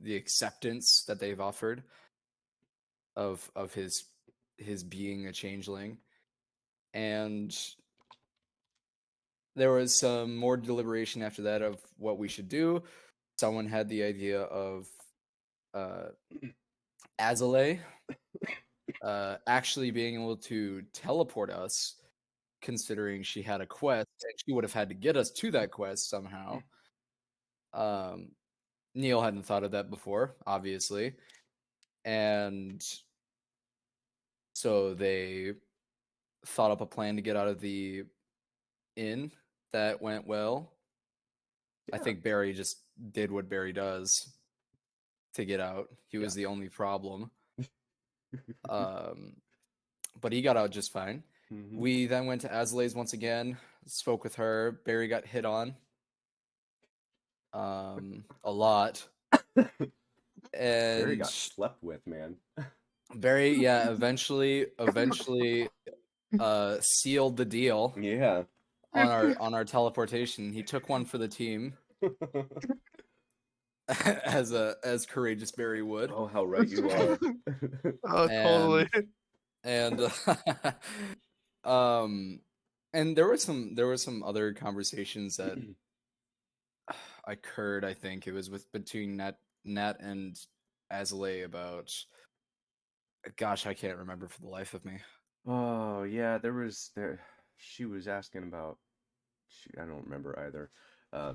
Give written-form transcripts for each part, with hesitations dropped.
the acceptance that they've offered of his being a changeling. And there was some more deliberation after that of what we should do. Someone had the idea of Azalea actually being able to teleport us, considering she had a quest, and she would have had to get us to that quest somehow. Neil hadn't thought of that before, obviously. And so they thought up a plan to get out of the inn. That went well. Yeah. I think Barry just did what Barry does to get out. He was the only problem. But he got out just fine. Mm-hmm. We then went to Azalae's once again, spoke with her. Barry got hit on. A lot. And Barry got slept with, man. Barry, yeah, eventually sealed the deal. Yeah. On our teleportation. He took one for the team. as courageous Barry would. Oh, how right you are. Oh, totally. And and there were some other conversations that occurred. I think it was between Nat and Azalea about. Gosh, I can't remember for the life of me. Oh yeah, she was asking about. I don't remember either.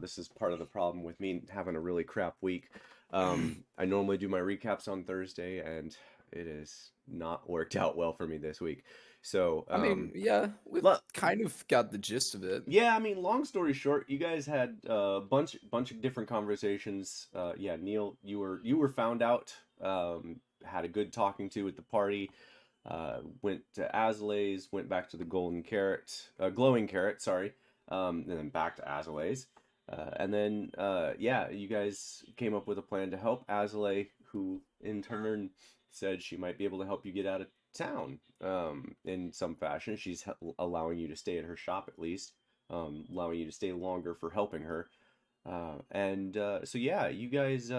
This is part of the problem with me having a really crap week. I normally do my recaps on Thursday, and it has not worked out well for me this week. So I mean, yeah, we've kind of got the gist of it. Yeah, I mean, long story short, you guys had a bunch of different conversations. Yeah, Neil, you were found out. Had a good talking to at the party. Went to Azalae's, went back to the glowing carrot, sorry. And then back to Azalae's. And then, yeah, you guys came up with a plan to help Azalea, who in turn said she might be able to help you get out of town in some fashion. She's allowing you to stay at her shop at least, allowing you to stay longer for helping her. So, yeah, you guys,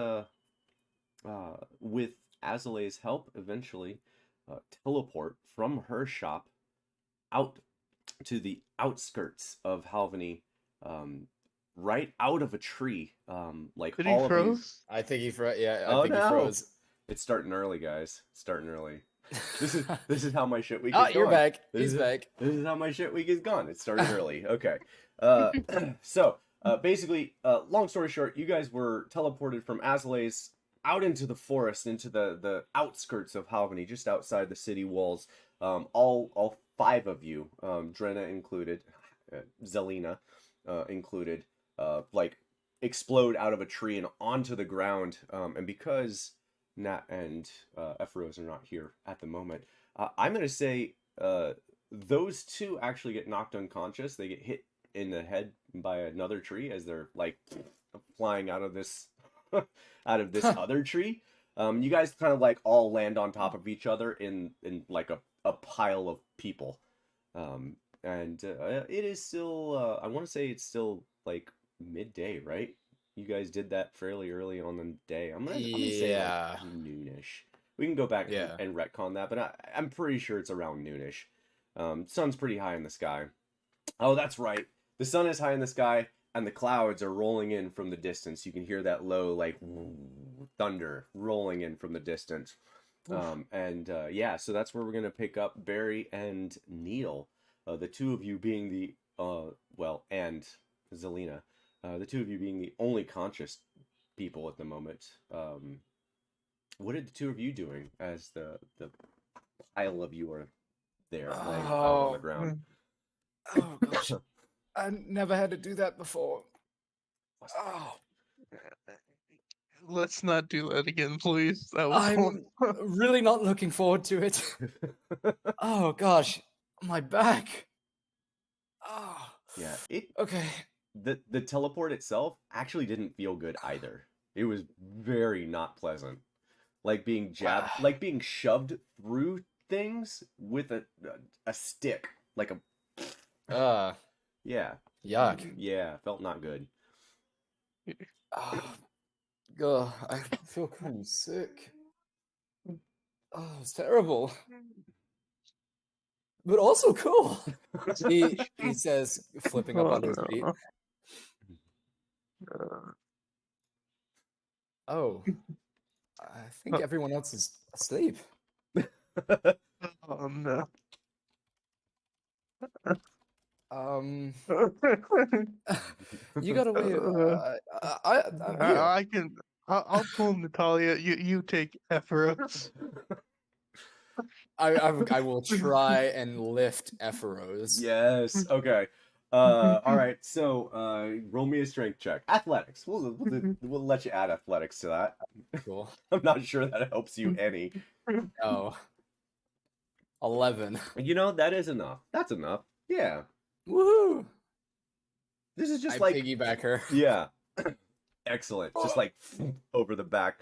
with Azalea's help, eventually teleport from her shop out to the outskirts of Halvany, right out of a tree. Like Did all he of froze? these. I think he froze. Yeah, Oh, think no. he froze. It's starting early, guys. It's starting early. This is how my shit week Oh, is you're going. back. He's back. This is how my shit week is gone. It's starting early. Okay. So basically, long story short, you guys were teleported from Azalae's out into the forest, into the outskirts of Halvany, just outside the city walls. All five of you, Drenna included, Zelina included, like explode out of a tree and onto the ground. And because Nat and Epheros are not here at the moment, I'm gonna say those two actually get knocked unconscious. They get hit in the head by another tree as they're like flying out of this other tree. You guys kind of like all land on top of each other in like a pile of people. It is still I want to say it's still like midday, right? You guys did that fairly early on the day. I'm gonna say like noonish. We can go back and retcon that, but I'm pretty sure it's around noonish. Sun's pretty high in the sky. Oh, that's right. The sun is high in the sky, and the clouds are rolling in from the distance. You can hear that low, like, thunder rolling in from the distance. Yeah, so that's where we're going to pick up Barry and Neil. The two of you being the, and Zelina. The two of you being the only conscious people at the moment. What are the two of you doing as the pile of you are there laying out on the ground? Oh, gosh. I never had to do that before. Oh. Let's not do that again, please. That was I'm really not looking forward to it. Oh, gosh. My back. Oh. Yeah. Okay. The teleport itself actually didn't feel good either. It was very not pleasant. Like being like being shoved through things with a stick. Like a... Yeah. Yuck. Yeah, felt not good. God, I feel kind of sick. Oh, it's terrible, but also cool. He says, flipping up Oh, on his feet. no. Uh, Oh, I think everyone else is asleep. oh no. You got away. I'm here. I can. I'll pull Natalia. You take Ephyros. I will try and lift Ephyros. Yes. Okay. All right. So, roll me a strength check. Athletics. We'll let you add athletics to that. Cool. I'm not sure that helps you any. Oh. 11. You know, that is enough. That's enough. Yeah. Woohoo! This is just I like piggyback her. Yeah. Excellent. Just like over the back.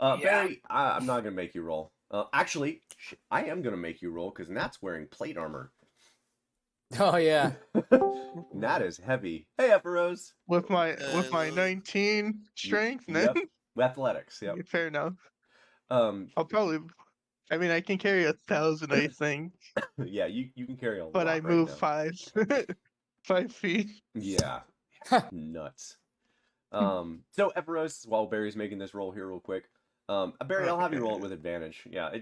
Barry, I'm not gonna make you roll. Actually, I am gonna make you roll because Nat's wearing plate armor. Oh yeah. Nat is heavy. Hey, Ephyros. with my 19 strength. Yep. Athletics. Yep. Fair enough. Um. I'll probably. I mean, I can carry 1,000, I think, Yeah. You can carry a lot. but I right move now. 5 feet. Yeah. Nuts. So Ephyros, while Barry's making this roll here real quick, Barry, I'll have you roll it with advantage. Yeah,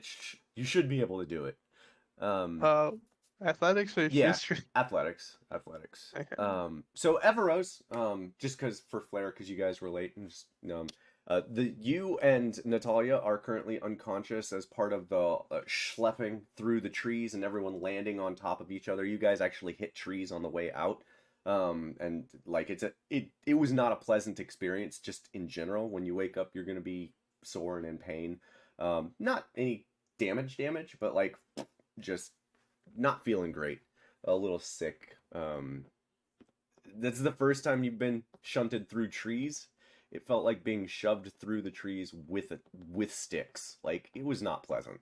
you should be able to do it. Athletics or Yeah, just athletics. Okay. So Ephyros, just because for flair, because you guys were late, and just you and Natalia are currently unconscious as part of the schlepping through the trees and everyone landing on top of each other. You guys actually hit trees on the way out. And like it was not a pleasant experience just in general. When you wake up, you're gonna be sore and in pain. Not any damage, but like just not feeling great, a little sick. That's the first time you've been shunted through trees. It felt like being shoved through the trees with sticks. Like it was not pleasant.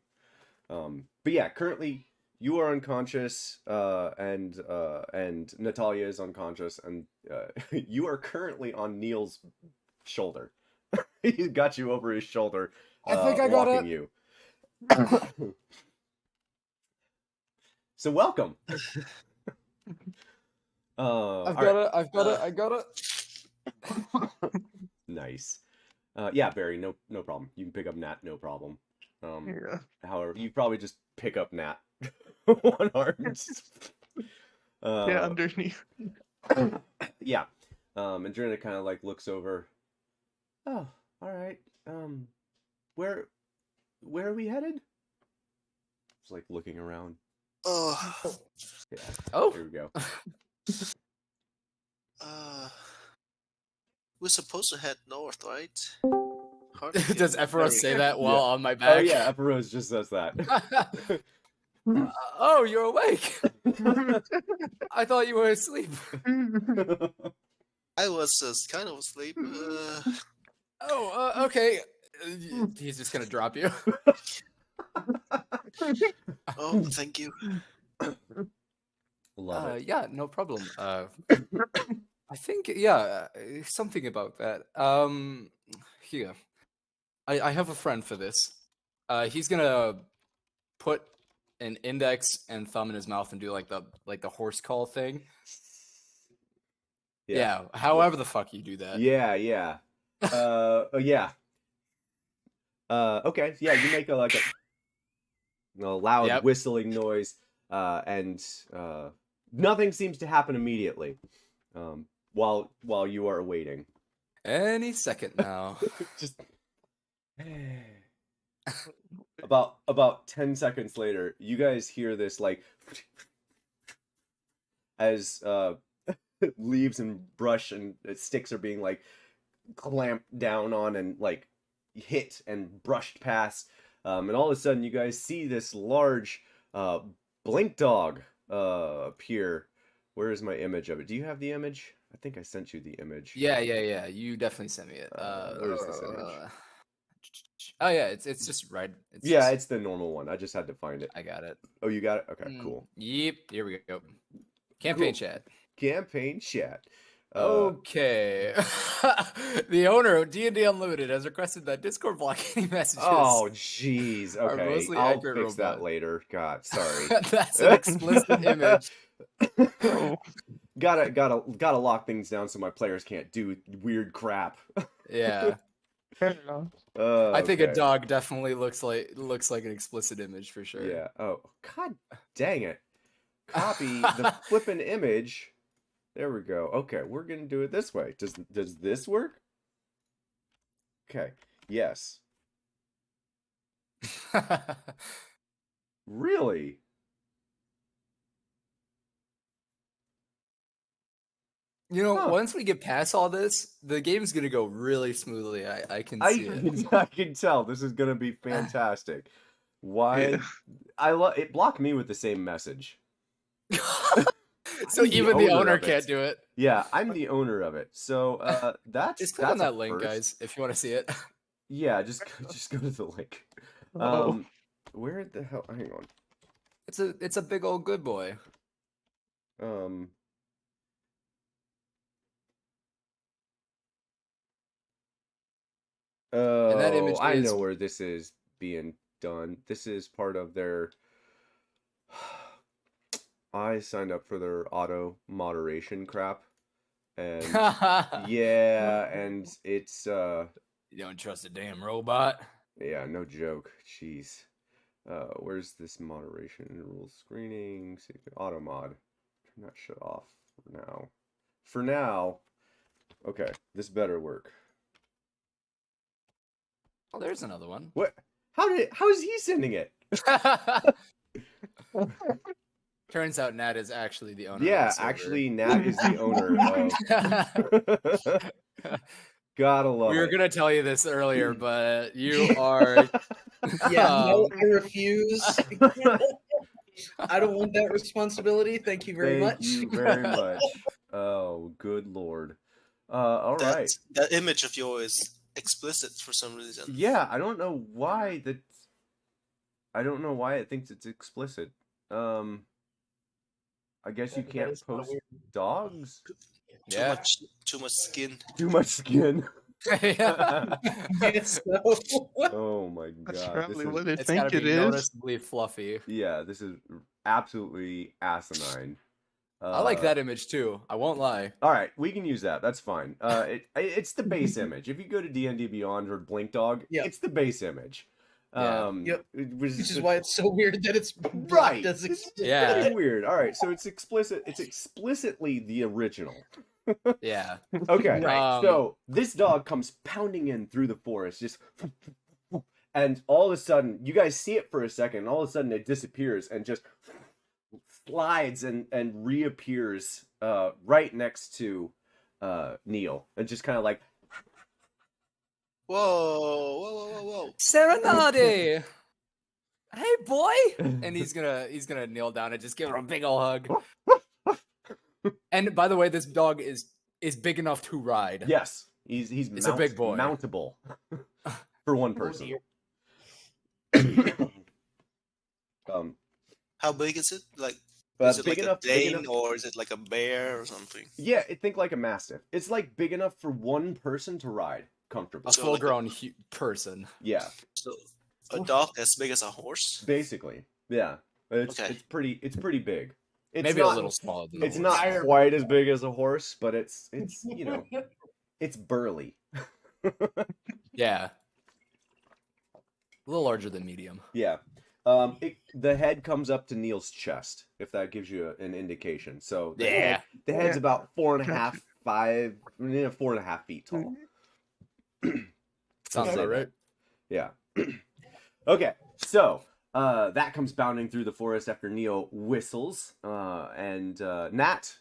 But yeah, currently you are unconscious, and Natalia is unconscious, and you are currently on Neil's shoulder. He's got you over his shoulder. I think I got walking it. you. So welcome. I've got it. Nice. Yeah, Barry, no problem. You can pick up Nat, no problem. Yeah. However, you probably just pick up Nat. One arm. Yeah, underneath. Yeah. And Drina kind of like looks over. Oh, all right. Where are we headed? Just like looking around. Oh, Yeah. Oh. Here we go. we're supposed to head north, right? Does Ephyros say that while on my Oh back? yeah, Ephyros just says that. Oh, you're awake. I thought you were asleep. I was kind of asleep. Oh, okay. He's just gonna drop you. Oh, thank you. Love it. Yeah, no problem. I think something about that. Here, I have a friend for this. He's gonna put an index and thumb in his mouth and do like the horse call thing. Yeah. However the fuck you do that. Yeah. Yeah. Okay. Yeah, you make a loud whistling noise, and nothing seems to happen immediately. While you are waiting. Any second now. Just about 10 seconds later, you guys hear this like as leaves and brush and sticks are being like clamped down on and like hit and brushed past, and all of a sudden you guys see this large blink dog appear. Where is my image of it? Do you have the image? I think I sent you the image. Yeah. You definitely sent me it. Where's this image? Oh yeah, it's just right. It's the normal one. I just had to find it. I got it. Oh, you got it? Okay, cool. Yep. Here we go. Campaign Cool. chat. Campaign chat. Okay. The owner of D&D Unlimited has requested that Discord block any messages. Oh, jeez. are Okay, mostly I'll accurate fix that robot. later. God, sorry. That's an explicit image. Oh, Gotta lock things down so my players can't do weird crap. Yeah. fair enough. I think a Okay. dog definitely looks like an explicit image for sure. Yeah. Oh, god dang it. Copy the flippin' image. There we go. Okay, we're gonna do it this way. Does this work? Okay. Yes. Really? You know, Huh. once we get past all this, the game's gonna go really smoothly. I can see it. I can tell this is gonna be fantastic. Why? Yeah. It blocked me with the same message. So I'm the even the owner owner of it. can't do it. Yeah, I'm the owner of it. So that's Just click on that's a that link, first. guys, if you want to see it. Yeah, just go to the link. Oh. Where the hell? Hang on. It's a big old good boy. Oh, that image I is- know where this is being done. This is part of their. I signed up for their auto moderation crap, and yeah, and it's You don't trust a damn robot. yeah, no joke. Jeez. Where's this moderation rules screening? Auto mod. Turn that shit off for now. For now. Okay, this better work. Oh, there's another one. What? How is he sending it? Turns out Nat is actually the owner. of Yeah, the server. actually, Nat is the owner of. Gotta love We were it. gonna tell you this earlier, but you are. Yeah, no, Um, I refuse. I don't want that responsibility. Thank you very Thank much. you very much. Oh, good lord. All right. That image of yours is explicit for some reason. Yeah, I don't know why that. I don't know why it thinks it's explicit. I guess you That can't is kinda post weird. dogs. Yeah. Too much skin. Too much skin. Yeah. Yes, so- Oh my That's god. probably This what is, they It's think gotta it be is. noticeably fluffy. yeah, this is absolutely asinine. I like that image too. I won't lie. All right, we can use that. That's fine. It's the base image. If you go to D&D Beyond or Blink Dog, Yeah. it's the base image. Yeah. Yep. It was Which is why it's so weird that it's Right. blocked as It's explicit. Yeah. pretty weird. All right, so it's explicit. It's explicitly the original. Yeah. Okay, Right. so this dog comes pounding in through the forest, just, and all of a sudden, you guys see it for a second, and all of a sudden it disappears and just slides and reappears right next to Neil, and just kind of like, Whoa. Serenade. Hey boy. And he's gonna kneel down and just give him a big ol' hug. And by the way, this dog is big enough to ride. yes, he's It's a big boy. mountable for one Oh, person. dear. How big is it? Like, is it Big like enough, a Dane big enough. or is it like a bear or something? Yeah, think like a mastiff. It's like big enough for one person to ride comfortably. A So, like, full-grown person. Yeah, So a dog as big as a horse? basically. Yeah, it's Okay. it's pretty big. It's Maybe not, a little smaller than It's a not horse. quite as big as a horse, but it's you know it's burly. Yeah. A little larger than medium. Yeah. The head comes up to Neil's chest, if that gives you an indication. So Yeah. the head's Yeah. about 4.5, 4.5 feet tall. Sounds say about that. right. Yeah. Okay, so that comes bounding through the forest after Neil whistles, and Nat,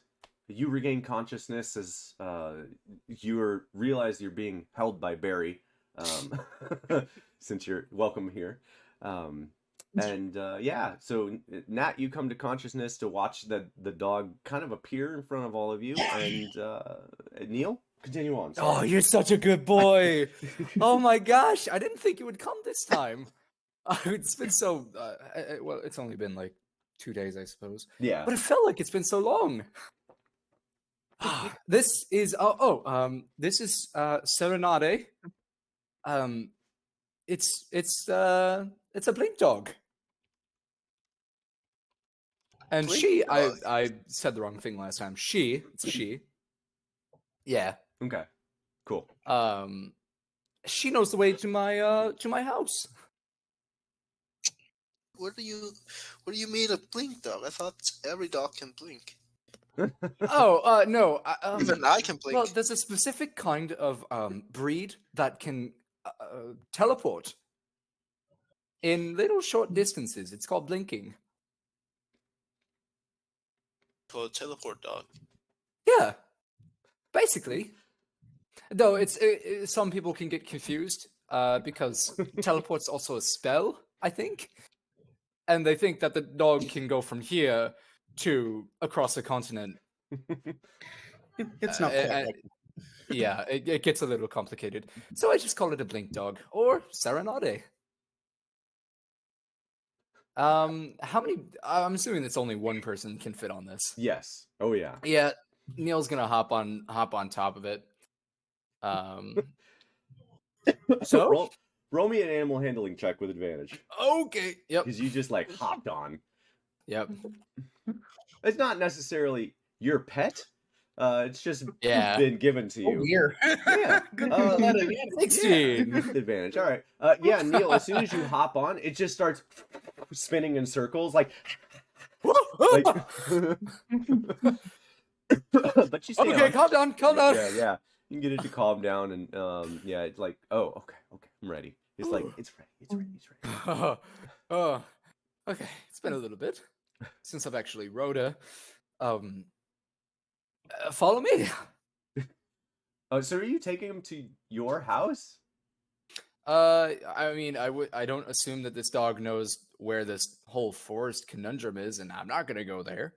you regain consciousness as you realize you're being held by Barry, since you're welcome here. And yeah, so Nat, you come to consciousness to watch the dog kind of appear in front of all of you, and Neil, continue on. Oh, you're such a good boy. Oh my gosh, I didn't think you would come this time. It's been so well, it's only been like 2 days, I suppose. Yeah. But it felt like it's been so long. This is this is Serenade. It's a blink dog. And Blink she, dog. I said the wrong thing last time. It's a she. Yeah. Okay, cool. She knows the way to my house. What do you mean a blink dog? I thought every dog can blink. Oh, no. Even I can blink. Well, there's a specific kind of breed that can teleport in little short distances. It's called blinking. For a teleport dog. Yeah, basically. Though some people can get confused because teleport's also a spell, I think, and they think that the dog can go from here to across the continent. It's not quite like Yeah, it gets a little complicated. So I just call it a blink dog or Serenade. How many? I'm assuming it's only one person can fit on this. Yes. Oh yeah. Yeah, Neil's gonna hop on top of it. So roll me an animal handling check with advantage. Okay. Yep. Because you just like hopped on. Yep. It's not necessarily your pet. It's just Yeah. been given to you. weird. Yeah. Good for that again. 16. Yeah, advantage. All right. Yeah, Neil. As soon as you hop on, it just starts spinning in circles, like. But you stay Okay, on. calm down. Yeah, yeah. You can get it to calm down, and yeah, it's like, oh, okay, I'm ready. It's like, it's ready. Oh, okay. It's been a little bit since I've actually rode a. Follow me. So are you taking him to your house? I mean, I don't assume that this dog knows where this whole forest conundrum is, and I'm not gonna go there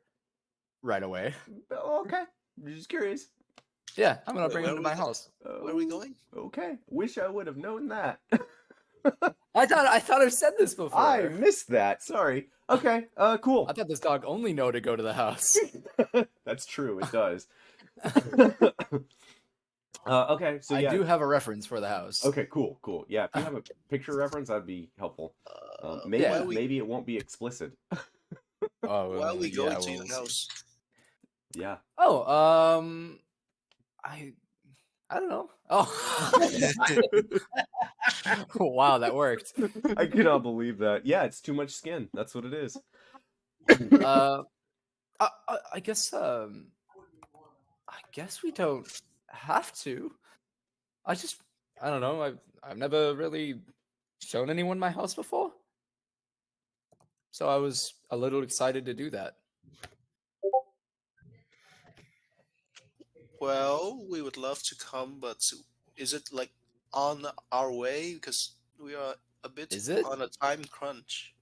right away. Oh, okay. I'm just curious. Yeah, I'm gonna Wait, bring him to where my we go? house. Where are we going? Okay. Wish I would have known that. I thought I've said this before. I missed that. Sorry. Okay. Cool. I thought this dog only know to go to the house. That's true. It does. Okay. So I yeah. do have a reference for the house. Okay. Cool. Yeah. If you have a picture reference, that'd be helpful. Maybe Yeah. maybe it won't be explicit. Oh, Why are we going yeah, to well, your house? Yeah. Oh, I don't know. Oh, wow, that worked. I cannot believe that. Yeah, it's too much skin. That's what it is. I guess we don't have to. I don't know. I've never really shown anyone my house before, so I was a little excited to do that. Well, we would love to come, but is it like on our way? Because we are a bit Is it? on a time crunch.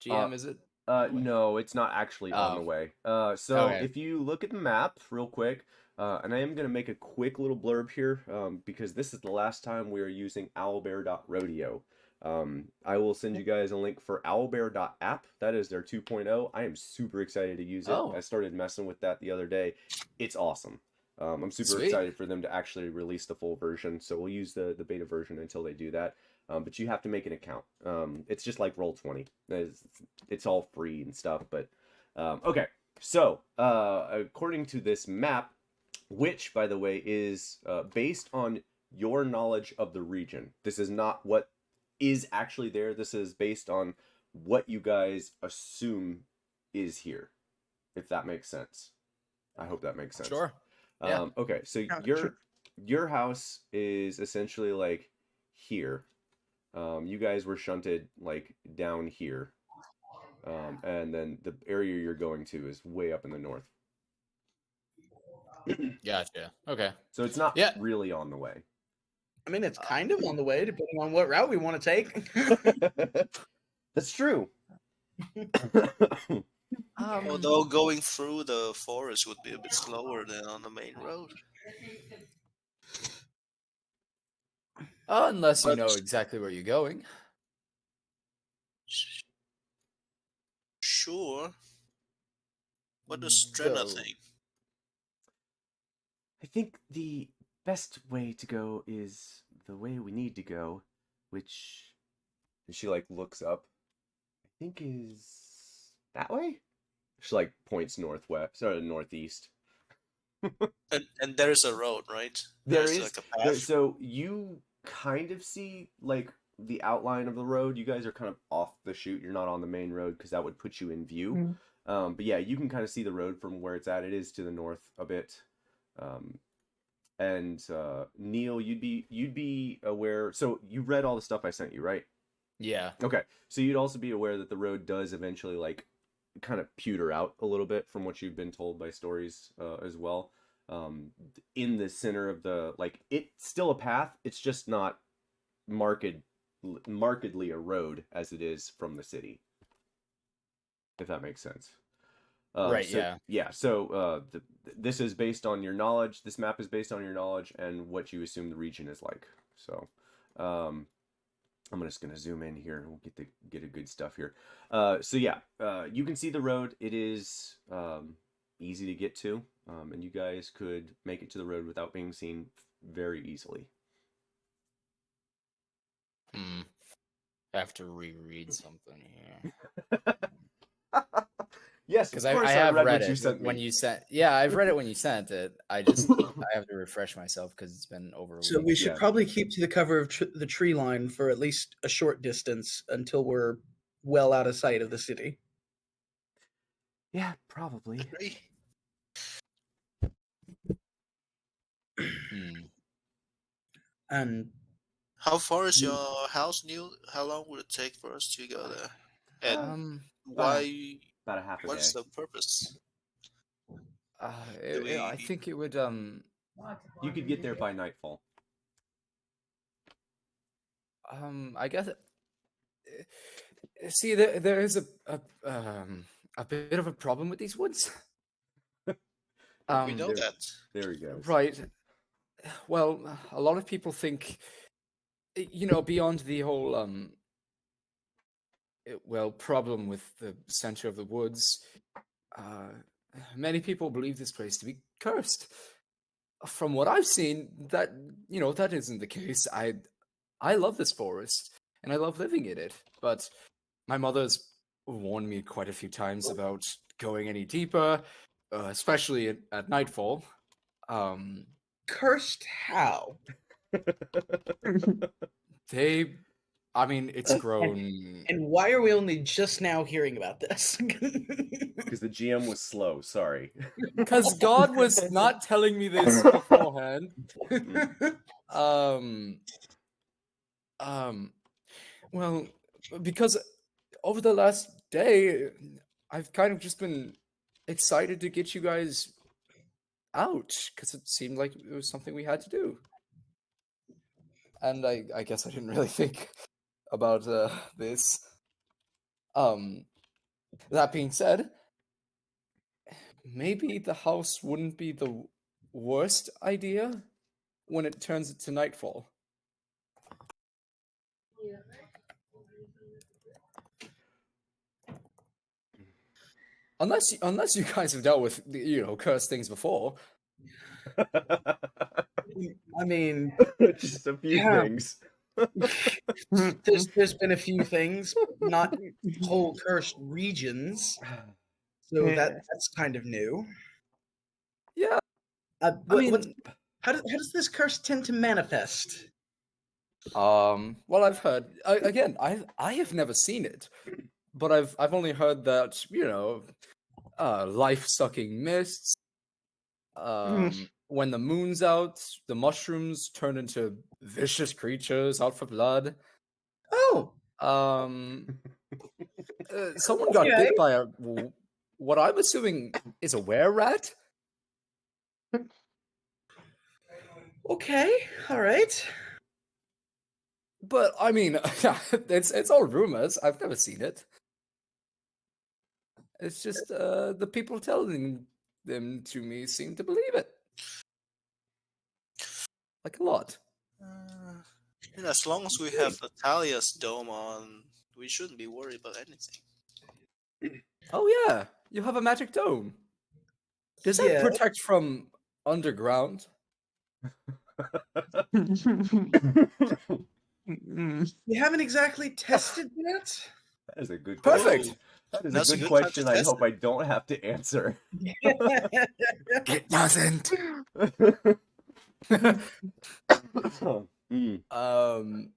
GM, is it? No, it's not actually on the Oh. way. So Okay. if you look at the map real quick, and I am going to make a quick little blurb here, because this is the last time we are using owlbear.rodeo. I will send you guys a link for owlbear.app. That is their 2.0. I am super excited to use it. Oh. I started messing with that the other day. It's awesome. I'm super Sweet. excited for them to actually release the full version. So we'll use the beta version until they do that. But you have to make an account. It's just like Roll20. It's all free and stuff. But okay. So according to this map, which by the way is based on your knowledge of the region. This is not what is actually there. This is based on what you guys assume is here. If that makes sense. I hope that makes sense. Sure. Yeah. Okay, so Yeah, your house is essentially like here. You guys were shunted like down here. And then the area you're going to is way up in the north. Gotcha. Okay. So it's not Yeah. really on the way. I mean, it's kind of on the way, depending on what route we want to take. That's true. Although going through the forest would be a bit slower than on the main road. Unless you But- know exactly where you're going. Sure. What does Strenna So- think? I think the best way to go is the way we need to go, which and she like looks up. I think is that way. She like points northwest or northeast. And there's a road, right? There There's is like a path. so you kind of see like the outline of the road. You guys are kind of off the chute. You're not on the main road because that would put you in view. But yeah, you can kind of see the road from where it's at. It is to the north a bit. And Neil, you'd be aware. So you read all the stuff I sent you, right? Yeah. Okay. So you'd also be aware that the road does eventually like kind of pewter out a little bit from what you've been told by stories as well. In the center of the like, it's still a path. It's just not markedly a road as it is from the city. If that makes sense. Right. So, Yeah. Yeah. So this is based on your knowledge. This map is based on your knowledge and what you assume the region is like. So, I'm just gonna zoom in here and we'll get a good stuff here. So yeah, you can see the road. It is easy to get to, and you guys could make it to the road without being seen very easily. I have to reread something here. Yes, Because of course I have read what it you sent when me. you sent. Yeah, I've read it when you sent it. I have to refresh myself because it's been over a So week. we should Yeah. probably keep to the cover of the tree line for at least a short distance until we're well out of sight of the city. Yeah, probably. Agree. And How far is your house, Neil? How long would it take for us to go there? And why? About a half a day. What's the purpose? I think it would. You could get there by nightfall. I guess. See, there is a bit of a problem with these woods. We know there- that. There he goes. Right. Well, a lot of people think, beyond the whole problem with the center of the woods, many people believe this place to be cursed. From what I've seen, that isn't the case. I love this forest and I love living in it, but my mother's warned me quite a few times about going any deeper, especially at nightfall. cursed how? It's grown. And why are we only just now hearing about this? Because the GM was slow. Sorry. Because God was not telling me this beforehand. Well, because over the last day, I've kind of just been excited to get you guys out because it seemed like it was something we had to do. And I guess I didn't really think about this. That being said, maybe the house wouldn't be the worst idea when it turns it to nightfall. Unless you guys have dealt with cursed things before. I mean, Just a few Yeah. things. there's been a few things, not whole cursed regions. So Yeah. that's kind of new. Yeah, How does this curse tend to manifest? well, I've heard again. I have never seen it, but I've only heard that life-sucking mists. When the moon's out, the mushrooms turn into vicious creatures out for blood. Oh, Someone got Okay. bit by what I'm assuming is a were-rat. okay, all right. But I mean, it's all rumors. I've never seen it. It's just the people telling them to me seem to believe it, like a lot. And as long as we have Natalia's dome on, we shouldn't be worried about anything. Oh yeah, you have a magic dome. Does that Yeah. protect from underground? We haven't exactly tested yet. That is a good Perfect. question. That is Now's a a good good time to question. I test hope it. I don't have to answer. It doesn't. Hmm. um,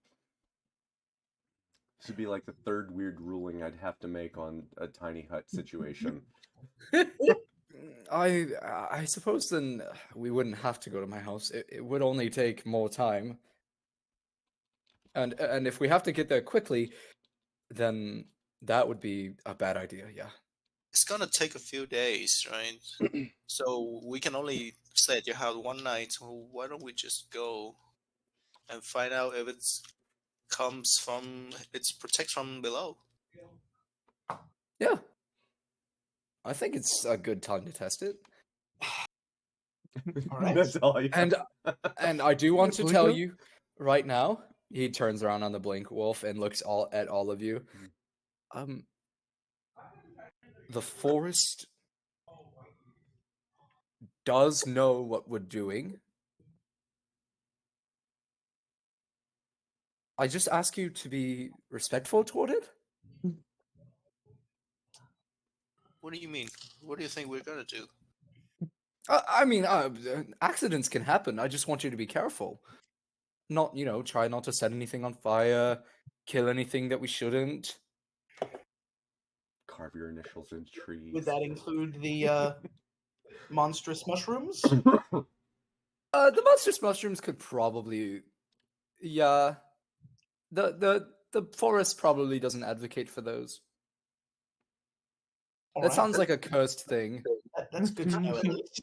This would be like the third weird ruling I'd have to make on a tiny hut situation. I suppose then we wouldn't have to go to my house. It would only take more time. And if we have to get there quickly, then that would be a bad idea, yeah. It's gonna take a few days, right? So we can only stay at your house one night. So why don't we just go and find out if it's protects from below? Yeah. I think it's a good time to test it. All right. That's all you And I do want to We tell go? you right now, he turns around on the Blink Wolf and looks at all of you. The forest does know what we're doing. I just ask you to be respectful toward it. What do you mean? What do you think we're gonna do? I mean, accidents can happen. I just want you to be careful. Not, try not to set anything on fire, kill anything that we shouldn't. carve your initials in trees. Would that include the monstrous mushrooms? The monstrous mushrooms could probably, yeah. The forest probably doesn't advocate for those. All That right. sounds like a cursed thing. That's good to know at least.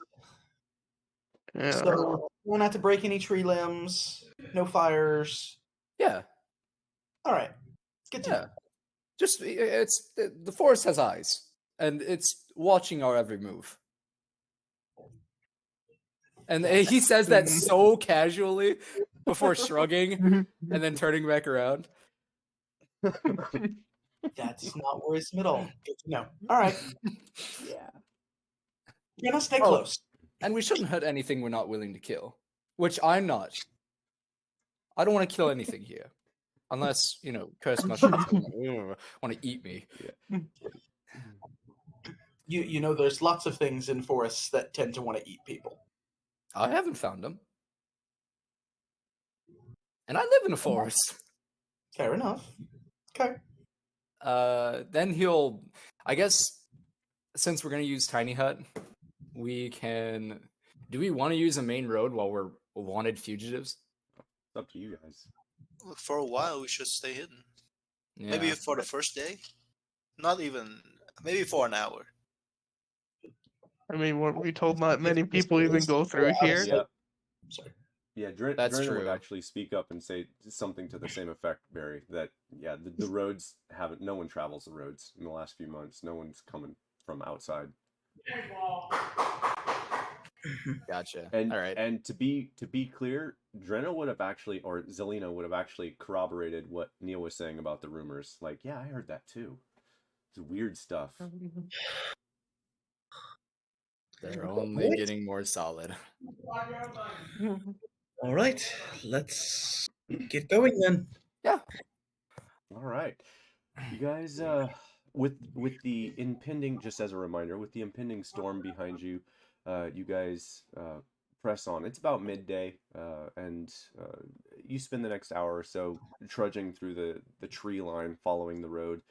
Yeah. So we're not to break any tree limbs, no fires. Yeah, All right. Good to yeah. know. Just the forest has eyes, and it's watching our every move. And he says that so casually before shrugging and then turning back around. That's not worrisome at all. Good to know. All right. Yeah. We're gonna stay Oh. close. And we shouldn't hurt anything we're not willing to kill, which I'm not. I don't want to kill anything here, unless cursed mushrooms want to eat me. You know, there's lots of things in forests that tend to want to eat people. I haven't found them, and I live in a forest. Fair enough. Okay. Then I guess, since we're gonna use Tiny Hut, we can. Do we want to use a main road while we're wanted fugitives? It's up to you guys. Look, for a while, we should stay hidden. Yeah. Maybe for the first day. Not even. Maybe for an hour. I mean, what we told not many people even go through here. Yeah. Sorry. Yeah, That's Dredden would true. actually speak up and say something to the same effect, Barry, that, yeah, the roads haven't, no one travels the roads in the last few months. No one's coming from outside. Gotcha. And All right. and to be clear, Drenna would have actually, or Zelina would have actually corroborated what Neil was saying about the rumors. Like, yeah, I heard that too. It's weird stuff. They're only getting more solid. All right. Let's get going then. Yeah. All right, you guys. With the impending, just as a reminder, with the impending storm behind you, you guys press on. It's about midday, and you spend the next hour or so trudging through the tree line, following the road,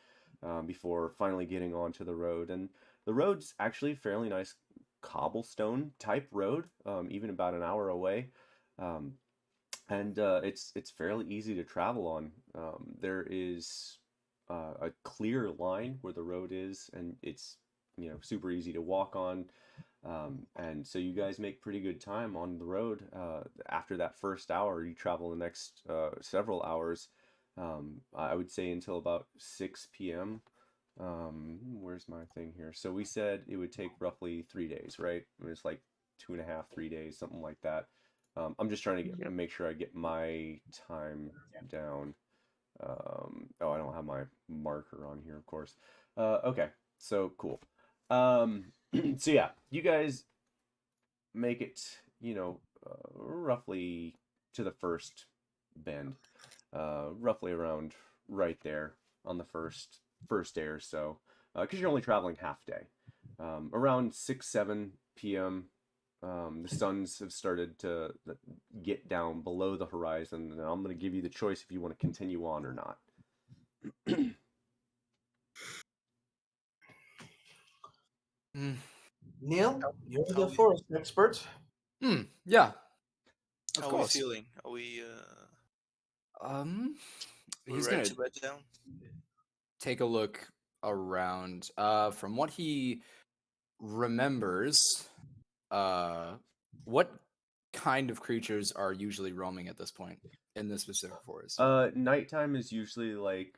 before finally getting onto the road. And the road's actually fairly nice cobblestone type road, even about an hour away. And it's fairly easy to travel on. There is a clear line where the road is, and it's super easy to walk on. And so you guys make pretty good time on the road. After that first hour, you travel the next several hours. I would say until about 6 p.m. Where's my thing here? So we said it would take roughly 3 days, right? It's like 2.5, 3 days, something like that. I'm just trying to make sure I get my time down. I don't have my marker on here, of course. Okay, so cool. So yeah, you guys make it, roughly to the first bend, roughly around right there on the first day or so, because you're only traveling half day. Around 6-7 p.m. The suns have started to get down below the horizon, and I'm going to give you the choice if you want to continue on or not. Neil, you're How the we- forest expert. Yeah. Of How are we course. feeling? Are we He's ready gonna to bed down? take a look around. From what he remembers, what kind of creatures are usually roaming at this point in this specific forest? Nighttime is usually like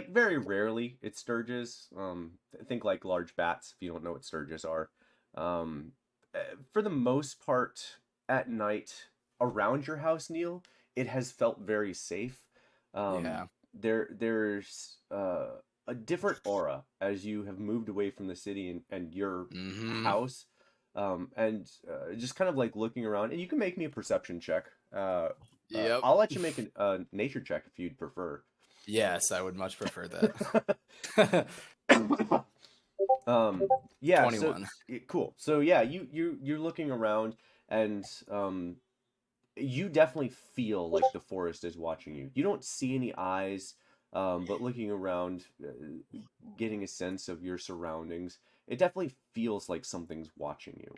very rarely it's sturges. I think like large bats, if you don't know what sturges are. For the most part, at night around your house, Neil, it has felt very safe. Yeah. There's a different aura as you have moved away from the city and your house, and just kind of like looking around. And you can make me a perception check. Yep. I'll let you make a nature check if you'd prefer. Yes, I would much prefer that. Yeah, 21. Cool. So yeah, you're looking around, and you definitely feel like the forest is watching you. You don't see any eyes, but looking around, getting a sense of your surroundings, it definitely feels like something's watching you.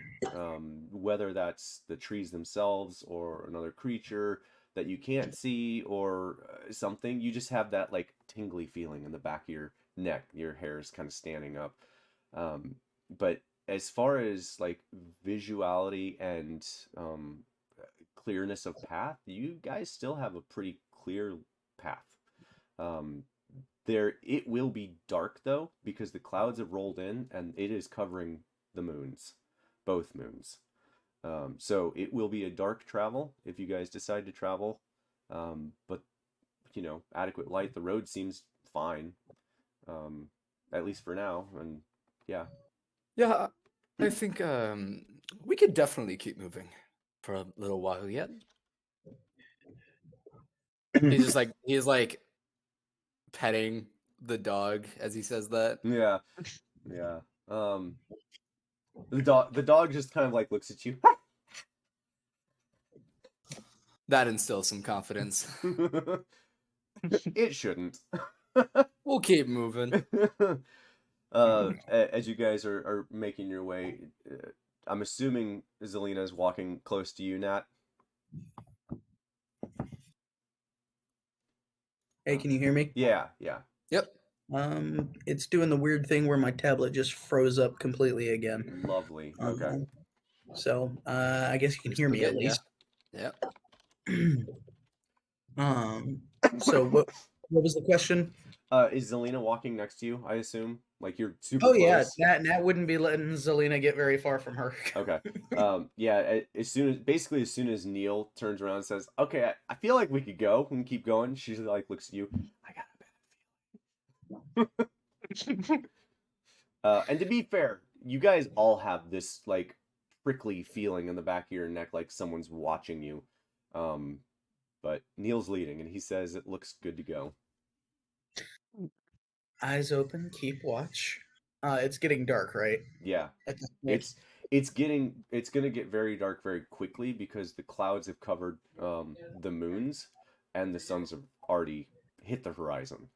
Whether that's the trees themselves or another creature that you can't see or something, you just have that like tingly feeling in the back of your neck. Your hair is kind of standing up. But as far as like visuality and clearness of path, you guys still have a pretty clear path. It will be dark though, because the clouds have rolled in and it is covering the moons, both moons. So it will be a dark travel if you guys decide to travel. But adequate light. The road seems fine, at least for now. And yeah. Yeah, I think we could definitely keep moving for a little while yet. He's like petting the dog as he says that. Yeah. Yeah. The dog just kind of like looks at you. That instills some confidence. It shouldn't. We'll keep moving. As you guys are making your way, I'm assuming Zelina is walking close to you, Nat. Hey, can you hear me? Yeah. Yep. It's doing the weird thing where my tablet just froze up completely again. Lovely. Okay. So I guess you can hear me at least. Yep. So what was the question? Is Zelina walking next to you? I assume, like you're super. Oh yeah, close. Nat wouldn't be letting Zelina get very far from her. Okay. Yeah. As soon as Neil turns around and says, "Okay, I feel like we could go. We can keep going," she like looks at you. I got a bad feeling. And to be fair, you guys all have this like prickly feeling in the back of your neck, like someone's watching you. But Neil's leading, and he says it looks good to go. Eyes open, keep watch. It's getting dark, right? Yeah. It's gonna get very dark very quickly because the clouds have covered the moons and the suns have already hit the horizon.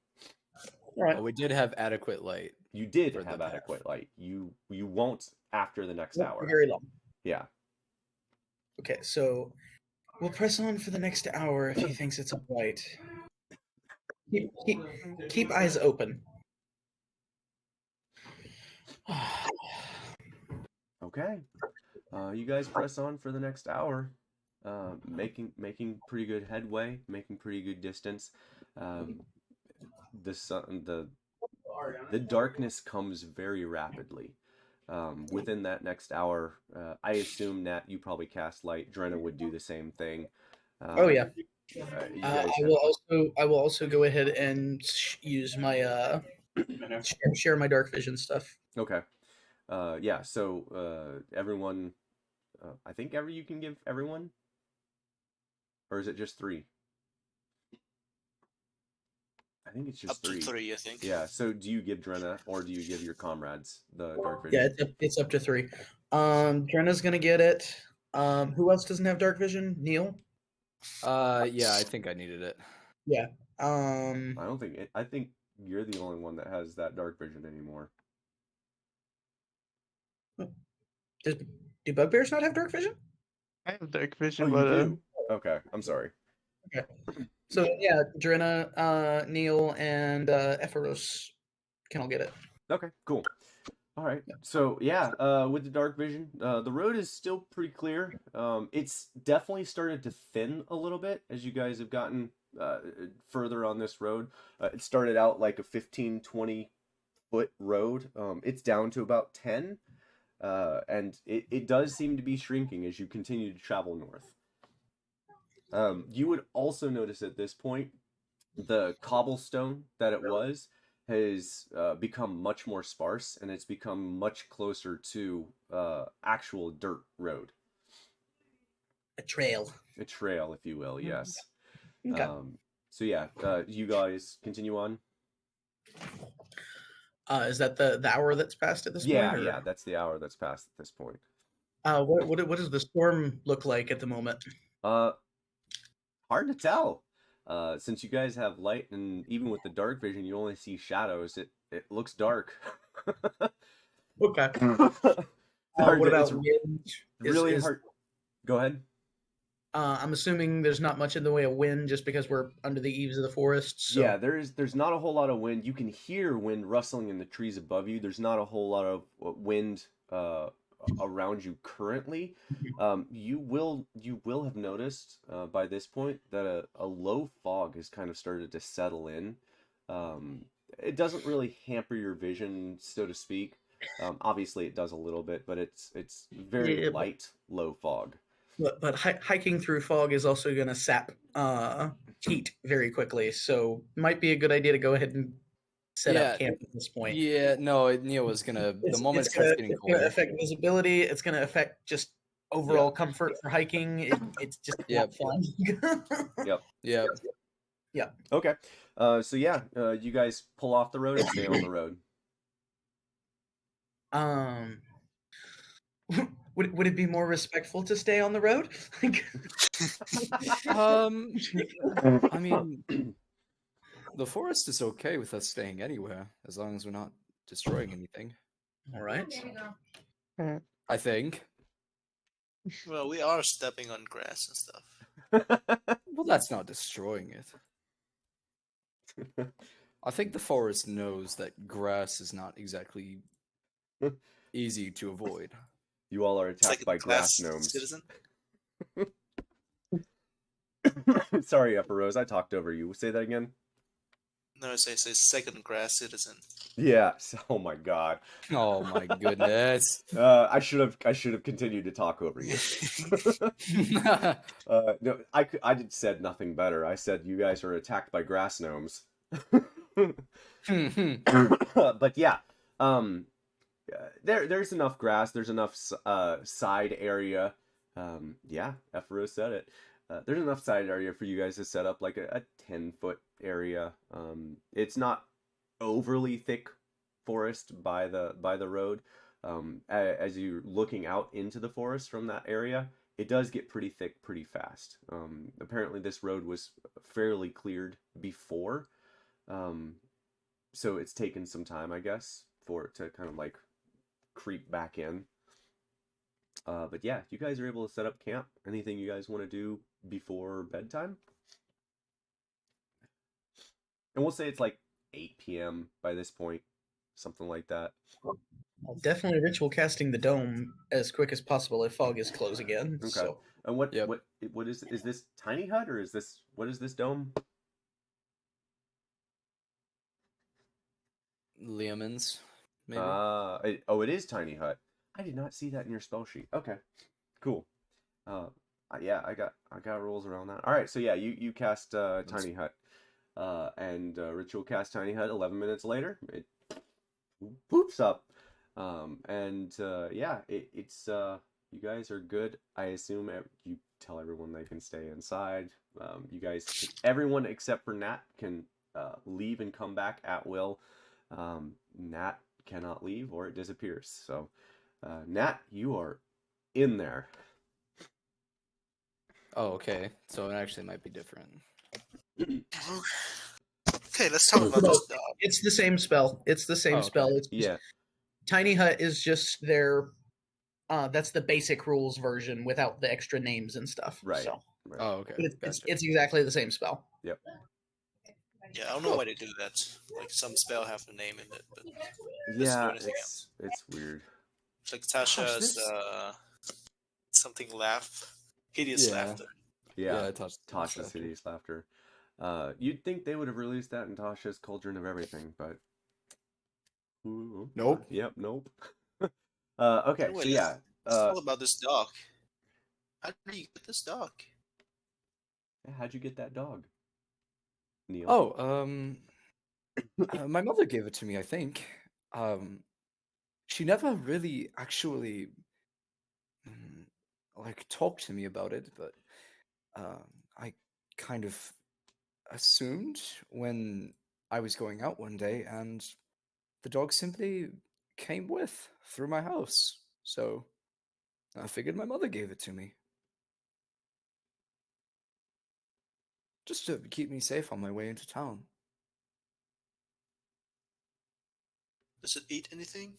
Right. Well, we did have adequate light. You did For the have path. adequate light. You won't after the next Not hour. for very long. Yeah. Okay, so we'll press on for the next hour if he thinks it's all right. Keep eyes open. Okay. You guys press on for the next hour, making pretty good headway, making pretty good distance. The darkness comes very rapidly. Within that next hour, I assume, Nat, you probably cast light. Drenna would do the same thing. Oh yeah. You I guys will also go ahead and use my share my dark vision stuff. Okay. Yeah, so everyone I think you can give everyone, or is it just 3? I think it's just Up to 3. 3, I think. Yeah. So do you give Drenna, or do you give your comrades the dark Yeah, vision? it's up to 3. Drenna's gonna get it. Who else doesn't have dark vision? Neil. Yeah, I think I needed it. Yeah. I don't think I think you're the only one that has that dark vision anymore. Do bugbears not have dark vision? I have dark Oh, vision, you but do? Okay, I'm sorry. Okay. So yeah, Drenna, Neil, and Ephoros can all get it. Okay, cool. All right. So yeah, with the dark vision, the road is still pretty clear. It's definitely started to thin a little bit as you guys have gotten further on this road. It started out like a 15, 20 foot road. It's down to about 10. And it does seem to be shrinking as you continue to travel north. You would also notice at this point, the cobblestone that it was has become much more sparse, and it's become much closer to actual dirt road. A trail. A trail, if you will, yes. Okay. So yeah, you guys continue on? Is that the hour that's passed at this point? Yeah, that's the hour that's passed at this point. What does the storm look like at the moment? Hard to tell. Since you guys have light, and even with the dark vision, you only see shadows. It looks dark. Okay. Hard What to- about it's wind? really hard. Go ahead. I'm assuming there's not much in the way of wind just because we're under the eaves of the forest. So. Yeah, there's not a whole lot of wind. You can hear wind rustling in the trees above you. There's not a whole lot of wind around you currently. You will have noticed by this point that a low fog has kind of started to settle in. It doesn't really hamper your vision, so to speak. Obviously, it does a little bit, but it's very light, low fog. But hiking through fog is also going to sap heat very quickly, so might be a good idea to go ahead and set up camp at this point. Yeah, no, Neil was gonna. The moment it starts getting it's going to colder. affect visibility. It's going to affect just overall comfort for hiking. It's just not fun. Yep. Yeah. Okay. So yeah, you guys pull off the road and stay on the road. Would it be more respectful to stay on the road? I mean, the forest is okay with us staying anywhere as long as we're not destroying anything. All right. I think. Well, we are stepping on grass and stuff. Well, that's not destroying it. I think the forest knows that grass is not exactly easy to avoid. You all are It's attacked by grass glass gnomes. citizen. Sorry, Upper Rose, I talked over you. Say that again. No, it's a second grass citizen. Yeah. Oh my god. Oh my goodness. I should have continued to talk over you. No, I said nothing better. I said you guys are attacked by grass gnomes. But yeah, there's enough grass. There's enough side area. Yeah, Ephoros said it. There's enough side area for you guys to set up like a 10-foot area. It's not overly thick forest by the road. As you're looking out into the forest from that area, it does get pretty thick pretty fast. Apparently this road was fairly cleared before, so it's taken some time, I guess, for it to kind of like creep back in. But yeah, you guys are able to set up camp. Anything you guys want to do before bedtime? And we'll say it's like 8 p.m. by this point, something like that. Definitely ritual casting the dome as quick as possible if fog is closed again. Okay. So. And what is this tiny hut, or what is this dome? Leomans, maybe. It is tiny hut. I did not see that in your spell sheet. Okay, cool. Yeah, I got rules around that. All right, so yeah, you cast tiny hut, and ritual cast tiny hut. 11 minutes later, it poops up, and yeah, it's you guys are good. I assume you tell everyone they can stay inside. You guys, everyone except for Nat can leave and come back at will. Nat cannot leave or it disappears. So, Nat, you are in there. Oh, okay. So it actually might be different. Okay, let's talk about this dog. It's the same spell. It's the same Oh, okay. spell. It's Yeah. Tiny Hut is just their that's the basic rules version without the extra names and stuff. Right. So Right. Oh, okay. it's exactly the same spell. Yep. Yeah, I don't know why they do that. Like some spell have a name in it, but Yeah, anything it's weird. it's like Tasha's this- something laugh, hideous Yeah. laughter. Yeah, Tasha's Tasha's hideous laughter. You'd think they would have released that in Tasha's Cauldron of Everything, but Nope. Yep, nope. Okay, Anyway, so yeah, Let's talk about this dog. How did you get this dog? how'd you get that dog, Neil? Oh, my mother gave it to me, I think. She never really actually like talked to me about it, but I kind of assumed when I was going out one day, and the dog simply came with through my house. So I figured my mother gave it to me. Just to keep me safe on my way into town. Does it eat anything?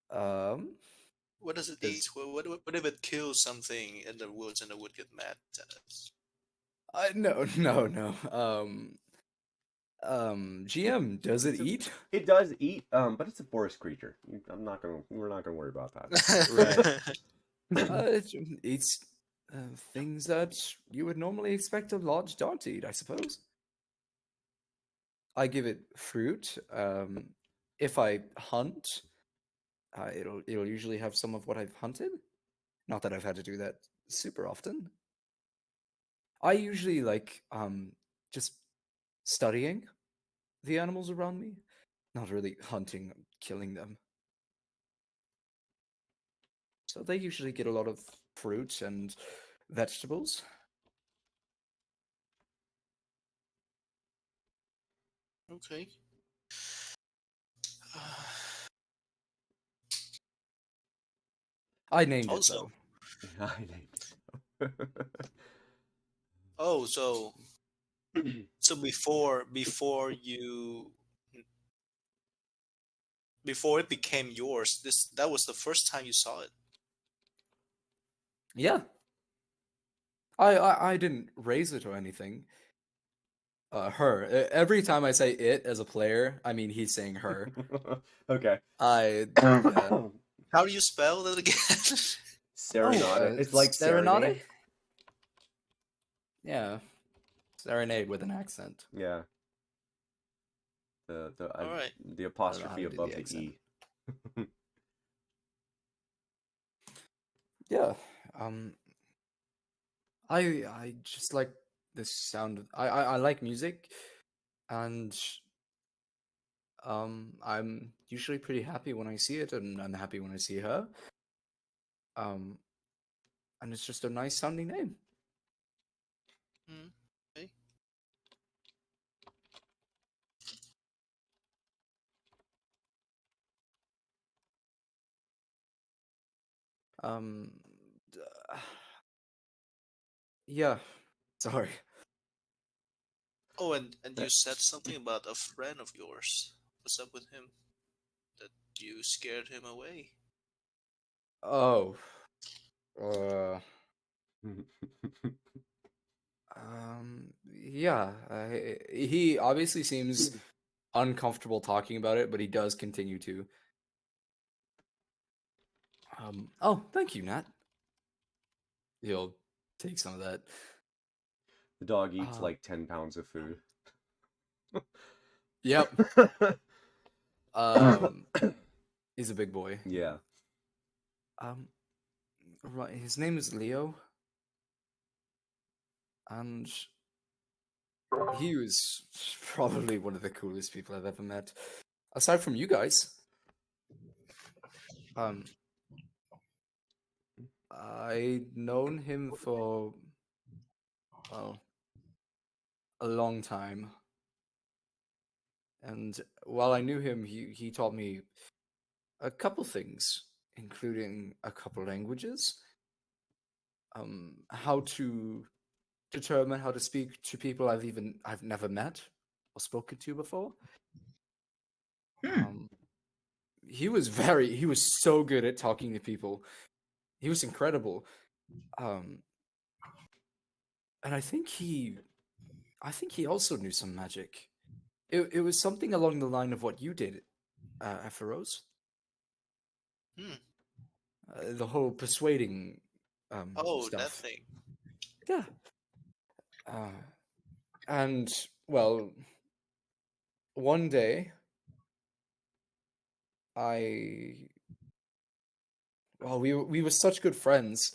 What does it Does- eat? What if it kills something in the woods and the wood get mad at us? No. GM, does it eat? It does eat, but it's a forest creature. We're not gonna worry about that. It eats things that you would normally expect a large dog to eat, I suppose. I give it fruit. If I hunt, it'll usually have some of what I've hunted. Not that I've had to do that super often. I usually like just studying the animals around me, not really hunting, killing them. So they usually get a lot of fruit and vegetables. Okay. I named Also- it though. I named it. Oh, so before it became yours, that was the first time you saw it. Yeah. I didn't raise it or anything. Her. Every time I say it as a player, I mean he's saying her. Okay. I How do you spell that again? Serenade. It's like serenade. Yeah, serenade with an accent. Yeah. The All right. the apostrophe how to do above the the accent. E. Yeah. I just like the sound of I like music, and I'm usually pretty happy when I see it, and I'm happy when I see her. And it's just a nice sounding name. Okay. D- yeah. Sorry. Oh, and you said something about a friend of yours. What's up with him? That you scared him away. Oh. Yeah. He obviously seems uncomfortable talking about it, but he does continue to. Oh, thank you, Nat. He'll take some of that. The dog eats Uh, like 10 pounds of food. Yep. He's a big boy. Yeah. Right. His name is Leo, and he was probably one of the coolest people I've ever met, aside from you guys. I'd known him for, well, a long time. And while I knew him, he taught me a couple things, including a couple languages, how to determine how to speak to people I've never met or spoken to before. He was so good at talking to people. He was incredible. And I think he also knew some magic. It was something along the line of what you did, Afaros. The whole persuading Oh, stuff. that thing. Yeah. And well, one day we were such good friends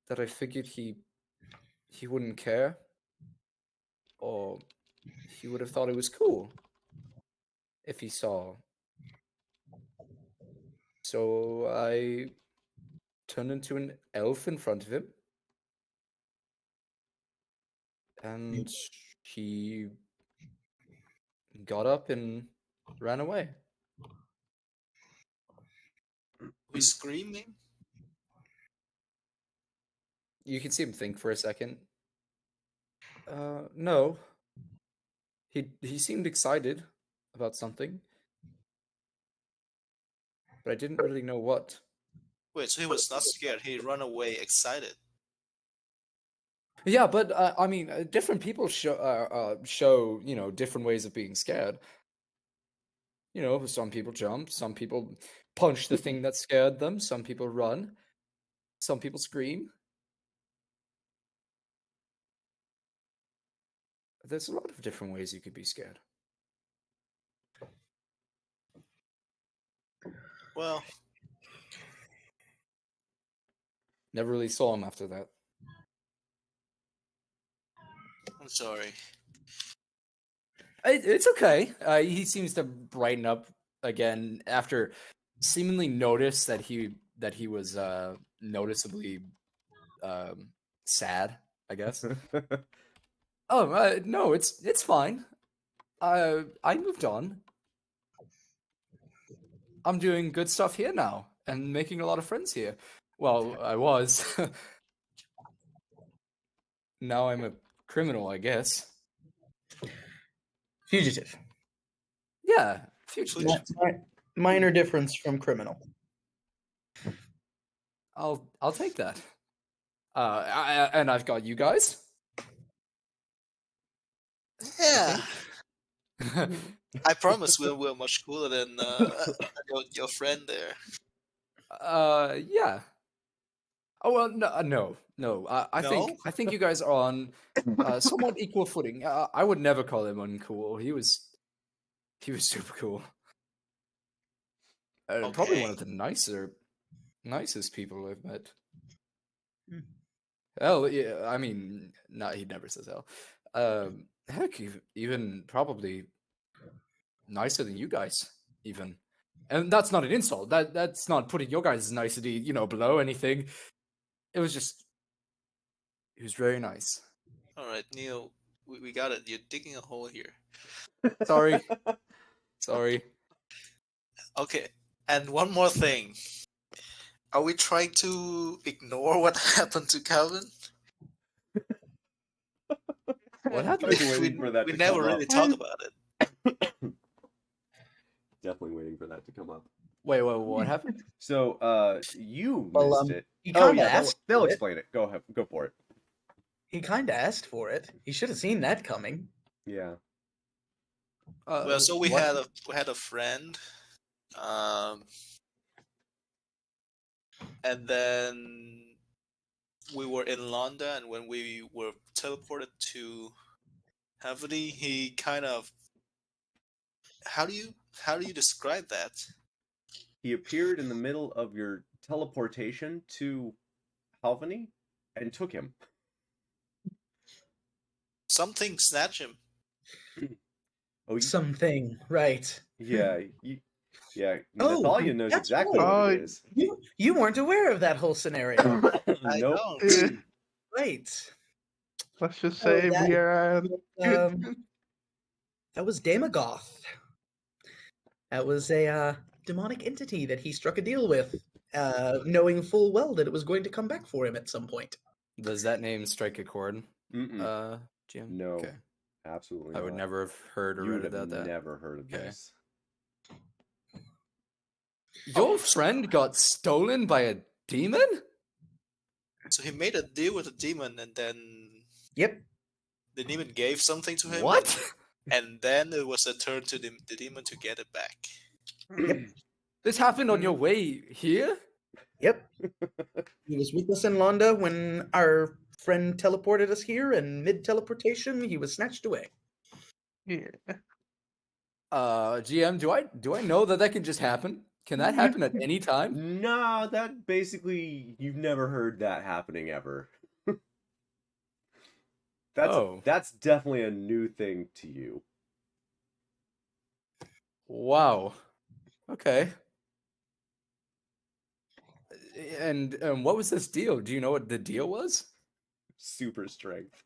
that I figured he wouldn't care, or he would have thought it was cool if he saw. So I turned into an elf in front of him, and he got up and ran away. We screaming? You can see him think for a second. No. He seemed excited about something, but I didn't really know what. Wait, so he was not scared. He ran away excited. Yeah, but I mean, different people show different ways of being scared. Some people jump, some people punch the thing that scared them, some people run, some people scream. There's a lot of different ways you could be scared. Well, never really saw him after that. I'm sorry. It's okay. He seems to brighten up again after seemingly notice that he was noticeably sad, I guess. Oh no, it's fine. I moved on. I'm doing good stuff here now and making a lot of friends here. Well, I was. Now I'm a criminal, I guess. Fugitive. Yeah, fugitive. Minor difference from criminal. I'll take that. And I've got you guys. Yeah. I promise we're much cooler than your friend there. Yeah. Oh well, no. I think you guys are on somewhat equal footing. I would never call him uncool. He was super cool. Probably one of the nicest people I've met. Hell, yeah. I mean, he never says hell. Heck, even probably nicer than you guys, even. And that's not an insult. That's not putting your guys' nicety, below anything. It was very nice. All right, Neil, we got it. You're digging a hole here. Sorry. Okay, and one more thing. Are we trying to ignore what happened to Calvin? What happened? We never really talk about it. Definitely waiting for that to come up. Wait, what happened? So, you missed it. He Oh kinda yeah, asked they'll for it. explain it. Go ahead, go for it. He kind of asked for it. He should have seen that coming. Yeah. Well, so we what? had a friend, and then we were in London, and when we were teleported to Havani, he kind of how do you describe that? He appeared in the middle of your teleportation to Halvany and took him. Something snatched him. Oh, Something, right? yeah. Yeah, Oh, Nathalia knows that's exactly right. what it is. You weren't aware of that whole scenario. I Nope. don't. Right. Let's just Oh, say that- we are. That was Demagoth. That was a demonic entity that he struck a deal with, knowing full well that it was going to come back for him at some point. Does that name strike a chord, Mm-mm. Jim? No, Okay. absolutely I would not. never have heard or You read would have about that. never heard of Okay. this. Your friend got stolen by a demon? So he made a deal with a demon, and then Yep. the demon gave something to him. What? And then it was a turn to the demon to get it back. This happened on your way here? Yep. He was with us in Londa when our friend teleported us here, and mid-teleportation, he was snatched away. Yeah. GM, do I know that can just happen? Can that happen at any time? No, that basically you've never heard that happening ever. That's definitely a new thing to you. Wow. Okay. And what was this deal? Do you know what the deal was? Super strength.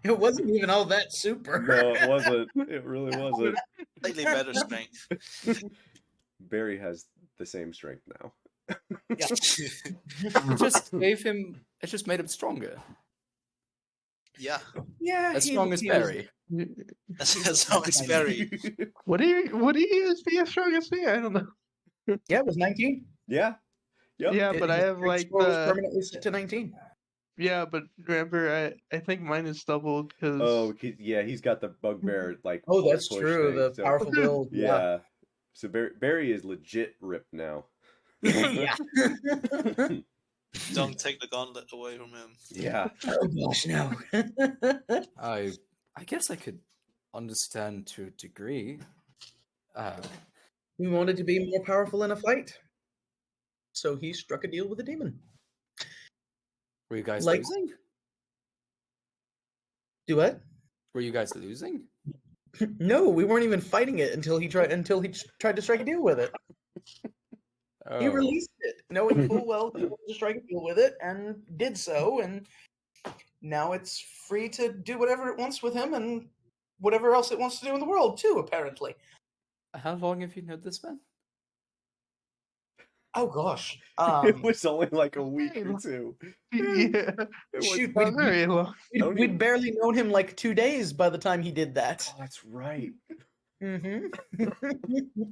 It wasn't even all that super. No, it wasn't. It really wasn't. Slightly better strength. Barry has the same strength now. Yeah. It just made him stronger. Yeah. Yeah, As strong as Barry. As long as Barry. What do you use for your strongest thing? I don't know. Yeah, it was 19. Yeah. Yep. Yeah, but I His have strength like score was the. permanently set to 19. Yeah, but remember, I think mine is doubled because. Oh, he's got the bugbear like. Oh, that's push true. thing, The so- powerful build. Yeah. So Barry is legit ripped now. Yeah. Don't take the gauntlet away from him. Yeah. Oh gosh, no. I guess I could understand to a degree. He wanted to be more powerful in a fight, so he struck a deal with a demon. Were you guys Like- losing? Do what? Were you guys losing? No, we weren't even fighting it until he tried to strike a deal with it. He Oh. released it, knowing full well he wanted to strike a deal with it, and did so, and now it's free to do whatever it wants with him and whatever else it wants to do in the world too, apparently. How long have you known this man? Oh gosh. It was only like a week or two. Yeah. It was, Shoot, Not very long. we'd barely known him like 2 days by the time he did that. oh, that's right. Mm-hmm.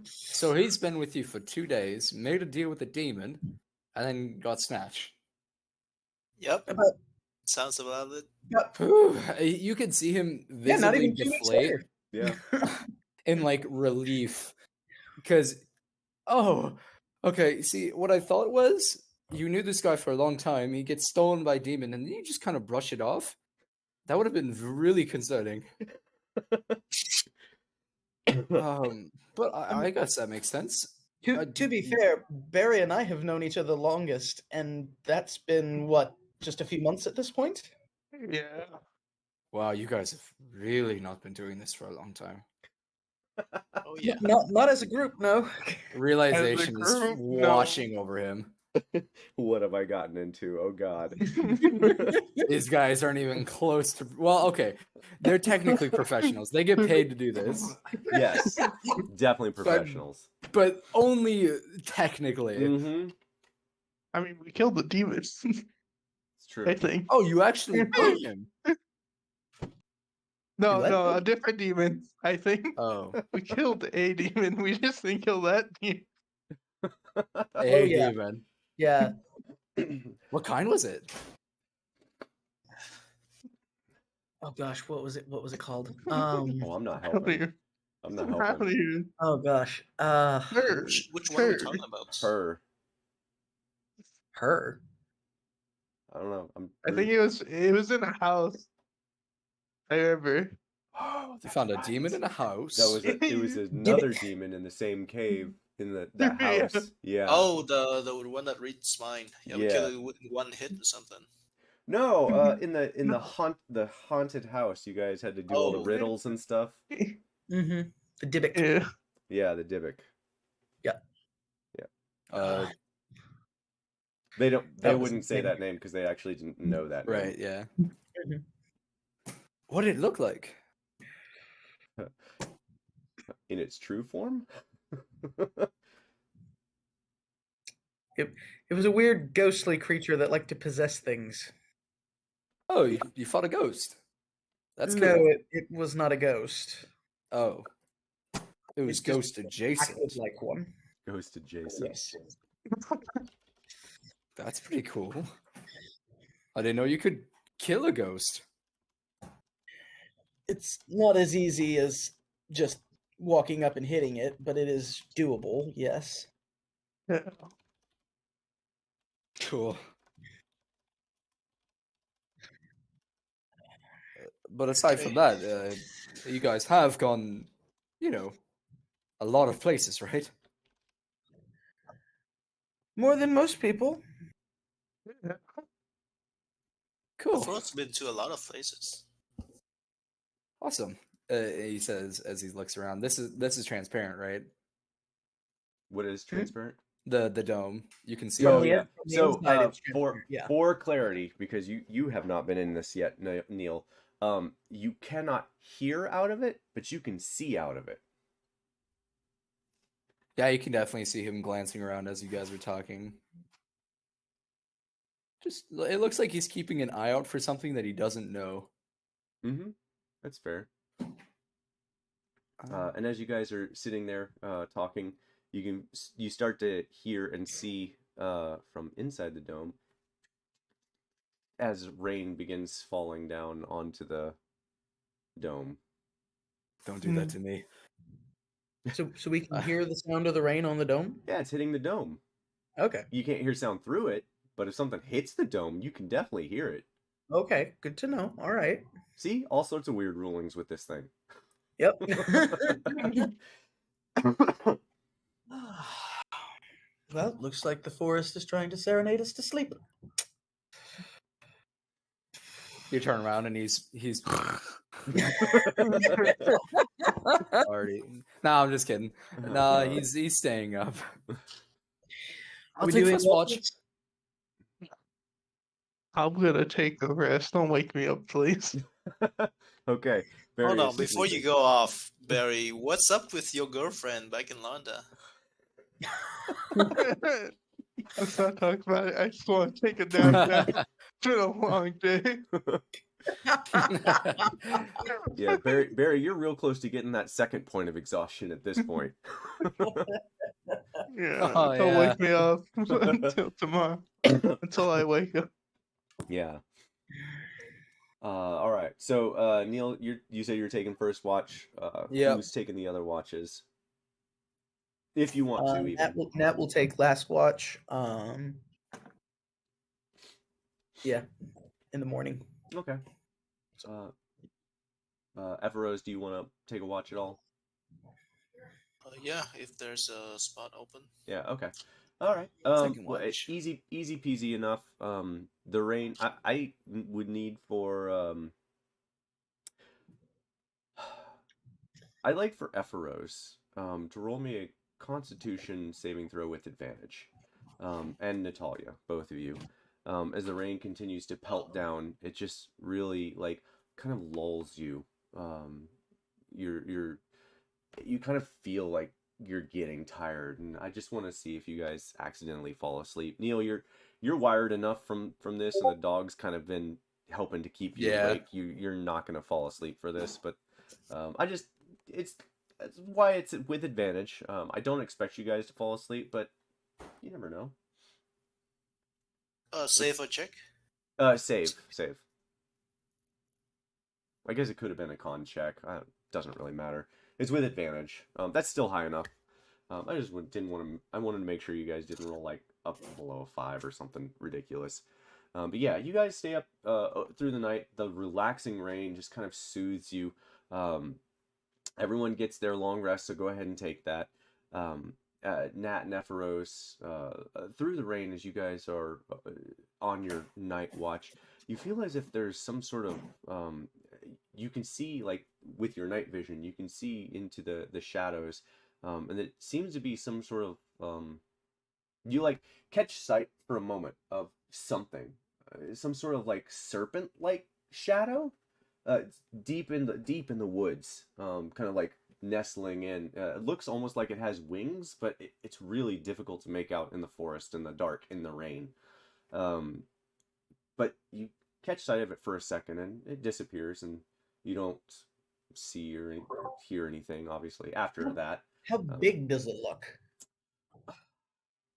So he's been with you for 2 days, made a deal with a demon, and then got snatched. Yep. About- Sounds about it. Whew, you can see him Yeah, not visibly even 2 weeks deflate later. Yeah. in like relief. Because, okay, see, what I thought was you knew this guy for a long time, he gets stolen by a demon, and then you just kind of brush it off. That would have been really concerning. But I guess that makes sense. To be fair, Barry and I have known each other longest, and that's been what, just a few months at this point? Yeah. Wow, you guys have really not been doing this for a long time. Oh yeah. Not as a group, no. Realization is group, no. washing over him. What have I gotten into? Oh God. These guys aren't even close to. Well, okay, they're technically professionals. They get paid to do this, Yes. Definitely professionals. but only technically. Mm-hmm. I mean, we killed the demons. It's true. I think. Oh, you actually beat him. No, what? no, a different demon. I think Oh, we killed a demon. We just didn't kill that demon. hey, yeah. demon. Yeah. What kind was it? Oh gosh, what was it called? Oh, I'm not How helping. do you? I'm not How do helping. you? Oh gosh. Her. Which one are we Her. talking about? Her. Her. I don't know. I think it was in a house. I remember. Oh, You found a demon in a house. it was another demon in the same cave in that Yeah. house. Yeah. Oh, the one that reads mind. Yeah, we Yeah. killed it with one hit or something. No, in the haunted house, you guys had to do all the Oh. riddles and stuff. Mm-hmm. The Dybbuk. Yeah. Yeah, the Dybbuk. Uh, They That was wouldn't say insane. that name because they actually didn't know that name. right, yeah. Mhm. What did it look like? In its true form? It was a weird ghostly creature that liked to possess things. Oh, you fought a ghost. That's no, cool. it was not a ghost. Oh. It was It just ghost acted adjacent. like one. Ghost adjacent. Yes. That's pretty cool. I didn't know you could kill a ghost. It's not as easy as just walking up and hitting it, but it is doable. Yes. Yeah. Cool. But aside from that, you guys have gone, a lot of places, right? More than most people. Cool. Fro's been to a lot of places. Awesome. He says as he looks around. This is transparent, right? What is transparent? The dome. You can see. Oh the yeah. in- from the So inside, it's for transparent, yeah. for clarity, because you have not been in this yet, Neil. You cannot hear out of it, but you can see out of it. Yeah, you can definitely see him glancing around as you guys are talking. It looks like he's keeping an eye out for something that he doesn't know. Mm-hmm. That's fair. And as you guys are sitting there talking, you start to hear and see from inside the dome as rain begins falling down onto the dome. Don't do that to me. So we can hear the sound of the rain on the dome? Yeah, it's hitting the dome. Okay. You can't hear sound through it, but if something hits the dome, you can definitely hear it. Okay. Good to know. All right. See, all sorts of weird rulings with this thing. Yep. Well, looks like the forest is trying to serenade us to sleep. You turn around and he's already. No, I'm just kidding. No, he's staying up. I'll We take doing first watch. I'm gonna take a rest. Don't wake me up, please. Okay. Hold on, Barry, before you go off, Barry, what's up with your girlfriend back in London? Let's not talk about it. I just want to take a nap now. It's been a long day. Yeah, Barry, you're real close to getting that second point of exhaustion at this point. Yeah, Oh, don't yeah. wake me up until tomorrow. Until I wake up. Yeah. All right. So, Neil, you say you're taking first watch. Yep. Who's taking the other watches? If you want to, even. Nat will take last watch. Yeah, in the morning. Okay. Everose, do you want to take a watch at all? Yeah, if there's a spot open. Yeah. Okay. All right. Second Well, watch. easy peasy enough. The rain. I would need for I'd like for Epheros to roll me a Constitution saving throw with advantage, and Natalia, both of you. As the rain continues to pelt down, it just really kind of lulls you. You kind of feel like you're getting tired, and I just want to see if you guys accidentally fall asleep. Neil, you're wired enough from this, and the dog's kind of been helping to keep you awake. You're not gonna fall asleep for this, but it's why it's with advantage. I don't expect you guys to fall asleep, but you never know. Save or check? Save. I guess it could have been a con check. Doesn't really matter. It's with advantage. That's still high enough. I just didn't want to. I wanted to make sure you guys didn't roll up below a 5 or something ridiculous. But yeah, you guys stay up through the night. The relaxing rain just kind of soothes you. Everyone gets their long rest, so go ahead and take that. Nat and Epheros, through the rain as you guys are on your night watch, you feel as if there's some sort of you can see, like, with your night vision, you can see into the shadows, and it seems to be some sort of you like catch sight for a moment of something, some sort of like serpent like shadow, it's deep in the woods, kind of like nestling in. It looks almost like it has wings, but it's really difficult to make out in the forest, in the dark, in the rain. But you catch sight of it for a second and it disappears, and you don't see or hear anything obviously after that. How big does it look?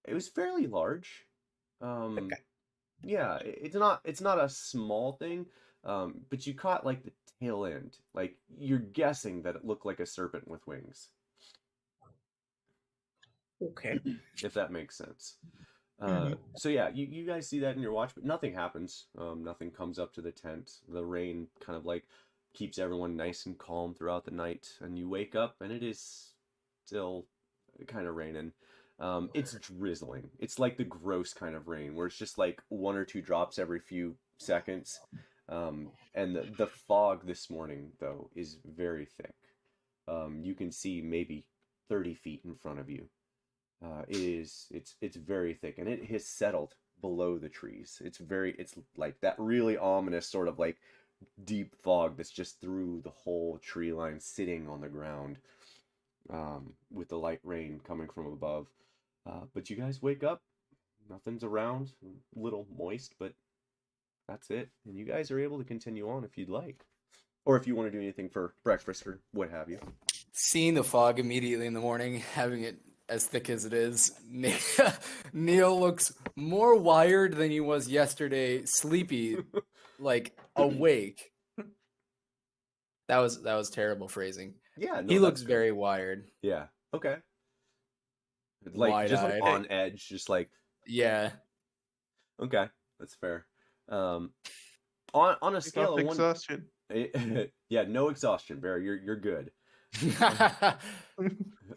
It was fairly large. Okay. Yeah, it's not a small thing, but you caught like the tail end. Like you're guessing that it looked like a serpent with wings, Okay. if that makes sense. Mhm. So yeah, you guys see that in your watch, but nothing happens. Nothing comes up to the tent. The rain kind of like keeps everyone nice and calm throughout the night, and you wake up and it is still kind of raining. It's drizzling. It's like the gross kind of rain where it's just like one or two drops every few seconds. And the fog this morning though is very thick. You can see maybe 30 feet in front of you. It's very thick, and it has settled below the trees. It's like that really ominous sort of like deep fog that's just through the whole tree line, sitting on the ground, with the light rain coming from above. But you guys wake up, nothing's around, a little moist, but that's it. And you guys are able to continue on if you'd like, or if you want to do anything for breakfast or what have you. Seeing the fog immediately in the morning, having it as thick as it is, Neil looks more wired than he was yesterday, sleepy, like awake. That was terrible phrasing. Yeah, no, He looks that's very good. wired. Yeah. Okay. Like just Wide-eyed. on edge, just like Yeah. okay, that's fair. On a Take scale off of one, exhaustion. yeah, no exhaustion, Bear. You're good.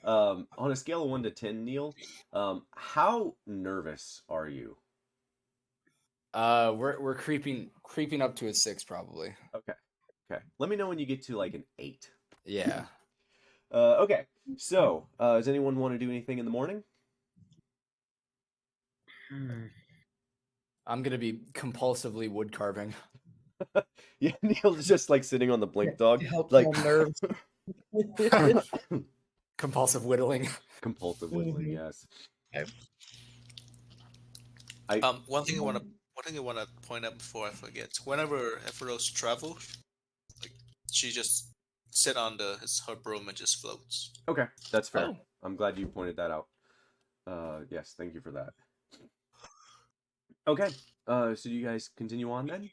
On a scale of 1 to 10, Neil, how nervous are you? We're creeping up to a 6 probably. Okay. Let me know when you get to like an 8. Yeah. Okay. So, does anyone want to do anything in the morning? I'm gonna be compulsively wood carving. Yeah, Neil's just like sitting on the blink dog, To help like calm nerves. Compulsive whittling. compulsive whittling. Yes. Okay. One thing I want to point out before I forget. Whenever Epheros travels, like she just sit on her broom and just floats. Okay, that's fair. Oh. I'm glad you pointed that out. Yes, thank you for that. Okay, so do you guys continue on then?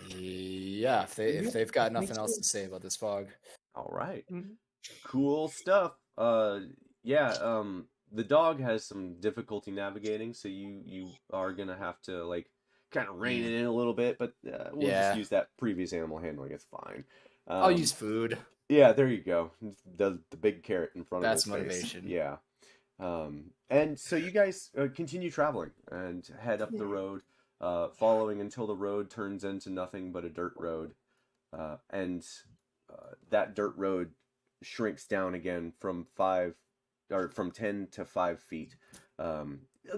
Yeah, if they've got nothing else to say about this fog. All right. Mhm. Cool stuff. Yeah, the dog has some difficulty navigating, so you are gonna have to like kind of rein it in a little bit, but we'll just Yeah. use that previous animal handling. It's fine. I'll use food. Yeah, there you go. The big carrot in front That's of his face. motivation. Yeah. And so you guys continue traveling and head up the road, following until the road turns into nothing but a dirt road, and that dirt road shrinks down again from 10 to 5 feet,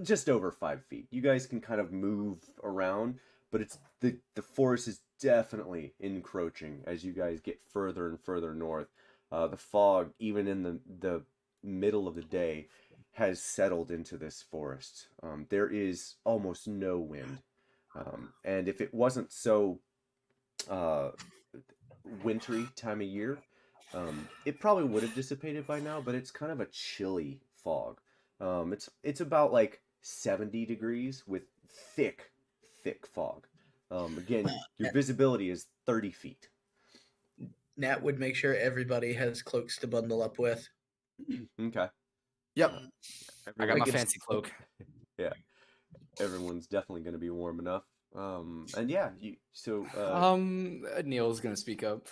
just over 5 feet. You guys can kind of move around, but it's the forest is definitely encroaching as you guys get further and further north. The fog, even in the middle of the day, has settled into this forest. There is almost no wind, and if it wasn't so wintry time of year, it probably would have dissipated by now, but it's kind of a chilly fog. It's about like 70 degrees with thick fog. Again, your visibility is 30 feet. Nat would make sure everybody has cloaks to bundle up with. Okay. Yep. I got my Wicked fancy cloak. Yeah. Everyone's definitely going to be warm enough. And yeah, Neil's gonna speak up.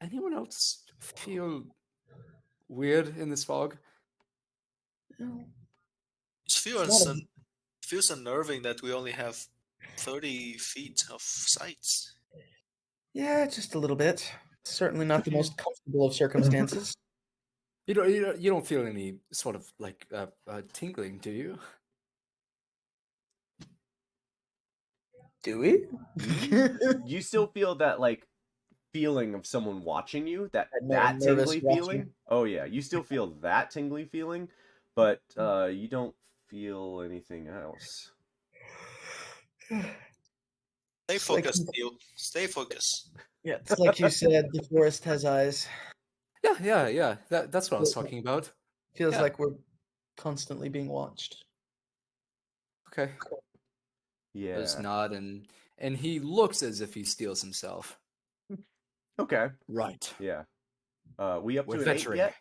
Anyone else feel weird in this fog? It feels unnerving that we only have 30 feet of sights. Yeah, just a little bit. Certainly not the most comfortable of circumstances. You don't feel any sort of like tingling, do you? Do we? You still feel that like feeling of someone watching you, that Nervous tingly watching. feeling. Oh yeah, you still feel that tingly feeling, but you don't feel anything else. Stay It's like focused, Neil. Stay focused. Yeah, it's like you said, the forest has eyes. Yeah. That's what I was talking about. Feels Yeah. like we're constantly being watched. Okay. Yeah. There's nod and he looks as if he steals himself. Okay. Right. Yeah. We up We're to an 8 venturing. yet?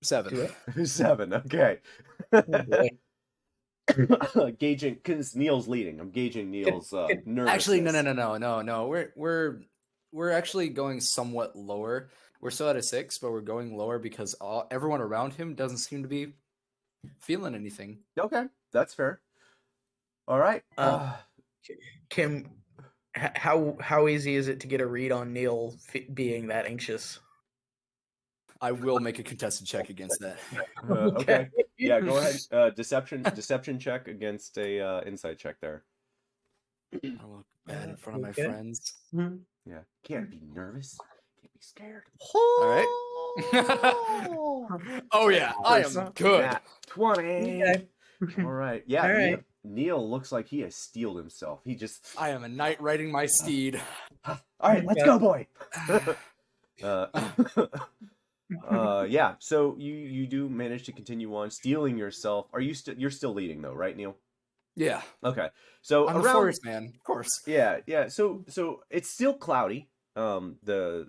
7. 7. Okay. Oh, boy. Gauging, because Neil's leading. I'm gauging Neil's nervousness. Actually, no. We're actually going somewhat lower. We're still at a 6, but we're going lower because everyone around him doesn't seem to be feeling anything. Okay, that's fair. All right. Kim, how easy is it to get a read on Neil being that anxious? I will make a contested check against that. Okay. Yeah, go ahead. Deception check against a insight check there. I look bad in front of my Okay. friends. Yeah. Can't be nervous. Can't be scared. All right. Oh yeah, I am good. Nat 20. Okay. All right. Yeah. All right. Neil looks like he has steeled himself. He just. I am a knight riding my steed. All right, let's go, boy. Yeah. So you do manage to continue on stealing yourself. Are you you're still leading though, right, Neil? Yeah. Okay. So I'm the forest man, of course. Yeah. So it's still cloudy. The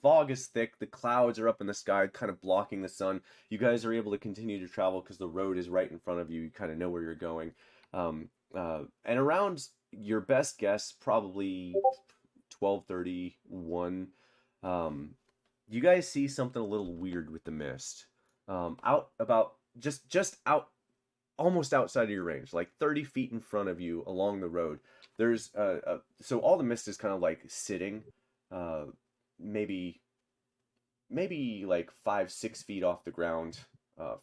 fog is thick. The clouds are up in the sky, kind of blocking the sun. You guys are able to continue to travel because the road is right in front of you. You kind of know where you're going. And around your best guess, probably 12:31. You guys see something a little weird with the mist. Out about just out, almost outside of your range, like 30 feet in front of you along the road. There's so all the mist is kind of like sitting, maybe like 5-6 feet off the ground,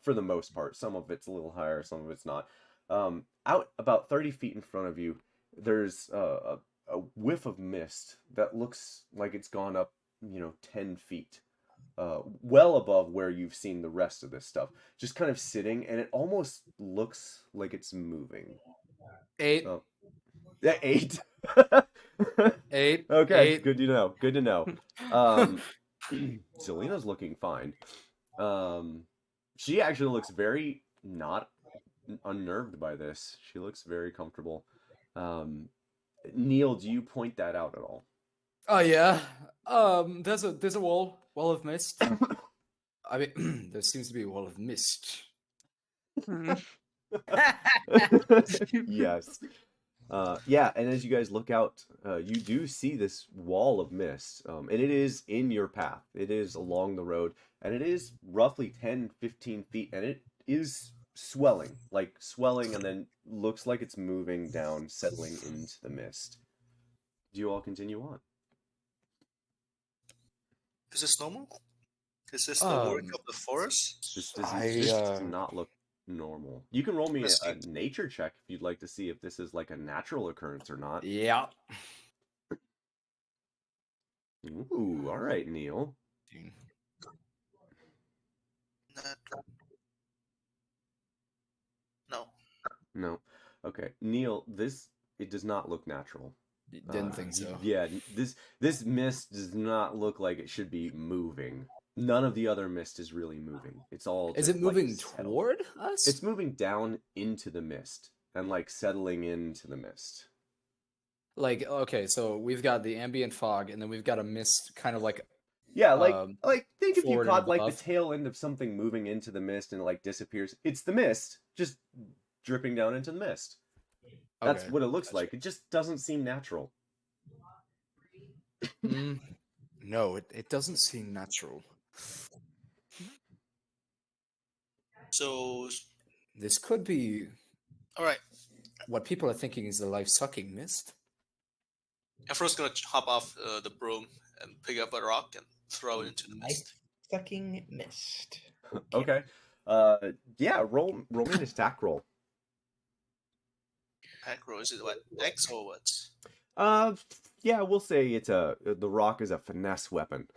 for the most part. Some of it's a little higher, some of it's not. Out about 30 feet in front of you, there's a whiff of mist that looks like it's gone up, 10 feet. Well above where you've seen the rest of this stuff. Just kind of sitting, and it almost looks like it's moving. 8. Oh. Yeah, 8. 8. Okay, 8. good to know. Good to know. Selena's looking fine. She actually looks very not unnerved by this. She looks very comfortable. Neil, do you point that out at all? Oh yeah. There's a wall of mist. I mean, there seems to be a wall of mist. Yes. Yeah, and as you guys look out, you do see this wall of mist, and it is in your path. It is along the road, and it is roughly 10-15 feet, and it is swelling, and then looks like it's moving down, settling into the mist. Do you all continue on? Is this normal? Is this the work of the forest? This does not look normal. You can roll me a nature check if you'd like to see if this is like a natural occurrence or not. Yeah. Ooh, all right, Neil. No. Okay, Neil. It does not look natural. Didn't think so. Yeah, this mist does not look like it should be moving. None of the other mist is really moving. It's all. Is just, it moving like, settled. toward us? It's moving down into the mist and like settling into the mist. Like, okay, so we've got the ambient fog, and then we've got a mist, kind of like. Yeah, like think if you forward caught and like the above. tail end of something moving into the mist and it like disappears. It's the mist just dripping down into the mist. That's Okay, what it looks gotcha. like. It just doesn't seem natural. No, it doesn't seem natural. So This could be All right. What people are thinking is the life-sucking mist. Afro's gonna hop off the broom and pick up a rock and throw it into the mist. Sucking mist. Okay. Yeah. Roll me an attack roll. Pack roll, is it what? X or what? Yeah, we'll say the rock is a finesse weapon.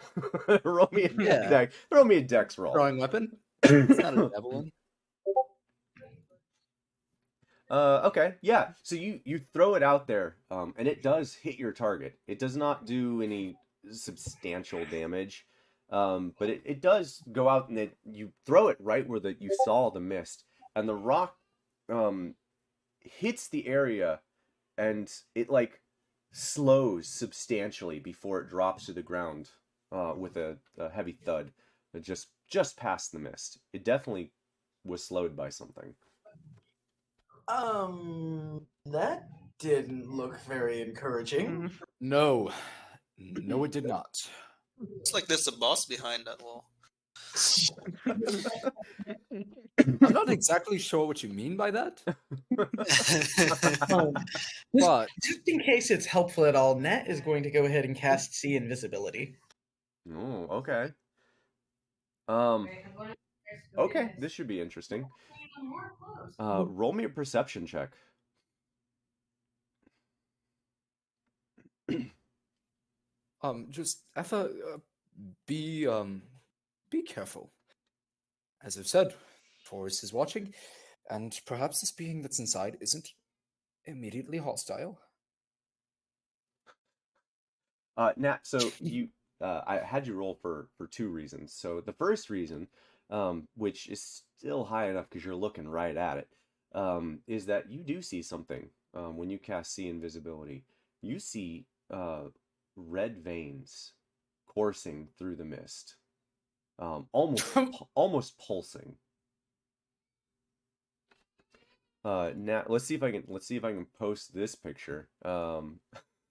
Roll me a Yeah. Roll me a dex roll. Throwing weapon? It's not a javelin. Okay, yeah. So you throw it out there, and it does hit your target. It does not do any substantial damage, but it does go out and you throw it right where you saw the mist, and the rock hits the area, and it like slows substantially before it drops to the ground with a heavy thud, just past the mist. It definitely was slowed by something. That didn't look very encouraging. No. No, it did not. It's like there's a boss behind that wall. I'm not exactly sure what you mean by that, but Just in case it's helpful at all, Nat is going to go ahead and cast See Invisibility. Oh, okay. Okay, this should be interesting. Roll me a perception check. just Etha, be careful. As I've said, Forrest is watching, and perhaps this being that's inside isn't immediately hostile. Nat, so I had you roll for 2 reasons. So the first reason, which is still high enough because you're looking right at it, is that you do see something when you cast See Invisibility. You see red veins coursing through the mist, almost pulsing. Nat, let's see if I can post this picture.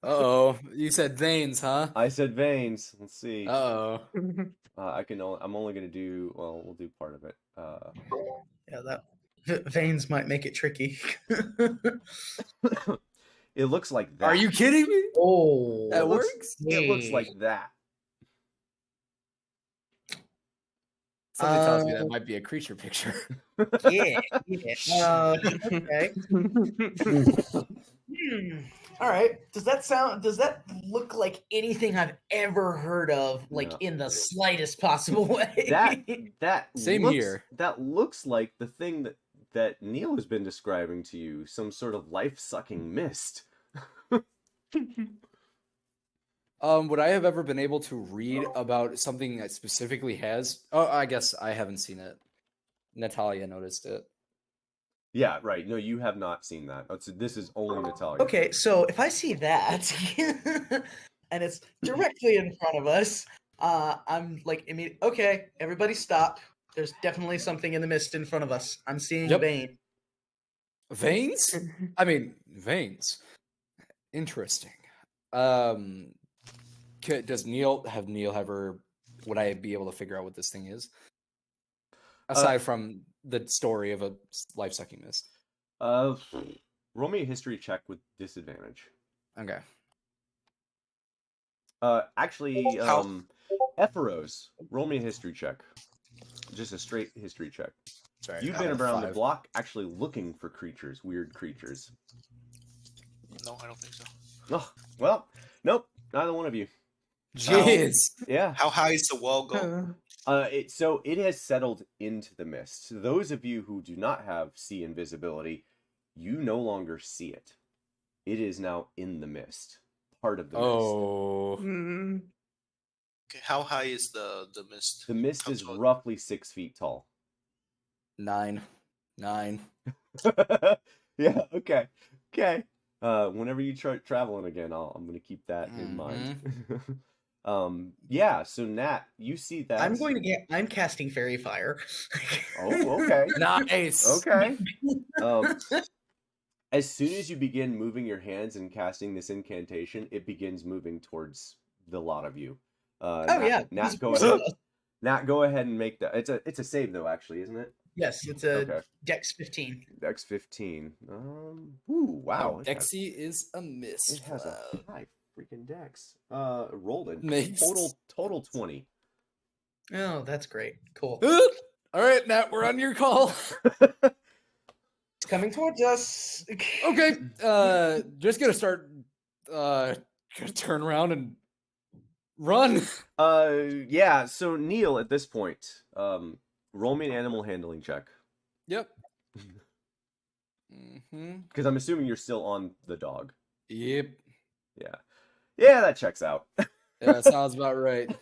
Uh-oh, you said veins, huh? I said veins. Let's see. Uh-oh. I'm only gonna do. Well, we'll do part of it. Yeah, that veins might make it tricky. It looks like that. Are you kidding me? Oh, That works? It looks like that. Something tells me that might be a creature picture. yeah. Okay. All right. Does that look like anything I've ever heard of, like No. in the slightest possible way? That Same looks, here. That looks like the thing that Neil has been describing to you, some sort of life-sucking mist. Would I have ever been able to read about something that specifically has? Oh, I guess I haven't seen it. Natalia noticed it. Yeah, right. No, you have not seen that. This is only Natalia. Okay, so if I see that and it's directly in front of us, I'm like, okay, everybody stop. There's definitely something in the mist in front of us. I'm seeing Yep. Bane. Veins? I mean, veins. Interesting. Does Neil ever? Would I be able to figure out what this thing is? Aside from the story of a life-sucking mist. Roll me a history check with disadvantage. Okay. Actually, Epheros, roll me a history check. Just a straight history check. Sorry, You've been around the block actually looking for creatures, weird creatures. No, I don't think so. Oh, well, nope, neither one of you. Jeez. Yeah. How high is the wall go? So it has settled into the mist. Those of you who do not have See Invisibility, you no longer see it. It is now in the mist. Part of the mist. Oh. Okay, how high is the mist? The mist How is tall? roughly 6 feet tall. 9. Yeah, okay. Whenever you try traveling again, I'm going to keep that in mind. Yeah, so Nat, you see that. I'm casting Fairy Fire. Oh, okay. Nice. Okay. As soon as you begin moving your hands and casting this incantation, it begins moving towards the lot of you. Yeah. Nat, go ahead. Nat, go ahead and make that. It's a save though, actually, isn't it? Yes, it's a Okay. Dex 15. Dex 15. Ooh, wow. Oh, It has, Dexy is a miss. it has a high freaking dex. Rolled it. Miss. Total 20. Oh, that's great. Cool. All right, Nat, we're on your call. It's coming towards us. Okay, just gonna start. Gonna turn around and run. Yeah, so Neil, at this point, roll me an animal handling check. Yep. Mm-hmm. Because I'm assuming you're still on the dog. Yep. Yeah, that checks out. Yeah, sounds about right.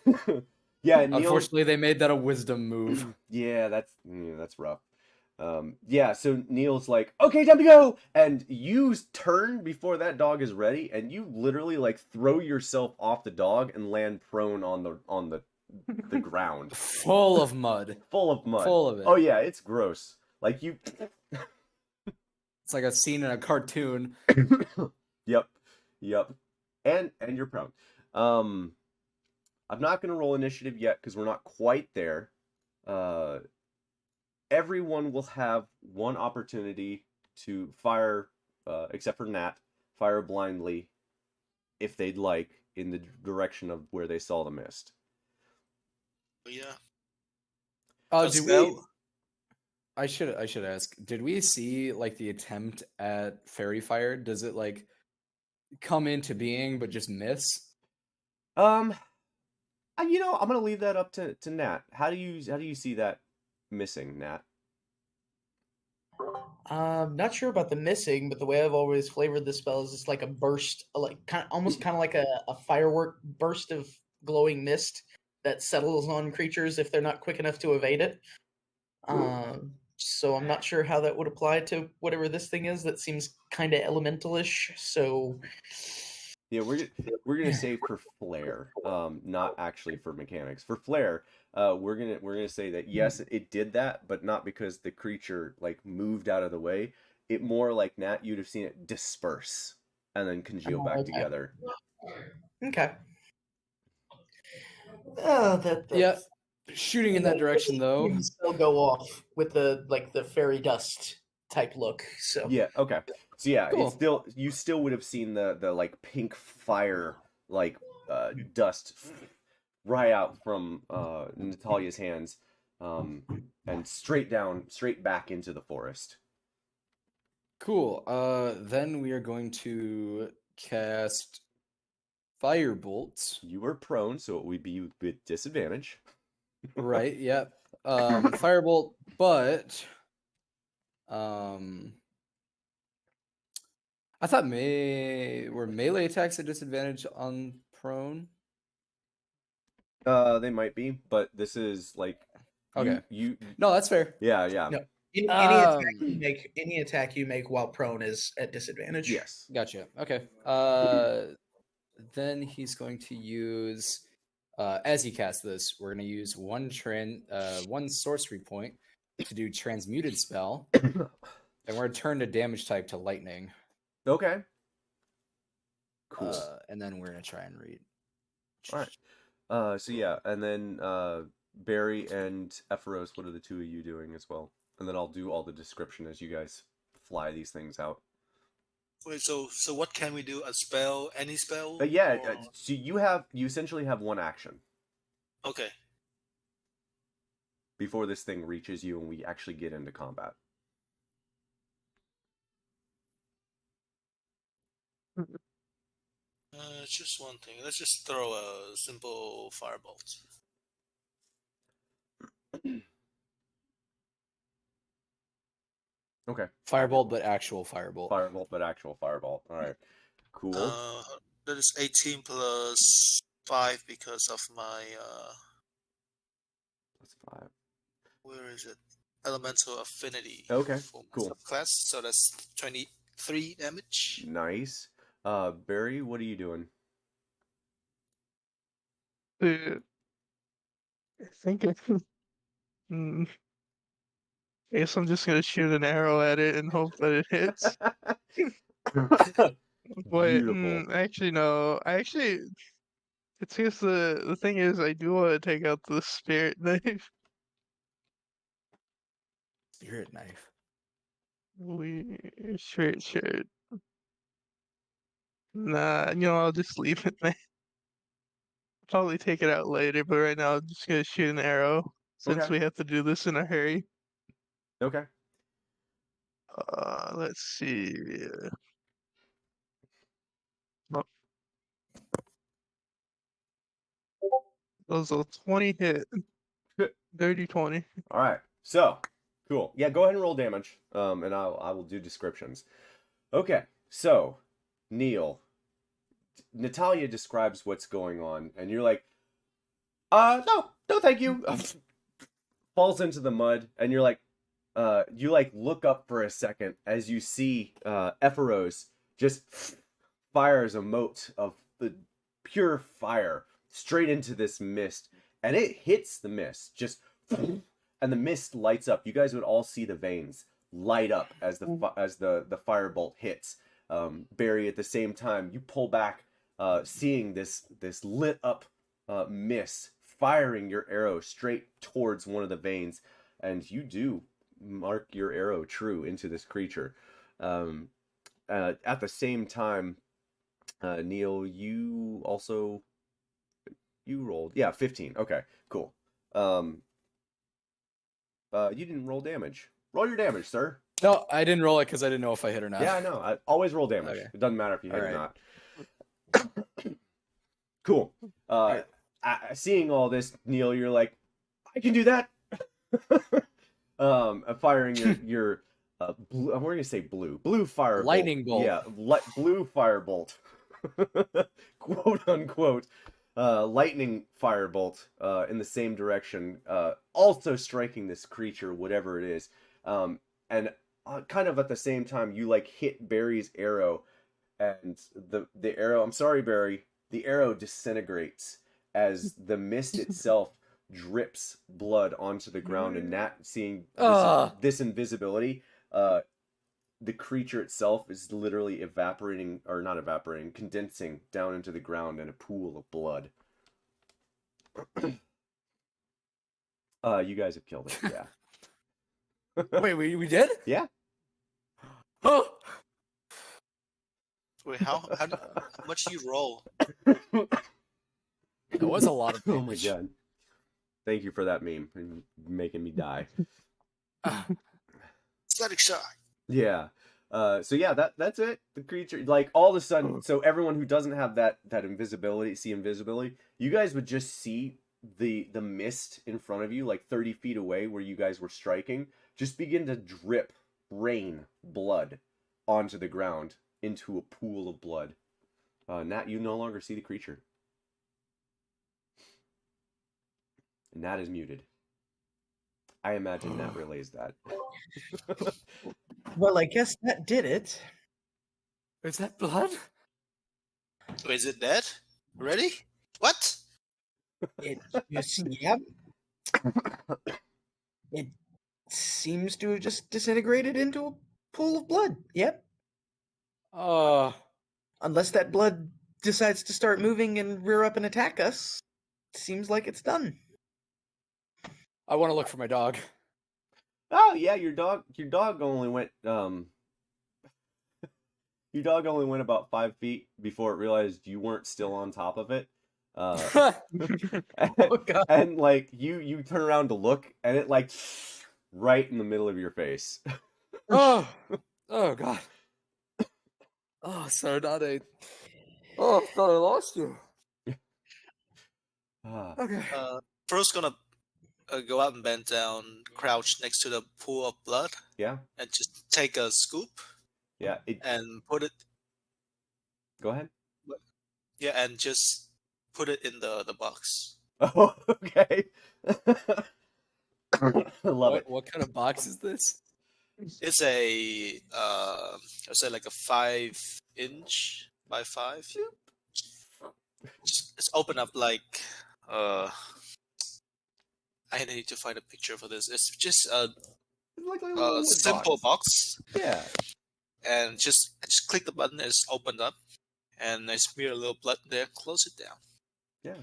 Yeah, Neil. Unfortunately, they made that a wisdom move. Yeah, that's rough. Yeah, so Neil's like, okay, time to go, and you turn before that dog is ready, and you literally like throw yourself off the dog and land prone on the ground, Full of mud. full of mud. Full of it. Oh yeah, it's gross. Like you. It's like a scene in a cartoon. Yep, and you're prone. I'm not gonna roll initiative yet because we're not quite there. Everyone will have one opportunity to fire, except for Nat, fire blindly, if they'd like, in the direction of where they saw the mist. Yeah. Oh, A did we? spell? I should ask. Did we see like the attempt at fairy fire? Does it like come into being but just miss? I'm gonna leave that up to Nat. How do you see that missing, Nat? Not sure about the missing, but the way I've always flavored this spell is it's like a burst, like almost kind of like a firework burst of glowing mist that settles on creatures if they're not quick enough to evade it. So I'm not sure how that would apply to whatever this thing is. That seems kind of elemental-ish. So Yeah, we're gonna say for flair, not actually for mechanics. For flair, we're gonna say that yes, it did that, but not because the creature like moved out of the way. It more like Nat, you'd have seen it disperse and then congeal back okay. together. Okay. Oh, that's Yeah. Shooting in that direction though. Still go off with the fairy dust type look. So Yeah. Okay. So yeah, Cool. you still would have seen the like pink fire like dust right out from Natalia's hands, and straight back into the forest. Cool. Then we are going to cast Firebolt. You were prone, so it would be with disadvantage. Right, yep. Firebolt, but I thought were melee attacks at disadvantage on prone? They might be, but this is like Okay. You No, that's fair. yeah. No. Any attack you make while prone is at disadvantage. Yes. Gotcha. Okay. Then he's going to use as he casts this, we're going to use one sorcery point to do transmuted spell, and we're going to turn the damage type to lightning. Okay. Cool. And then we're going to try and read. All right. So yeah, and then Barry and Ephoros, what are the two of you doing as well? And then I'll do all the description as you guys fly these things out. Wait, so what can we do? A spell? Any spell? Yeah. Or- So you essentially have one action Okay. before this thing reaches you and we actually get into combat. It's just one thing. Let's just throw a simple firebolt. Okay. Firebolt, but actual firebolt. Firebolt, but actual firebolt. All right. Cool. That is 18 plus 5 because of my That's 5. where is it? Elemental affinity. Okay, For my cool. subclass, so that's 23 damage. Nice. Barry, what are you doing? I think I guess I'm just gonna shoot an arrow at it and hope that it hits. But Beautiful. actually, no. It's just the thing is, I do want to take out the spirit knife. Spirit knife. We should. Nah, I'll just leave it, man. Probably take it out later, but right now I'm just gonna shoot an arrow since Okay. we have to do this in a hurry. Okay. Let's see. Oh, those are 20 hit. Dirty 20. All right. So, cool. Yeah, go ahead and roll damage. And I will do descriptions. Okay. So, Neil, Natalia describes what's going on, and you're like, no, thank you. Falls into the mud, and you're like, you like look up for a second as you see Epheros just fires a mote of the pure fire straight into this mist, and it hits the mist just, and the mist lights up. You guys would all see the veins light up as the firebolt hits. Barry, at the same time, you pull back, seeing this lit up mist firing your arrow straight towards one of the veins, and you do mark your arrow true into this creature. At the same time, Neil, you rolled 15. Okay, cool. You didn't roll damage. Roll your damage, sir. No, I didn't roll it because I didn't know if I hit or not. Yeah, I know. I always roll damage. Okay. It doesn't matter if you hit or Alright. not. Cool. Seeing all this, Neil, you're like, I can do that. Firing your blue. I'm going to say blue firebolt. Lightning bolt. Yeah, blue firebolt. Quote unquote. Lightning firebolt in the same direction, also striking this creature, whatever it is. And kind of at the same time, you like hit Barry's arrow, and the arrow. I'm sorry, Barry. The arrow disintegrates as the mist itself drips blood onto the ground. And Nat, seeing this invisibility, the creature itself is literally condensing down into the ground in a pool of blood. You guys have killed it, yeah. Wait, we did? Yeah. Oh, Wait, how much do you roll? that was a lot of Oh my damage. god. Thank you for that meme and making me die. Static shock. Yeah. So yeah, that's it. The creature, like, all of a sudden, so everyone who doesn't have that invisibility, you guys would just see the mist in front of you, like 30 feet away where you guys were striking, just begin to rain blood onto the ground into a pool of blood. Nat, you no longer see the creature. Nat is muted. I imagine Nat relays that. Well, I guess that did it. Is that blood? Wait, is it dead? Ready? What? Yep. It seems to have just disintegrated into a pool of blood. Yep. Unless that blood decides to start moving and rear up and attack us, seems like it's done. I want to look for my dog. Oh yeah, your dog only went your dog only went about 5 feet before it realized you weren't still on top of it. Oh, God. And like you turn around to look, and it like right in the middle of your face. Oh God. Oh, so not a. Oh, I thought I lost you. Okay. First gonna go out and bend down, crouch next to the pool of blood, Yeah, and just take a scoop yeah. and put it. Go ahead. Yeah, and just put it in the box. Oh, okay. I love it. What kind of box is this? It's a I'd say like a 5-inch by 5. It's open up like I need to find a picture for this. It's just a It's like a little wood simple box, Yeah. and just click the button. It's opened up, and I smear a little blood there. Close it down. Yeah.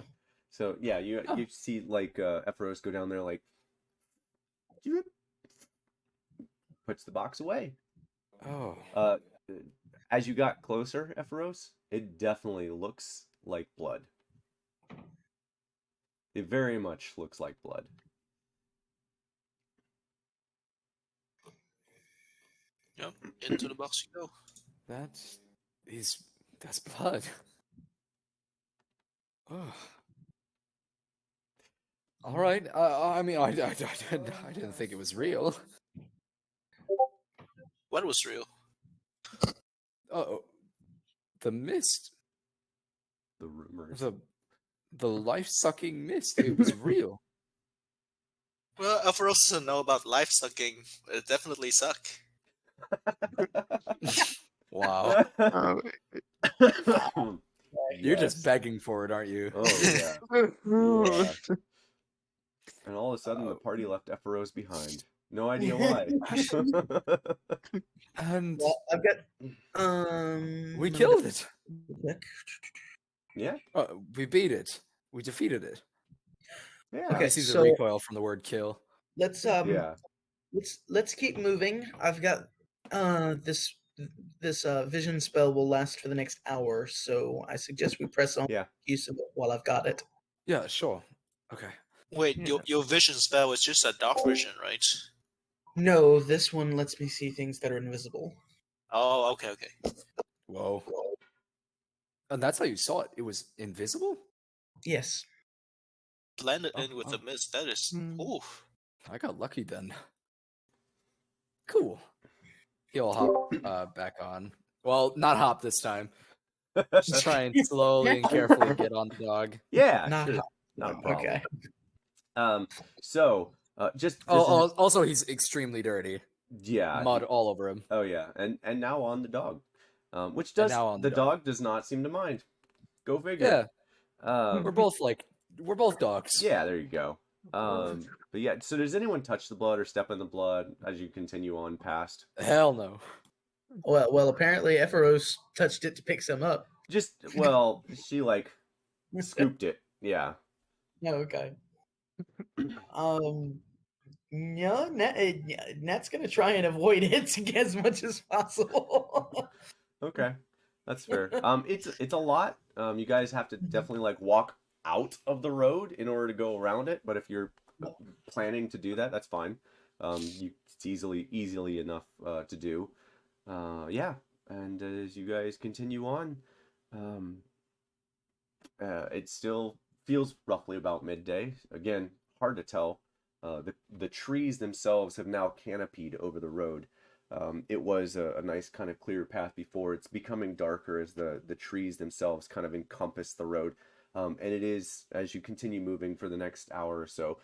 So yeah, you see like Epheros go down there like puts the box away. Oh. As you got closer, Ephoros, it definitely looks like blood. It very much looks like blood. Yep, into the box you go. That's blood. Oh. All right. I mean, I didn't think it was real. What was real? Oh, the mist, The rumors. the life-sucking mist. It was real. Well, Alpharos doesn't know about life sucking. It definitely suck. Wow. You're just Yes. begging for it, aren't you? Oh yeah. Yeah. And all of a sudden, the party left Ephoros behind. No idea why. And Well, I've got. we let me killed it. check. Yeah. We beat it. We defeated it. Yeah. Okay, I see the so- recoil from the word kill. Let's Yeah. let's keep moving. I've got this vision spell will last for the next hour, so I suggest we press on Yeah. use of it while I've got it. Yeah, sure. Okay. Wait, your vision spell is just a dark vision, right? No, this one lets me see things that are invisible. Oh, okay. Whoa. And that's how you saw it. It was invisible? Yes. Blended Oh, in with oh. the mist. That is. Hmm. Oof. I got lucky then. Cool. He'll hop back on. Well, not hop this time. Just try and slowly and carefully get on the dog. Yeah. Not Sure. hot. Not a problem. Okay. So just this Oh, is- also, he's extremely dirty. yeah. Mud all over him. Oh yeah, and now on the dog, which does now on the the dog does not seem to mind. Go figure. Yeah, we're both dogs. Yeah, there you go. But yeah, so does anyone touch the blood or step in the blood as you continue on past? Hell no. Well, apparently Ephoros touched it to pick some up. Just well, she like scooped it. Yeah. No, okay. No, Nat's gonna try and avoid it as much as possible. Okay, that's fair. It's a lot. You guys have to definitely like walk out of the road in order to go around it. But if you're planning to do that, that's fine. It's easily enough to do. Yeah, and as you guys continue on, it still feels roughly about midday. Again, hard to tell. The trees themselves have now canopied over the road. It was a nice kind of clear path before. It's becoming darker as the trees themselves kind of encompass the road. And it is, as you continue moving for the next hour or so,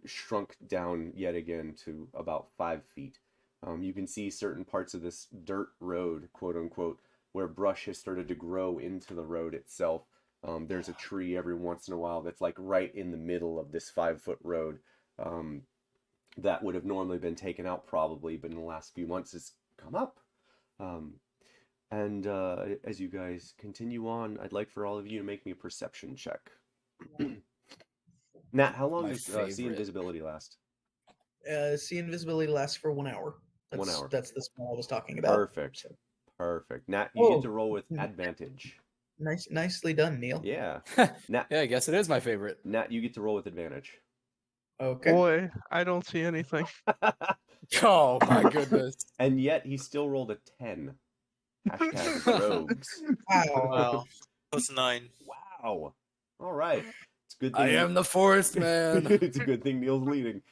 shrunk down yet again to about 5 feet. You can see certain parts of this dirt road, quote unquote, where brush has started to grow into the road itself. There's a tree every once in a while that's like right in the middle of this 5-foot road. That would have normally been taken out probably, but in the last few months it's come up. And as you guys continue on, I'd like for all of you to make me a perception check. Nat, how long My does see favorite. invisibility last? See invisibility lasts for 1 hour. That's, 1 hour. That's the spell I was talking about. Perfect. Perfect. Nat, you get to roll with Hmm. advantage. Nicely done, Neil. Yeah. Nat, Yeah, I guess it is my favorite. Nat, you get to roll with advantage. Okay. Boy, I don't see anything. Oh my goodness. And yet he still rolled a 10. Hashtag rogues. Wow. Wow. That's 9. Wow. All right. It's a good thing. I am the forest man. It's a good thing Neil's leading.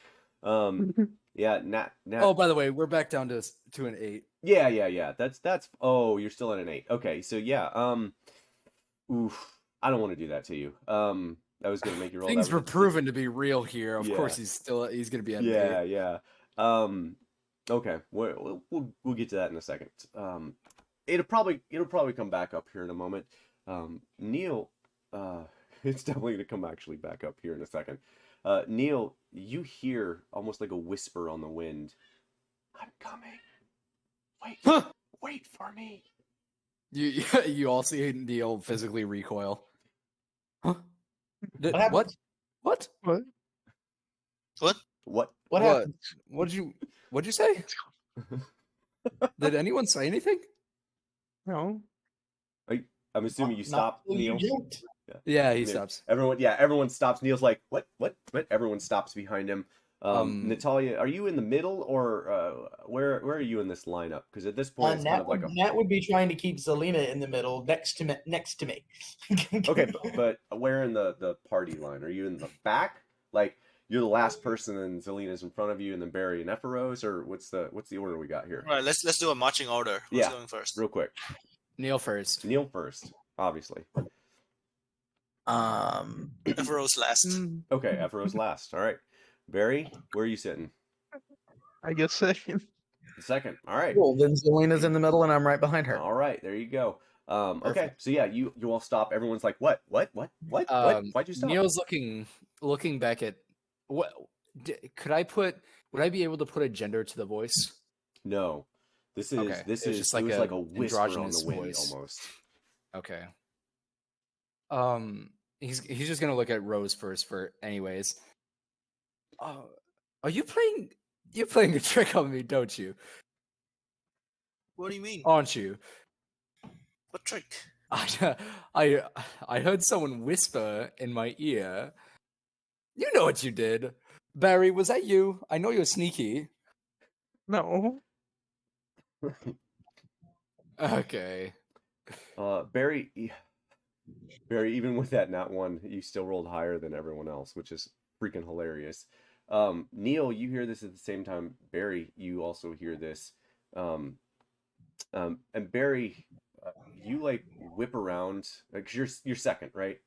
Yeah, Nat. Oh, by the way, we're back down to an 8. Yeah. That's. Oh, you're still at an 8. Okay, so yeah. Oof. I don't want to do that to you. I was gonna make you roll. Things that were with- proven to be real here. Of Yeah. course, he's gonna be at an 8. Yeah. Okay. We'll get to that in a second. It'll probably come back up here in a moment. Neil, it's definitely gonna come actually back up here in a second. Neil, you hear almost like a whisper on the wind. I'm coming. Wait. Huh. Wait for me. You all see Neil physically recoil. Huh? happened? What? What? What? What happened? What'd you say? Did anyone say anything? No. I'm assuming you Not stop, till you Neil. jumped. Yeah, he Neil. stops. Everyone stops. Neil's like, what? Everyone stops behind him. Natalia, are you in the middle or where are you in this lineup? Because at this point, it's kind of like a Nat would be trying to keep Zelina in the middle, next to me. okay, but where in the party line? Are you in the back? Like you're the last person, and Zelina's in front of you, and then Barry and Epheros, or what's the order we got here? All right, let's do a marching order. Who's Yeah. going first? Real quick, Neil first. Neil first, obviously. Everose last. Okay, Epheros last. All right, Barry, where are you sitting? I guess second. Second. All right. Cool. Then Zelina's in the middle, and I'm right behind her. All right, there you go. Okay, Perfect. so yeah, you all stop. Everyone's like, what? Why'd you stop? Neil's looking back at what would I be able to put a gender to the voice? No, this is Okay, this it's is just it like was a like a whisper on the androgynous wind voice. almost. Okay. He's just gonna look at Rose first for anyways. Are you playing? You're playing a trick on me, don't you? What do you mean? Aren't you? What trick? I heard someone whisper in my ear. You know what you did, Barry. Was that you? I know you're sneaky. No. Barry, Okay. even with that nat one, you still rolled higher than everyone else, which is freaking hilarious. Neil, you hear this at the same time. Barry, you also hear this. And Barry, you like whip around, like you're second, right?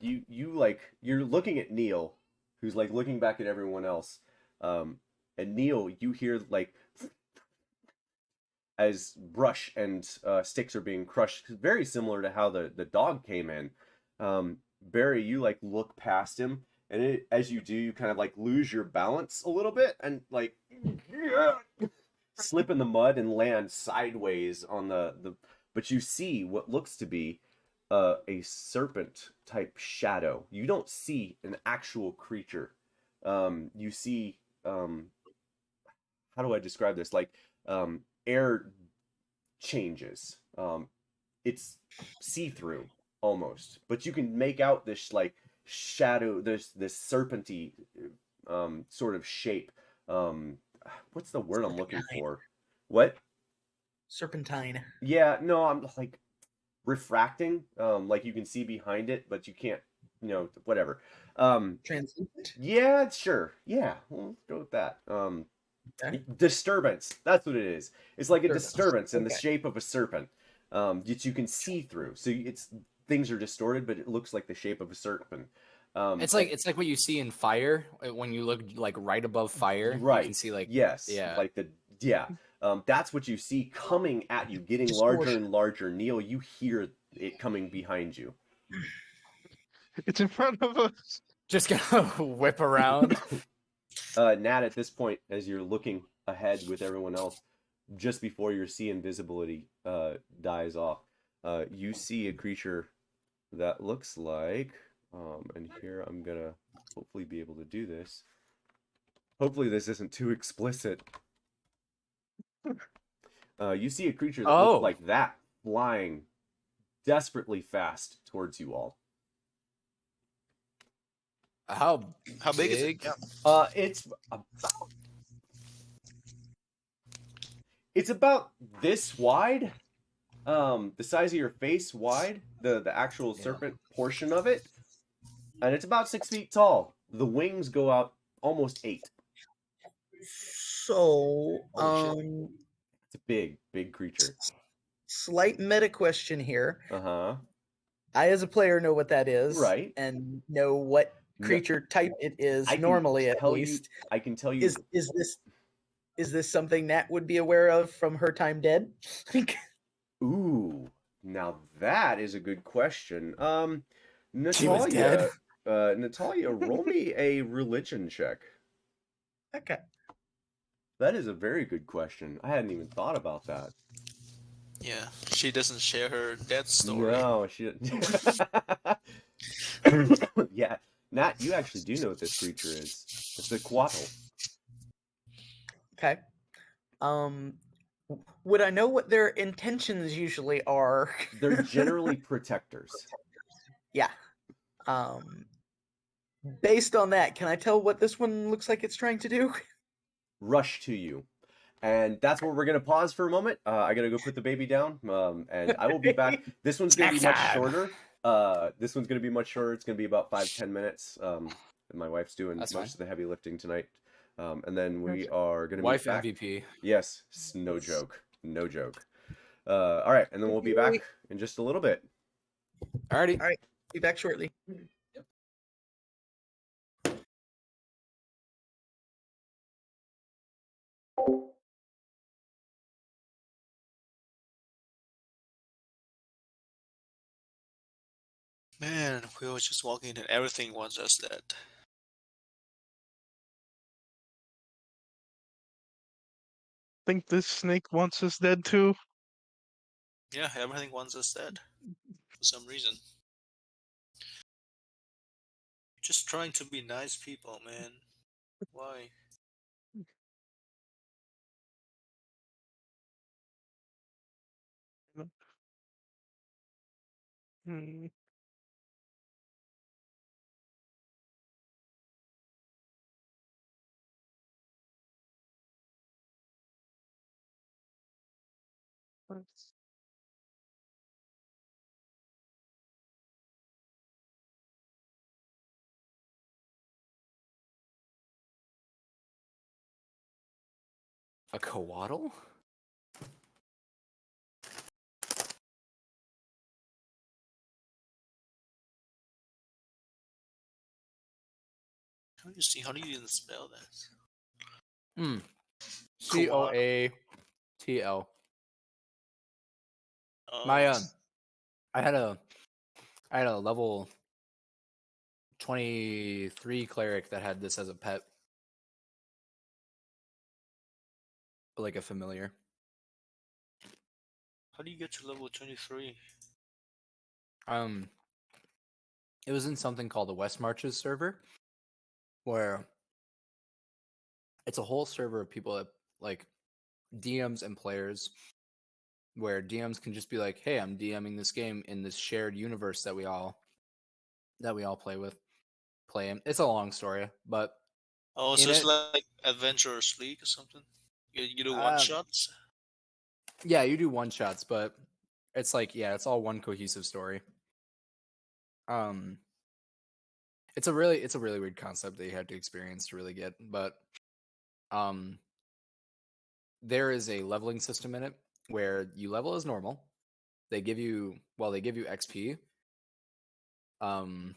You like you're looking at Neil, who's like looking back at everyone else. And Neil, you hear like as brush and sticks are being crushed, very similar to how the dog came in. Barry, you like look past him, and as you do, you kind of like lose your balance a little bit and like slip in the mud and land sideways on the. But you see what looks to be a serpent type shadow. You don't see an actual creature. You see how do I describe this? Like air changes. It's see-through almost, but you can make out this like shadow, this serpenty sort of shape. What's the word I'm looking for? What? Serpentine. Yeah, no, I'm like refracting. Like you can see behind it, but you can't, whatever. Translucent? Yeah, sure. Yeah, we'll go with that. Okay. Disturbance. That's what it is. It's like a disturbance in the Okay. shape of a serpent that you can see through. So things are distorted, but it looks like the shape of a serpent. It's like what you see in fire when you look like right above fire. Right. You can see like yes, yeah. like that's what you see coming at you, getting larger and larger. Neil, you hear it coming behind you. It's in front of us. Just gonna whip around. Nat, at this point, as you're looking ahead with everyone else, just before your see invisibility dies off, you see a creature that looks like, and here I'm gonna hopefully be able to do this. Hopefully this isn't too explicit. You see a creature that looks like that, flying desperately fast towards you all. How big is it? Yeah. It's about this wide, the size of your face wide, the actual serpent portion of it, and it's about 6 feet tall. The wings go out almost 8. So, it's a big creature. Slight meta question here. Uh-huh. I, as a player, know what that is, right, and know what creature type it is normally. At least I can tell you. Is this something Nat would be aware of from her time dead? Ooh, now that is a good question. Natalia, she was dead. Natalia, roll me a religion check. Okay. That is a very good question. I hadn't even thought about that. Yeah, she doesn't share her death story. No, she didn't. Yeah, Nat, you actually do know what this creature is. It's a quattle. Okay. Would I know what their intentions usually are? They're generally protectors. Yeah. Based on that, can I tell what this one looks like it's trying to do? Rush to you. And that's where we're going to pause for a moment. I got to go put the baby down, and I will be back. This one's going to be much shorter. This one's going to be much shorter. It's going to be about 5-10 minutes. And my wife's doing That's most of the heavy lifting tonight. And then we are going to Wife be back. MVP. Yes, no joke. No joke. All right, and then we'll be back in just a little bit. Alrighty. All right. Be back shortly. Man, we were just walking and everything wants us dead. Think this snake wants us dead too. Yeah, everything wants us dead. For some reason. Just trying to be nice people, man. Why? Hmm. Let's- A coatl? How do you even spell that? Coatl. Oh, My I had a level 23 cleric that had this as a pet. Like a familiar. how do you get to level 23? It was in something called the West Marches server, where it's a whole server of people that like DMs and players, where DMs can just be like, "Hey, I'm DMing this game in this shared universe that we all play in." It's a long story, but Oh, in so it's it, like Adventurers League or something? You do one shots? yeah, you do one shots, but it's like, yeah, it's all one cohesive story. It's a really weird concept that you have to experience to really get, but there is a leveling system in it where you level as normal. They give you XP. And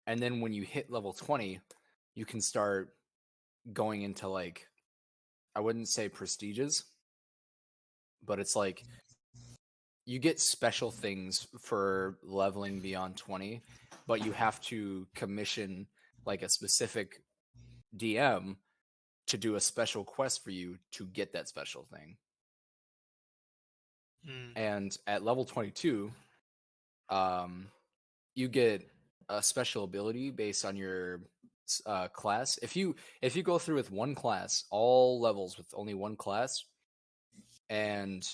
then when you hit level 20, you can start going into, like, I wouldn't say prestiges, but it's like you get special things for leveling beyond 20, but you have to commission like a specific DM to do a special quest for you to get that special thing. And at level 22, you get a special ability based on your class. If you go through with one class, all levels with only one class, and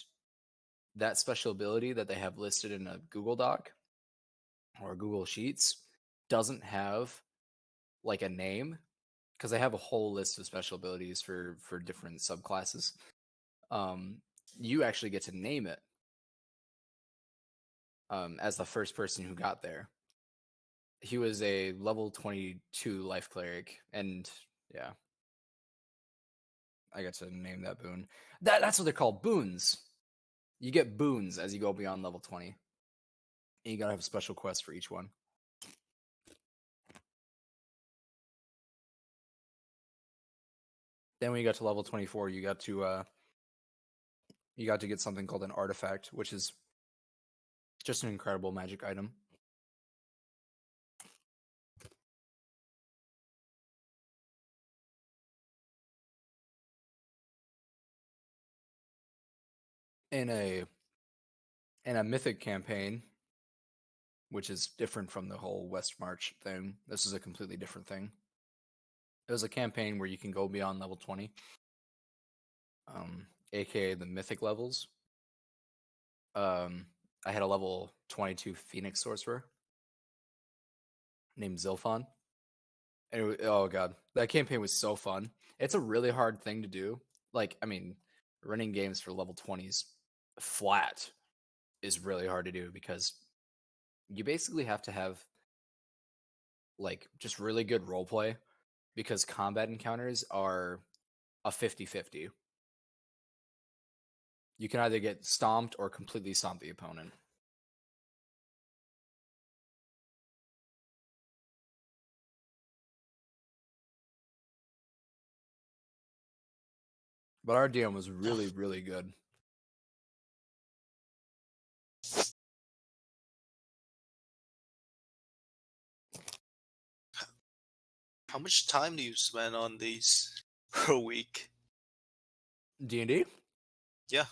that special ability that they have listed in a Google Doc or Google Sheets doesn't have like a name, because they have a whole list of special abilities for different subclasses. You actually get to name it as the first person who got there. He was a level 22 life cleric, and yeah, I got to name that boon. That's what they're called, boons. You get boons as you go beyond level 20. And you gotta have a special quest for each one. Then when you got to level 24, you got to get something called an artifact, which is just an incredible magic item. In a mythic campaign, which is different from the whole West March thing, this is a completely different thing. It was a campaign where you can go beyond level 20. aka the mythic levels. I had a level 22 Phoenix sorcerer named Zilfon. And oh god, that campaign was so fun. It's a really hard thing to do. Like, I mean, running games for level 20s flat is really hard to do because you basically have to have like just really good roleplay because combat encounters are a 50-50. You can either get stomped or completely stomp the opponent. But our DM was really, really good. How much time do you spend on these per week? D&D? Yeah.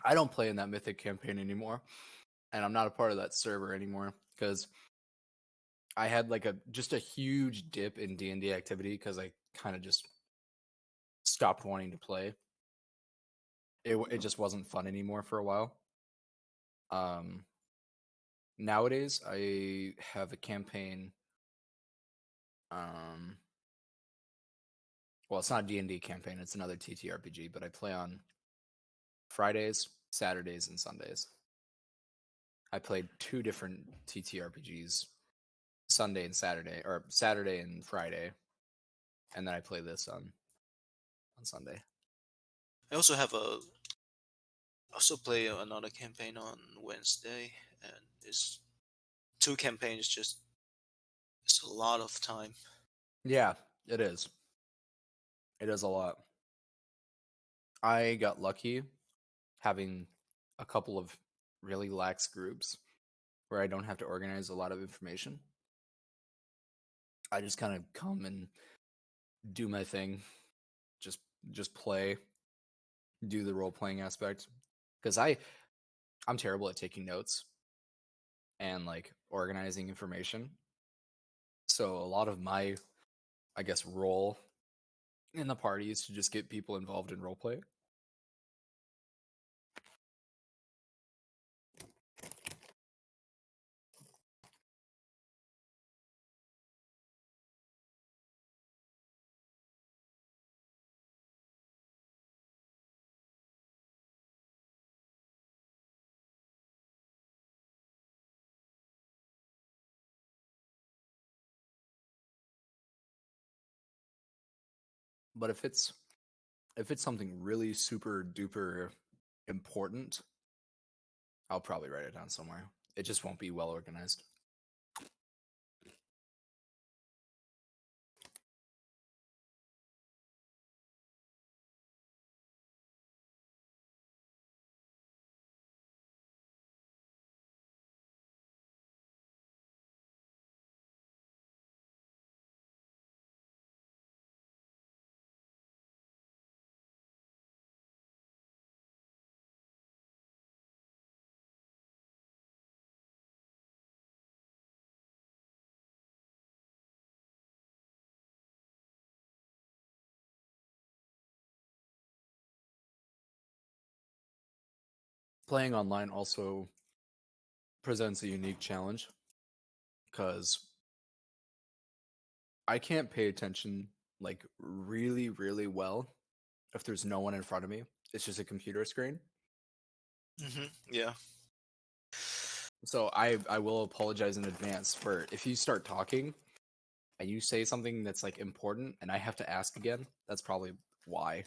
I don't play in that Mythic campaign anymore. And I'm not a part of that server anymore because I had like just a huge dip in D&D activity because I kind of just stopped wanting to play. It just wasn't fun anymore for a while. Nowadays I have a campaign. Well, it's not a D&D campaign, it's another TTRPG, but I play on Fridays, Saturdays, and Sundays. I played 2 different TTRPGs, Sunday and Saturday, or Saturday and Friday, and then I play this on Sunday. I also play another campaign on Wednesday, and it's 2 campaigns. Just it's a lot of time. Yeah, it is. It is a lot. I got lucky having a couple of really lax groups where I don't have to organize a lot of information. I just kind of come and do my thing, just play, do the role playing aspect, because I'm terrible at taking notes and like organizing information. So a lot of my, I guess, role in the party is to just get people involved in roleplay. But if it's something really super duper important, I'll probably write it down somewhere. It just won't be well organized. Playing online also presents a unique challenge because I can't pay attention like really, really well if there's no one in front of me. It's just a computer screen. Yeah. So I will apologize in advance for if you start talking and you say something that's like important and I have to ask again. That's probably why.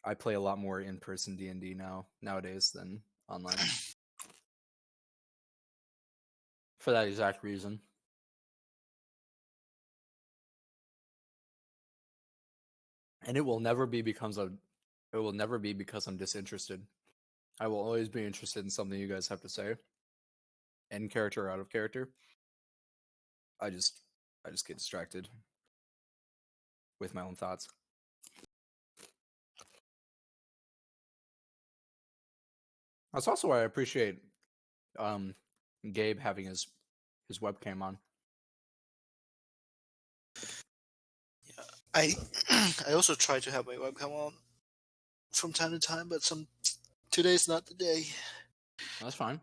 I play a lot more in-person D&D nowadays than online. For that exact reason. And it will never be because I'm disinterested. I will always be interested in something you guys have to say. In character or out of character. I just get distracted with my own thoughts. That's also why I appreciate Gabe having his webcam on. Yeah. I also try to have my webcam on from time to time, but today's not the day. That's fine.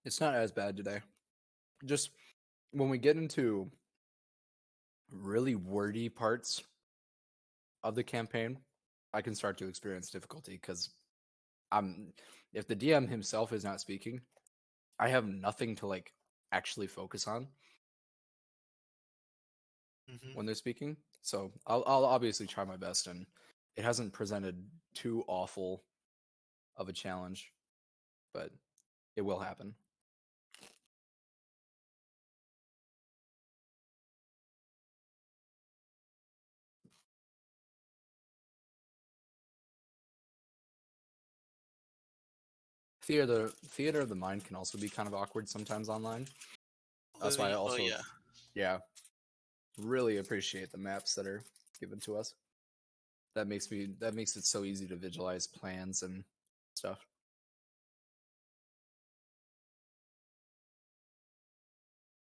It's not as bad today. Just when we get into really wordy parts of the campaign, I can start to experience difficulty because if the DM himself is not speaking, I have nothing to like actually focus on when they're speaking. So I'll obviously try my best, and it hasn't presented too awful of a challenge, but it will happen. Theater of the mind can also be kind of awkward sometimes online. That's why I also yeah, really appreciate the maps that are given to us. That makes it so easy to visualize plans and stuff.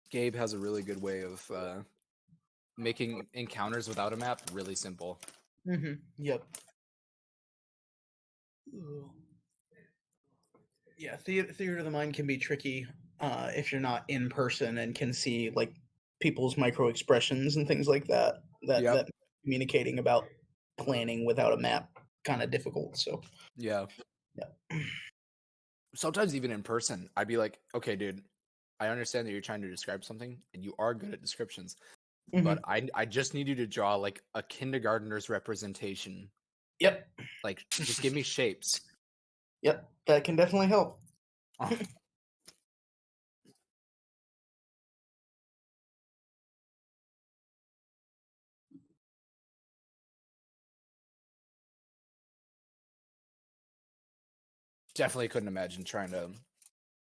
Gabe has a really good way of making encounters without a map really simple. Yep. Ooh. Yeah, theater of the mind can be tricky if you're not in person and can see like people's micro expressions and things like that. That communicating about planning without a map kind of difficult. So yeah. Sometimes even in person, I'd be like, okay, dude, I understand that you're trying to describe something, and you are good at descriptions, but I just need you to draw like a kindergartner's representation. Yep. Like, just give me shapes. Yep, that can definitely help. Oh. Definitely couldn't imagine trying to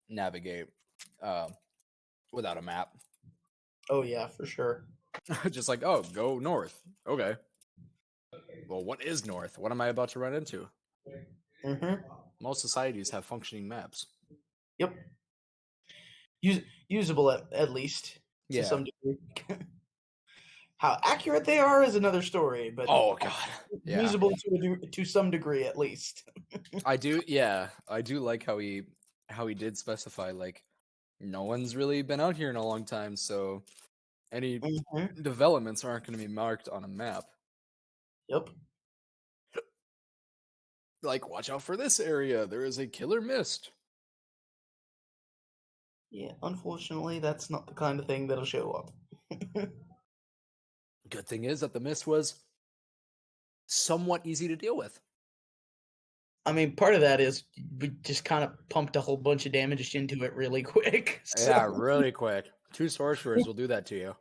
navigate without a map. Oh yeah, for sure. Just like, oh, go north. Okay. Well, what is north? What am I about to run into? Most societies have functioning maps. Yep. Usable at least to some degree. How accurate they are is another story, but oh god, yeah. Usable to some degree at least. I do like how he did specify like no one's really been out here in a long time, so any developments aren't going to be marked on a map. Yep. Like, watch out for this area. There is a killer mist. Yeah, unfortunately, that's not the kind of thing that'll show up. Good thing is that the mist was somewhat easy to deal with. I mean, part of that is we just kind of pumped a whole bunch of damage into it really quick. So. Yeah, really quick. 2 sorcerers will do that to you.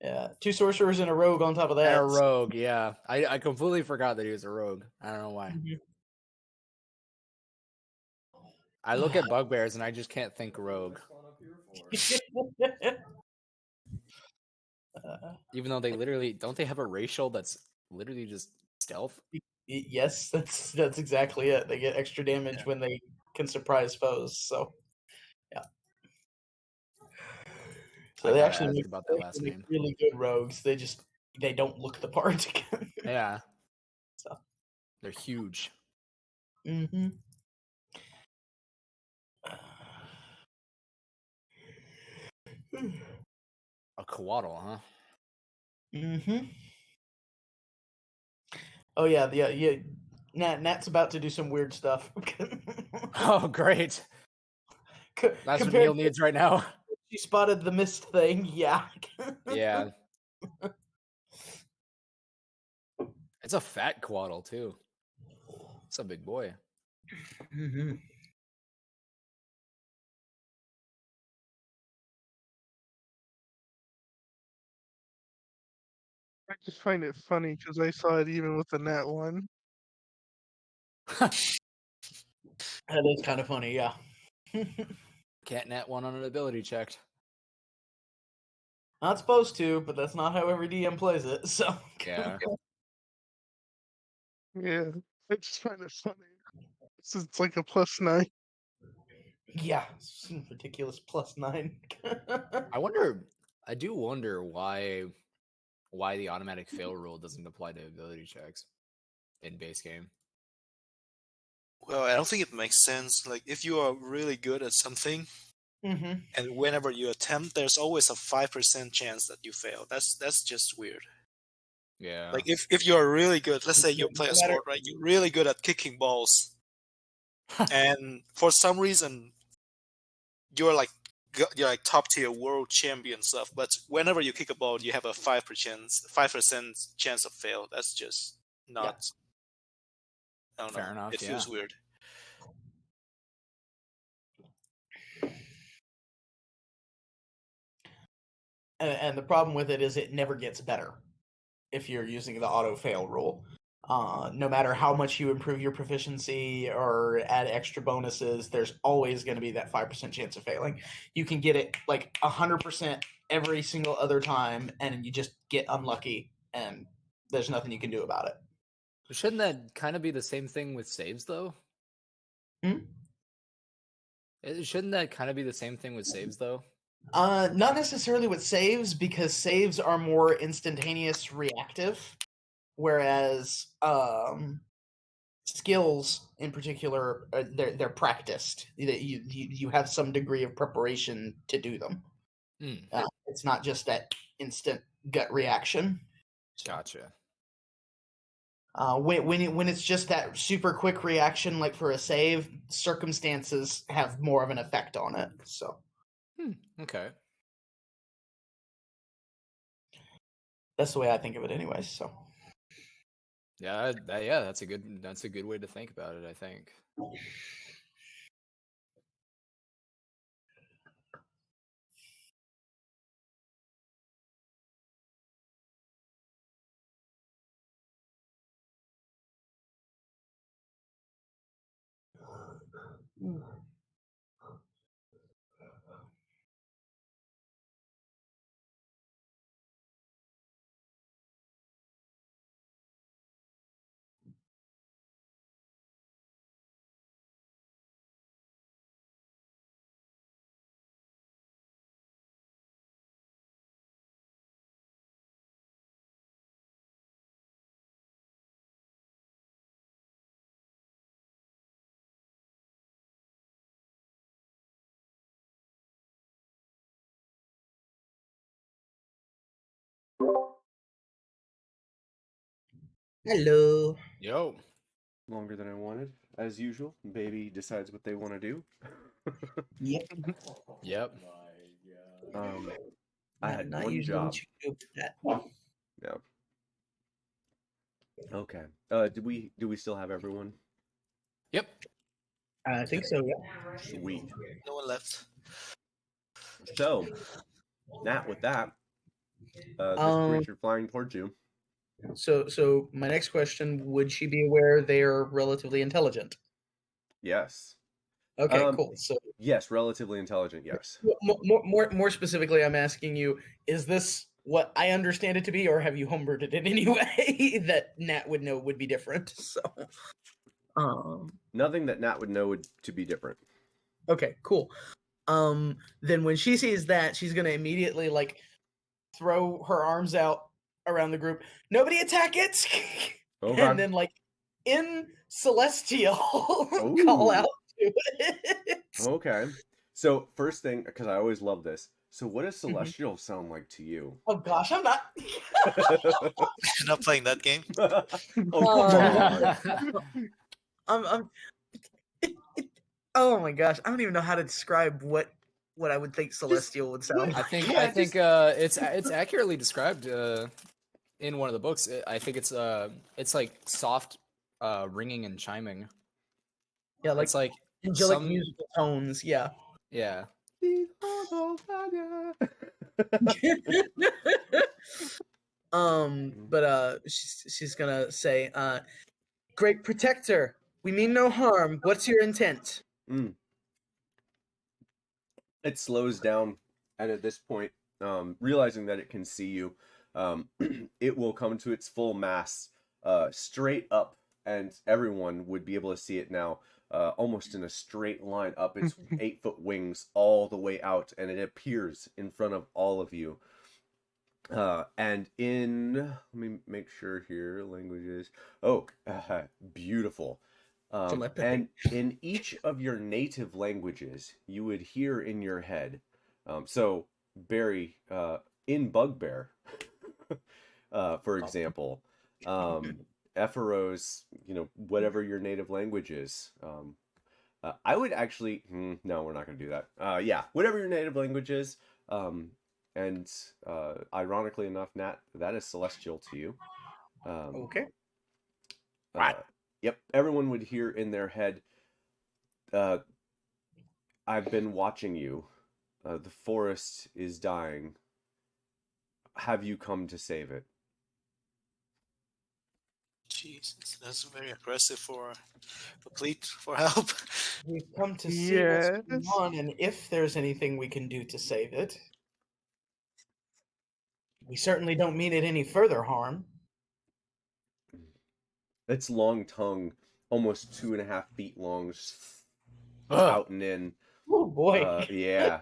Yeah, 2 sorcerers and a rogue on top of that. And a rogue, yeah. I completely forgot that he was a rogue. I don't know why. I look at bugbears and I just can't think rogue. Even though they literally don't they have a racial that's literally just stealth? Yes, that's exactly it. They get extra damage when they can surprise foes. So yeah. So they actually make, about that last name. Really good rogues. They don't look the part. Yeah. So they're huge. A coatl, huh? Oh yeah. Nat's about to do some weird stuff. Oh, great. That's what Neil needs right now. She spotted the mist thing, yeah. Yeah. It's a fat coatl, too. It's a big boy. I just find it funny because I saw it even with the nat 1. That is kind of funny, yeah. Can't nat 1 on an ability checked. Not supposed to, but that's not how every DM plays it, so. Yeah. Yeah, I just find it funny. It's like a +9. Yeah, ridiculous +9. I do wonder why why the automatic fail rule doesn't apply to ability checks in base game. Well, I don't think it makes sense. Like, if you are really good at something, Mm-hmm. and whenever you attempt, there's always a 5% chance that you fail. That's just weird. Yeah. Like, if you're really good, let's say you play a No matter- sport, right? You're really good at kicking balls, and for some reason, you're like top tier world champion stuff. But whenever you kick a ball, you have a 5% chance of fail. That's just not. I don't Fair know. enough, It feels yeah. weird. And the problem with it is it never gets better if you're using the auto fail rule. No matter how much you improve your proficiency or add extra bonuses, there's always going to be that 5% chance of failing. You can get it like 100% every single other time, and you just get unlucky, and there's nothing you can do about it. Shouldn't that kind of be the same thing with saves, though? Hmm? Shouldn't that kind of be the same thing with saves, though? Not necessarily with saves, because saves are more instantaneous reactive, whereas skills in particular, they're practiced. You have some degree of preparation to do them. It's not just that instant gut reaction. Gotcha. When it's just that super quick reaction, like for a save, circumstances have more of an effect on it. So Okay. that's the way I think of it, anyways. So Yeah, that's a good way to think about it, I think. hello. Yo. Longer than I wanted, as usual. Baby decides what they want to do. Yep. Yep. I had Not one usually job. what you do with that. Yeah. Okay. Do we still have everyone? Yep. I think so. Yeah. Sweet. No one left. So, Nat, with that, this Um, creature flying towards you. So my next question: would she be aware they are relatively intelligent? Yes. Okay, cool. So Yes, relatively intelligent. Yes. more specifically, I'm asking you: is this what I understand it to be, or have you homebrewed it in any way that Nat would know would be different? So, Nothing that Nat would know to be different. okay, cool. Then when she sees that, she's gonna immediately like throw her arms out around the group. Nobody attack it! Okay. And then like in Celestial Ooh. call out to it. Okay. So first thing, because I always love this. So what does Celestial sound like to you? Oh gosh, I'm not. You're not playing that game. Oh, come on. I'm oh my gosh, I don't even know how to describe what I would think Celestial would sound I like. think Yeah, it's accurately described in one of the books. I think it's like soft ringing and chiming. Yeah, like It's like angelic some musical tones. Yeah. yeah. But she's gonna say, "Great protector, we mean no harm. What's your intent?" It slows down, and at this point, realizing that it can see you, it will come to its full mass, straight up, and everyone would be able to see it now, almost in a straight line up its 8-foot wings all the way out, and it appears in front of all of you. And in, let me make sure here, languages. Oh, beautiful. my And in each of your native languages, you would hear in your head. So, Barry, in Bugbear, for example, Epheros, whatever your native language is. I would actually, no, we're not going to do that. Yeah, whatever your native language is. And ironically enough, Nat, that is celestial to you. Okay. Yep, everyone would hear in their head, I've been watching you. The forest is dying. Have you come to save it? Jesus, that's very aggressive for a plea for help. We've come to see what's going Yes. on, and if there's anything we can do to save it. We certainly don't mean it any further harm. Its long tongue, almost 2.5 feet long, just Ugh. out and in. Oh boy. Yeah.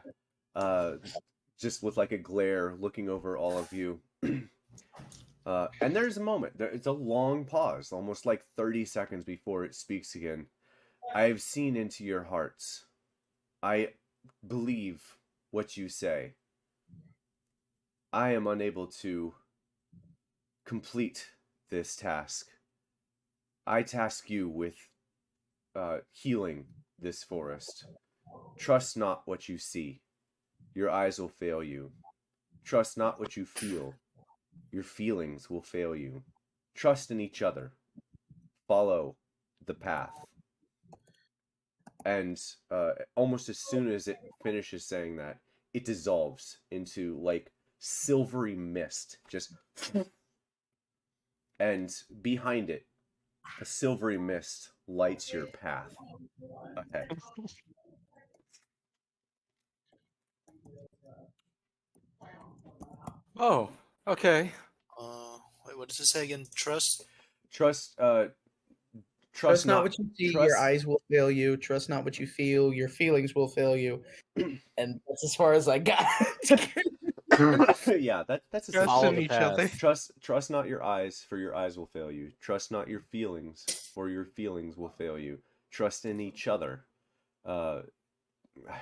Just with like a glare looking over all of you. And there's a moment. It's a long pause, almost like 30 seconds before it speaks again. I have seen into your hearts. I believe what you say. I am unable to complete this task. I task you with healing this forest. Trust not what you see. Your eyes will fail you. Trust not what you feel. Your feelings will fail you. Trust in each other. Follow the path. And almost as soon as it finishes saying that, it dissolves into like silvery mist. Just and behind it, a silvery mist lights your path ahead. Oh, okay. Wait, what does it say again? Trust? Trust Trust not what you see, your trust- eyes will fail you. Trust not what you feel, your feelings will fail you. And that's as far as I got. Yeah, that's Trust Follow in the each path. other. Trust not your eyes, for your eyes will fail you. Trust not your feelings, for your feelings will fail you. Trust in each other.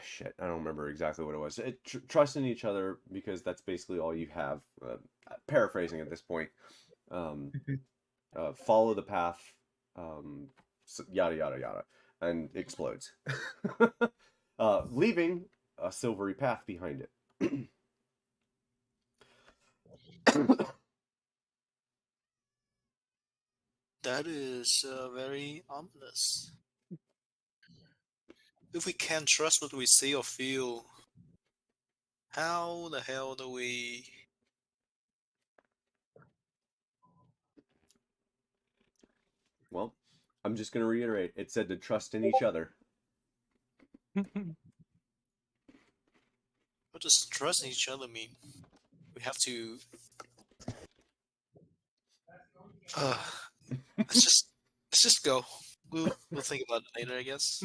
Shit, I don't remember exactly what it was. Trust in each other because that's basically all you have. Paraphrasing at this point. Follow the path. Yada yada yada, and explodes, leaving a silvery path behind it. That is very ominous. If we can't trust what we see or feel, how the hell do we... Well, I'm just going to reiterate. It said to trust in each other. What does trust in each other mean? We have to... let's just go. We'll think about it later, I guess.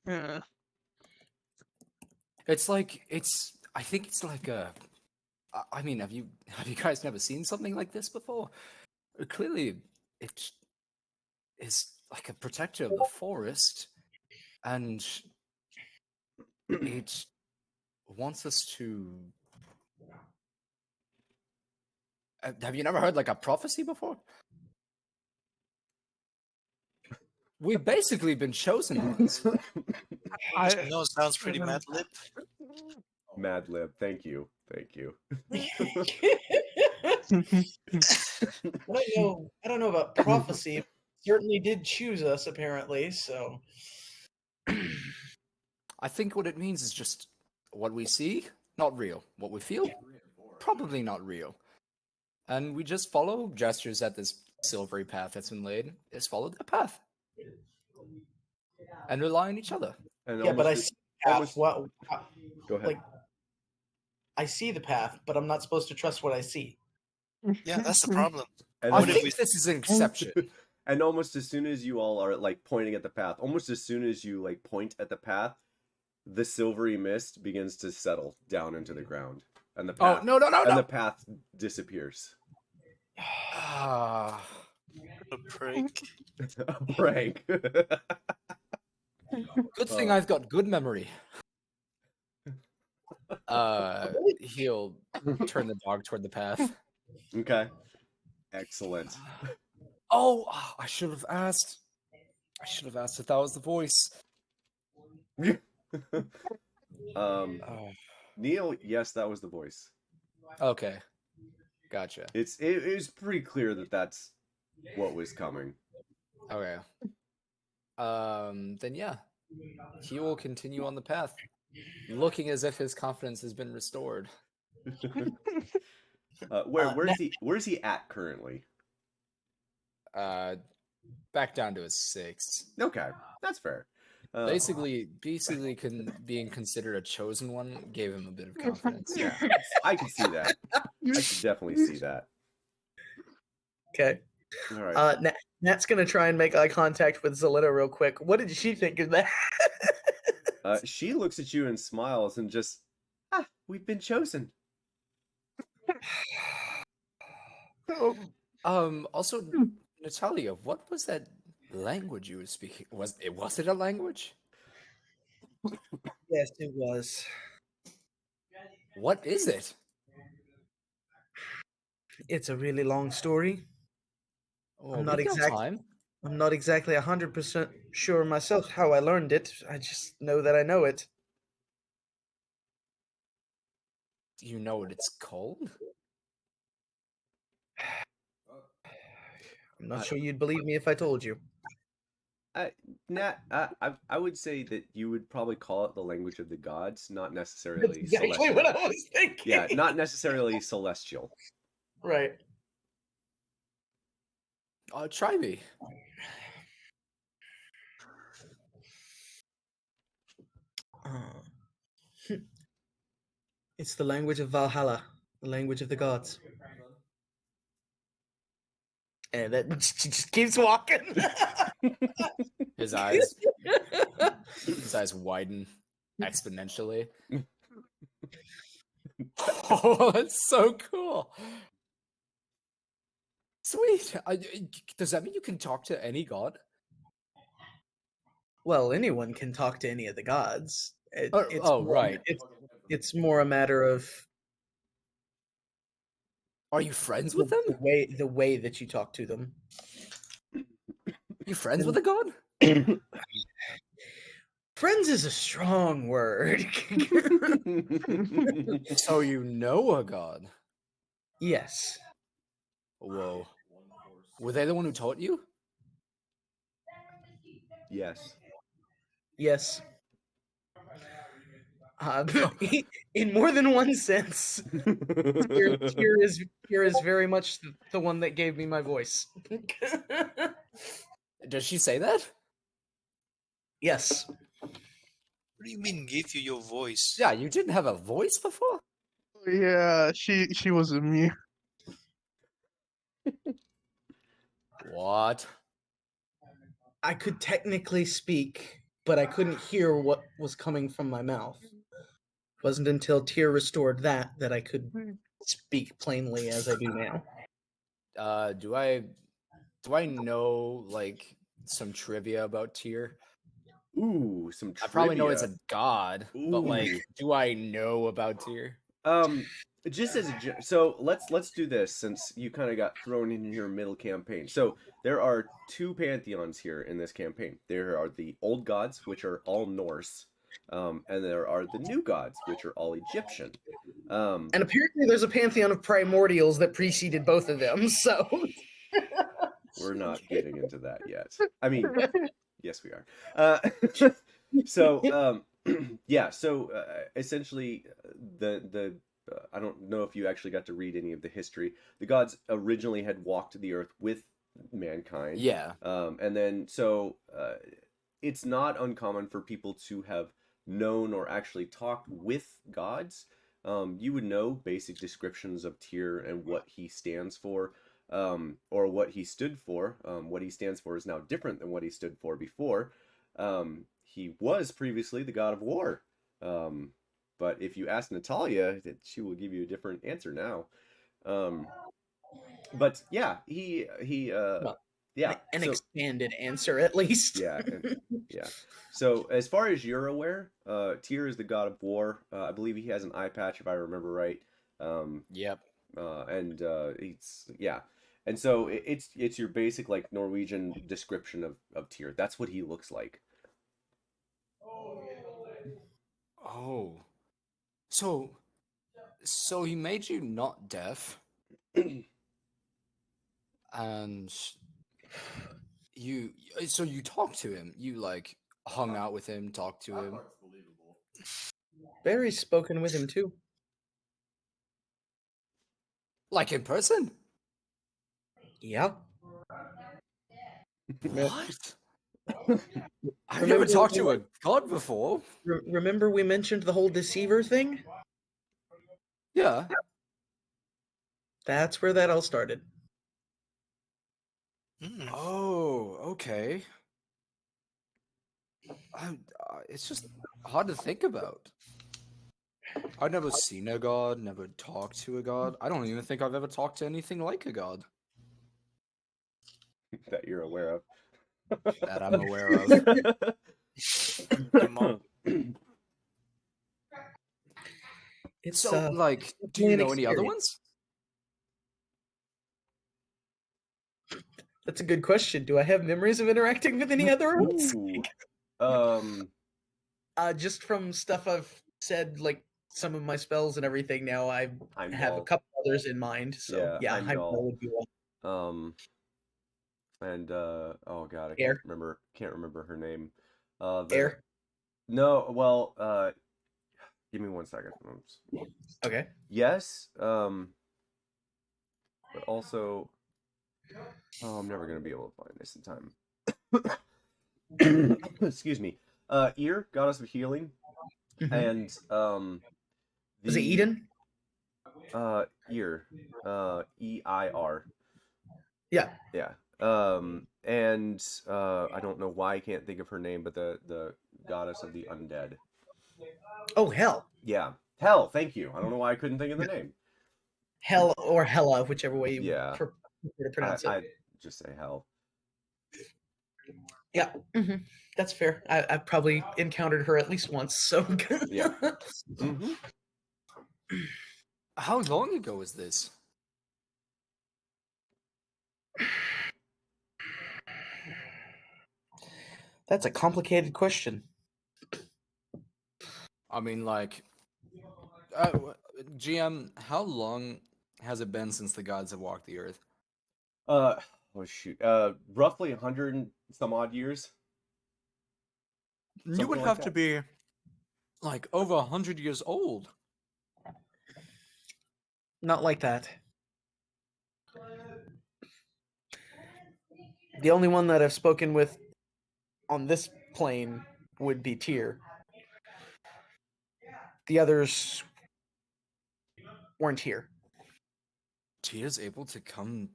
Yeah. I think it's like a. I mean, have you guys never seen something like this before? Clearly, it is like a protector of the forest, and it wants us to. Have you never heard like a prophecy before? We've basically been chosen ones. No, it sounds pretty mad lib. Mad Lib, thank you. I don't know about prophecy. Certainly did choose us, apparently. So I think what it means is just what we see, not real. What we feel, probably not real. And we just follow gestures at this silvery path that's been laid. Just follow that path. And rely on each other. And yeah, but I see the path. almost- Go ahead. Like, I see the path, but I'm not supposed to trust what I see. Yeah, that's the problem. And I What if think we- this is an exception. And almost as soon as you all are like pointing at the path, almost as soon as you like point at the path, the silvery mist begins to settle down into the ground and the Oh path no no no and no! the path disappears. Ah, A prank. A prank. good thing I've got good memory. He'll turn the dog toward the path. Okay. Excellent. Oh, I should have asked. I should have asked if that was the voice. Um, Oh, Neil, yes, that was the voice. okay, gotcha. It was pretty clear that that's what was coming. Okay. Then yeah, he will continue on the path, looking as if his confidence has been restored. Where's he at currently? Back down to his 6th. Okay, that's fair. Basically, being considered a chosen one gave him a bit of confidence. Yeah, I can see that. I can definitely see that. Okay. All right. Nat's gonna try and make eye contact with Zelina real quick. What did she think of that? She looks at you and smiles and just, we've been chosen. Also, Natalia, what was that language you were speaking? Was it a language? Yes, it was. What is it? It's a really long story. Well, I'm not we've got exact- time. I'm not exactly 100% sure myself how I learned it. I just know that I know it. Do you know what it's called? I'm not sure you'd believe me if I told you. Nat, I would say that you would probably call it the language of the gods, not necessarily That's exactly celestial. what I was thinking. Yeah, not necessarily celestial. Right. Try me. It's the language of Valhalla, the language of the gods. And that just keeps walking. His eyes widen exponentially. Oh, that's so cool. Sweet. Does that mean you can talk to any god? Well, anyone can talk to any of the gods. Right. It's more a matter of Are you friends with them? the way that you talk to them. You friends with a god? Friends is a strong word. So you know a god? Yes. Whoa. Were they the one who taught you? Yes. Yes. In more than one sense, here is very much the one that gave me my voice. Does she say that? Yes. What do you mean give you your voice? Yeah, you didn't have a voice before? Yeah, she was a mute. What? I could technically speak, but I couldn't hear what was coming from my mouth. It wasn't until Tyr restored that I could speak plainly as I do now. Do I know like some trivia about Tyr? Ooh, some trivia. I probably know it's a god, but like, Ooh. do I know about Tyr? Just as so let's do this since you kind of got thrown in your middle campaign. So there are two pantheons here in this campaign. There are the old gods, which are all Norse, and there are the new gods, which are all Egyptian. And apparently there's a pantheon of primordials that preceded both of them, so we're not getting into that yet. I mean, yes, we are. So yeah. So essentially, the I don't know if you actually got to read any of the history. The gods originally had walked the earth with mankind. Yeah. And then so it's not uncommon for people to have known or actually talked with gods. You would know basic descriptions of Tyr and what he stands for, or what he stood for. What he stands for is now different than what he stood for before. He was previously the god of war. but if you ask Natalia, she will give you a different answer now. But yeah, yeah, An so expanded answer at least. yeah, yeah. So as far as you're aware, Tyr is the god of war. I believe he has an eye patch, if I remember right. Yep. And it's yeah, and so it's your basic like Norwegian description of Tyr. That's what he looks like. Oh. So he made you not deaf, and you so you talked to him. You like hung out with him, talked to him. Barry's spoken with him too. Like in person? Yeah. What? I've Remember never talked when to a god before. Remember we mentioned the whole deceiver thing? Yeah. That's where that all started. Hmm. Oh, okay. It's just hard to think about. I've never seen a god, never talked to a god. I don't even think I've ever talked to anything like a god That you're aware of. that I'm aware of. Your mom. It's So, like, do you an know any other experience. ones? That's a good question. Do I have memories of interacting with any other ones? Ooh. Just from stuff I've said, like some of my spells and everything. Now I have a Heimdall. couple others in mind. So yeah, Heimdall. Heimdall would be one. And oh god, I Air. can't remember her name. Air. No, well, give me 1 second. Okay. Yes, but also, oh, I'm never gonna be able to find this in time. Excuse me. Ear, goddess of healing, Mhm. and Was it Eden? Ear, EIR. Yeah. Yeah. And I don't know why I can't think of her name, but the goddess of the undead. Oh, Hell. Yeah. Hell, thank you. I don't know why I couldn't think of the name. Hell or Hella, whichever way you Yeah. prefer to pronounce it. I'd just say hell. Yeah, that's fair. I've probably encountered her at least once, so Yeah. Mm-hmm. How long ago was this? That's a complicated question. I mean, like, GM, how long has it been since the gods have walked the earth? Oh shoot. Roughly 100 and some odd years. You Something would like have that. to be like over 100 years old. Not like that. The only one that I've spoken with on this plane would be Tyr. The others weren't here. Tyr's able to come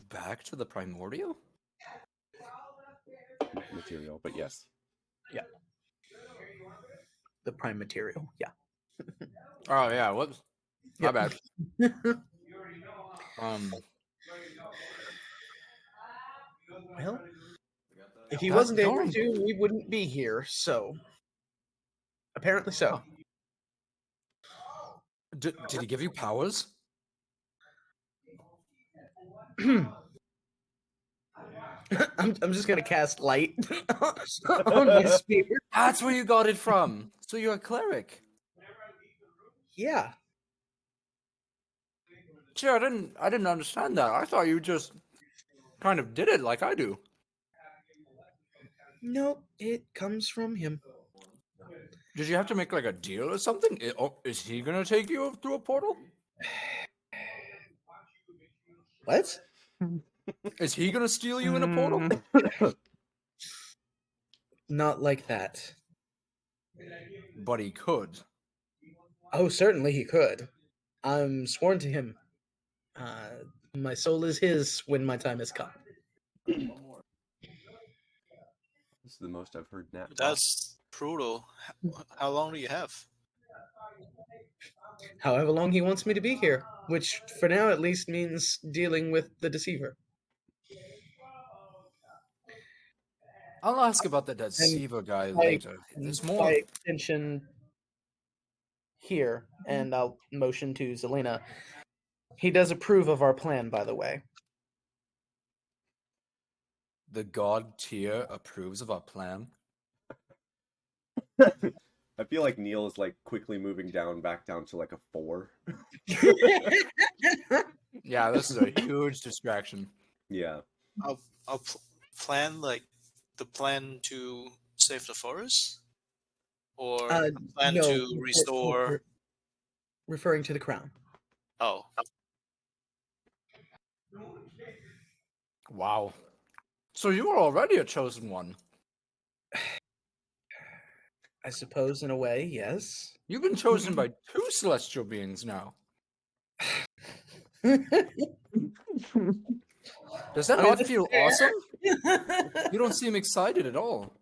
back to the primordial? Material, but yes. Yeah. The prime material, yeah. Oh yeah, whoops. My Yep. bad. Well, if he God wasn't able darn. to, we wouldn't be here, so apparently so. Did he give you powers? I'm just gonna cast light on my spear. That's where you got it from. So you're a cleric. Yeah. Gee, I didn't understand that. I thought you just kind of did it like I do. Nope, it comes from him. Did you have to make like a deal or something? Is he gonna take you through a portal? What? Is he gonna steal you in a portal? Not like that. But he could. Oh, certainly he could. I'm sworn to him. My soul is his when my time has come. This is the most I've heard Nat talk. That's brutal. How long do you have? However long he wants me to be here, which for now at least means dealing with the deceiver. I'll ask about the And deceiver guy by, later. There's by more. extension here, and I'll motion to Zelena. He does approve of our plan, by the way. The god tier approves of our plan. I feel like Neil is like quickly moving back down to like a 4. Yeah, this is a huge distraction. Yeah. I'll plan like the plan to save the forest, or a plan no, to restore. Referring to the crown. Oh, Wow. So you are already a chosen one. I suppose, in a way, yes. You've been chosen by 2 celestial beings now. Does that I mean, not that's feel fair. awesome? You don't seem excited at all.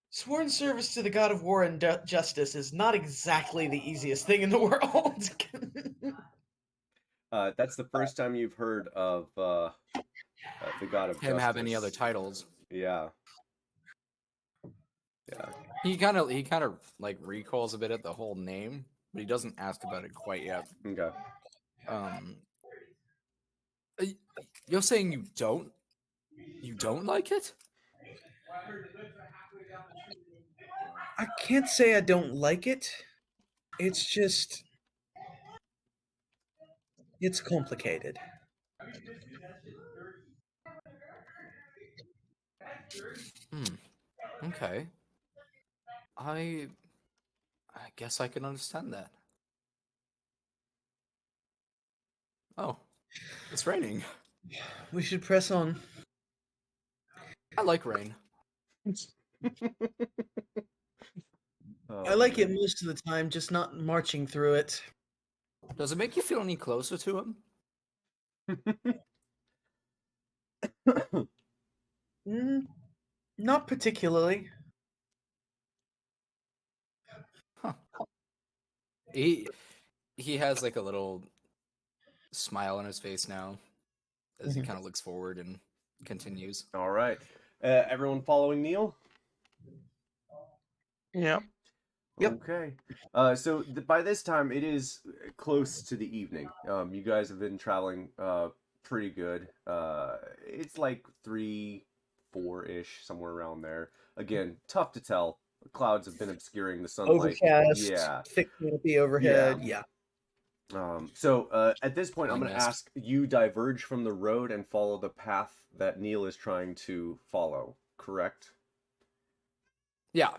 Sworn service to the god of war and justice is not exactly the easiest thing in the world. That's the first time you've heard of the god of Him justice. have any other titles? Yeah. Yeah. He kind of like recalls a bit at the whole name, but he doesn't ask about it quite yet. Okay. You're saying you don't like it? I can't say I don't like it. It's just... it's complicated. Okay. I guess I can understand that. Oh, it's raining. We should press on. I like rain. I like it most of the time, just not marching through it. Does it make you feel any closer to him? Not particularly. Huh. He has like a little smile on his face now as he kind of looks forward and continues. All right. Everyone following Neil? Yep. Yep. Okay. So by this time, it is close to the evening. You guys have been traveling pretty good. It's like 3, 4-ish, somewhere around there. Again, tough to tell. Clouds have been obscuring the sunlight. Overcast, Yeah. thick canopy overhead. Yeah. So at this point, I'm Like going to mist. ask you diverge from the road and follow the path that Neil is trying to follow. Correct? Yeah,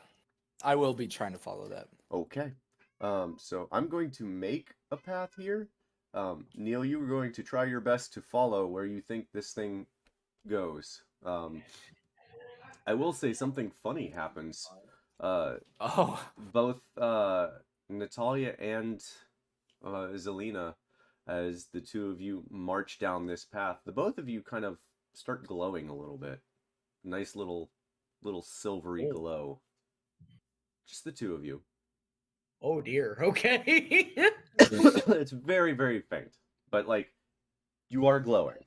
I will be trying to follow that. Okay. So I'm going to make a path here. Neil, you were going to try your best to follow where you think this thing goes. I will say something funny happens. Both Natalia and Zelena, as the two of you march down this path, the both of you kind of start glowing a little bit. Nice little silvery glow. Just the two of you. Oh dear. Okay. It's very, very faint, but like you are glowing.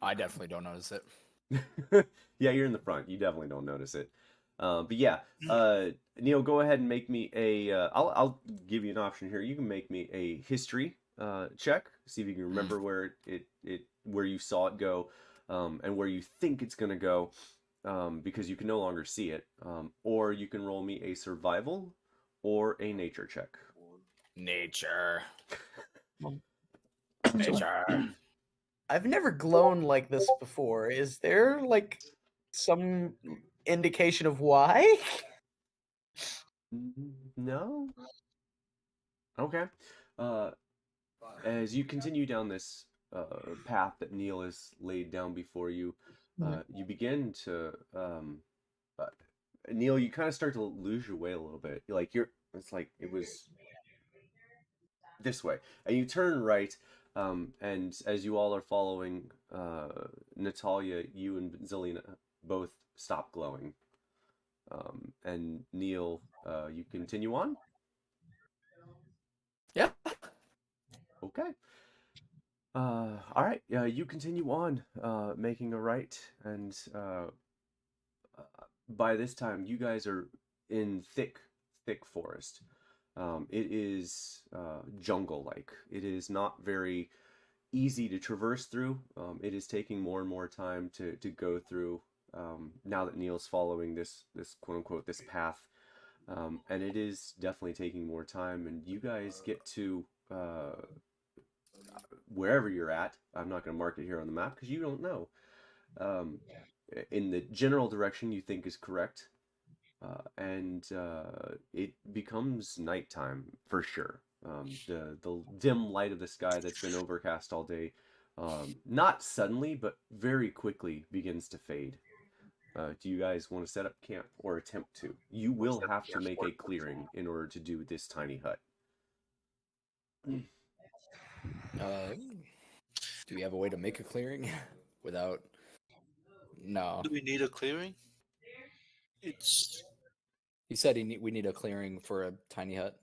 I definitely don't notice it. Yeah, you're in the front. You definitely don't notice it. But yeah, Neil, go ahead and make me a. I'll give you an option here. You can make me a history check. See if you can remember where where you saw it go, and where you think it's gonna go, because you can no longer see it. Or you can roll me a survival or a nature check. Nature. Nature. I've never glown like this before. Is there like some indication of why? No. Okay. As you continue down this path that Neil has laid down before you, you begin to Neil, you kind of start to lose your way a little bit. It's like it was this way, and you turn right, And as you all are following, Natalia, you and Zelina both stop glowing. And Neil, you continue on? Yeah. Okay. All right. You continue on, making a right, and by this time, you guys are in thick, thick forest. It is jungle-like. It is not very easy to traverse through. It is taking more and more time to go through. Now that Neil's following this quote unquote this path, and it is definitely taking more time. And you guys get to wherever you're at. I'm not going to mark it here on the map because you don't know. In the general direction you think is correct, and it becomes nighttime for sure. The dim light of the sky that's been overcast all day, not suddenly but very quickly begins to fade. Do you guys want to set up camp or attempt to? You will have to make a clearing in order to do this tiny hut. Do we have a way to make a clearing without? No. Do we need a clearing? It's He said we need a clearing for a tiny hut.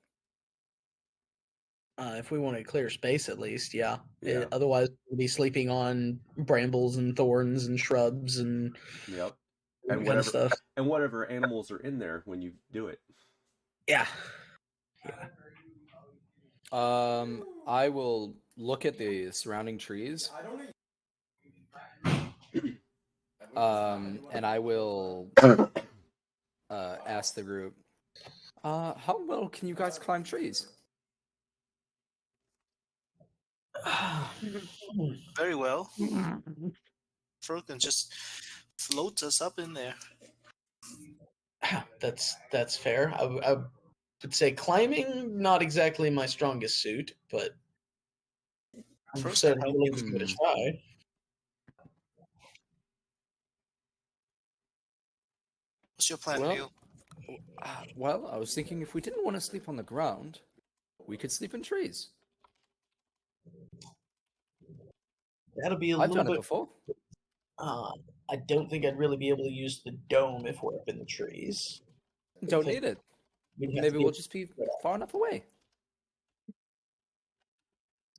If we want to clear space, at least, yeah. Yeah. Otherwise, we'll be sleeping on brambles and thorns and shrubs and Yep. that And kind of stuff. whatever animals are in there when you do it. Yeah. I will look at the surrounding trees. And I will ask the group, how well can you guys climb trees? very well. Froken just floats us up in there. That's fair. I would say climbing, not exactly my strongest suit, but I'm Frozen certainly help willing to give it a try. What's your plan, Well- Neil? Well, I was thinking if we didn't want to sleep on the ground, we could sleep in trees. That'll be a I've little done it bit. before. I don't think I'd really be able to use the dome if we're up in the trees. Don't think need it. We'd have to Maybe be- we'll just be far enough away.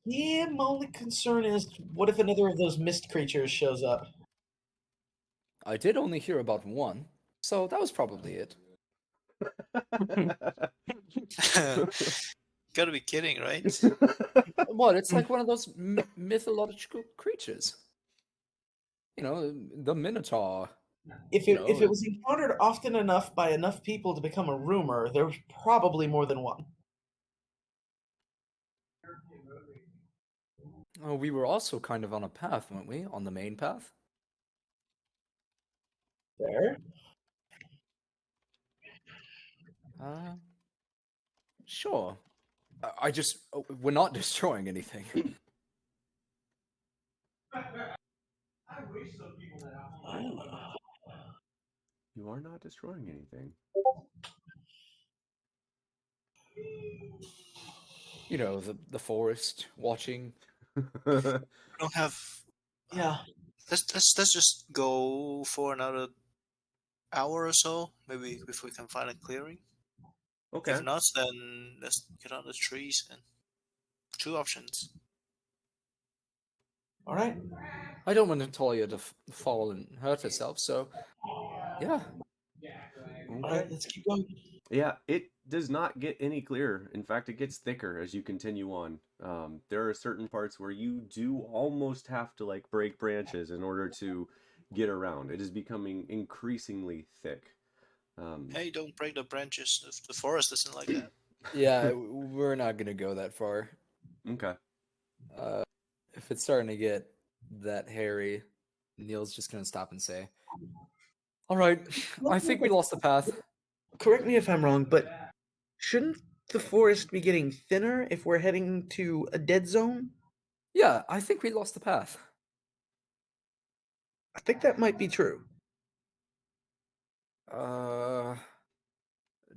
Yeah, my only concern is, what if another of those mist creatures shows up? I did only hear about one, so that was probably it. Gotta be kidding, right? What? It's like one of those mythological creatures. You know, the Minotaur. If You it know, was encountered often enough by enough people to become a rumor, there was probably more than one. Oh, we were also kind of on a path, weren't we? On the main path? There. Sure. I just... we're not destroying anything. You are not destroying anything. You know, the forest, watching. We don't have. Yeah. Let's just go for another hour or so. Maybe if we can find a clearing. Okay. If not, then let's get on the trees and 2 options. All right. I don't want Natalia to fall and hurt herself, so... Yeah. All right. Let's keep going. Yeah, it does not get any clearer. In fact, it gets thicker as you continue on. There are certain parts where you do almost have to like break branches in order to get around. It is becoming increasingly thick. Hey, don't break the branches. The forest isn't like that. Yeah, we're not gonna go that far. Okay. If it's starting to get that hairy, Neil's just gonna stop and say, "All right, I think we lost the path." Correct me if I'm wrong, but shouldn't the forest be getting thinner if we're heading to a dead zone? Yeah, I think we lost the path. I think that might be true.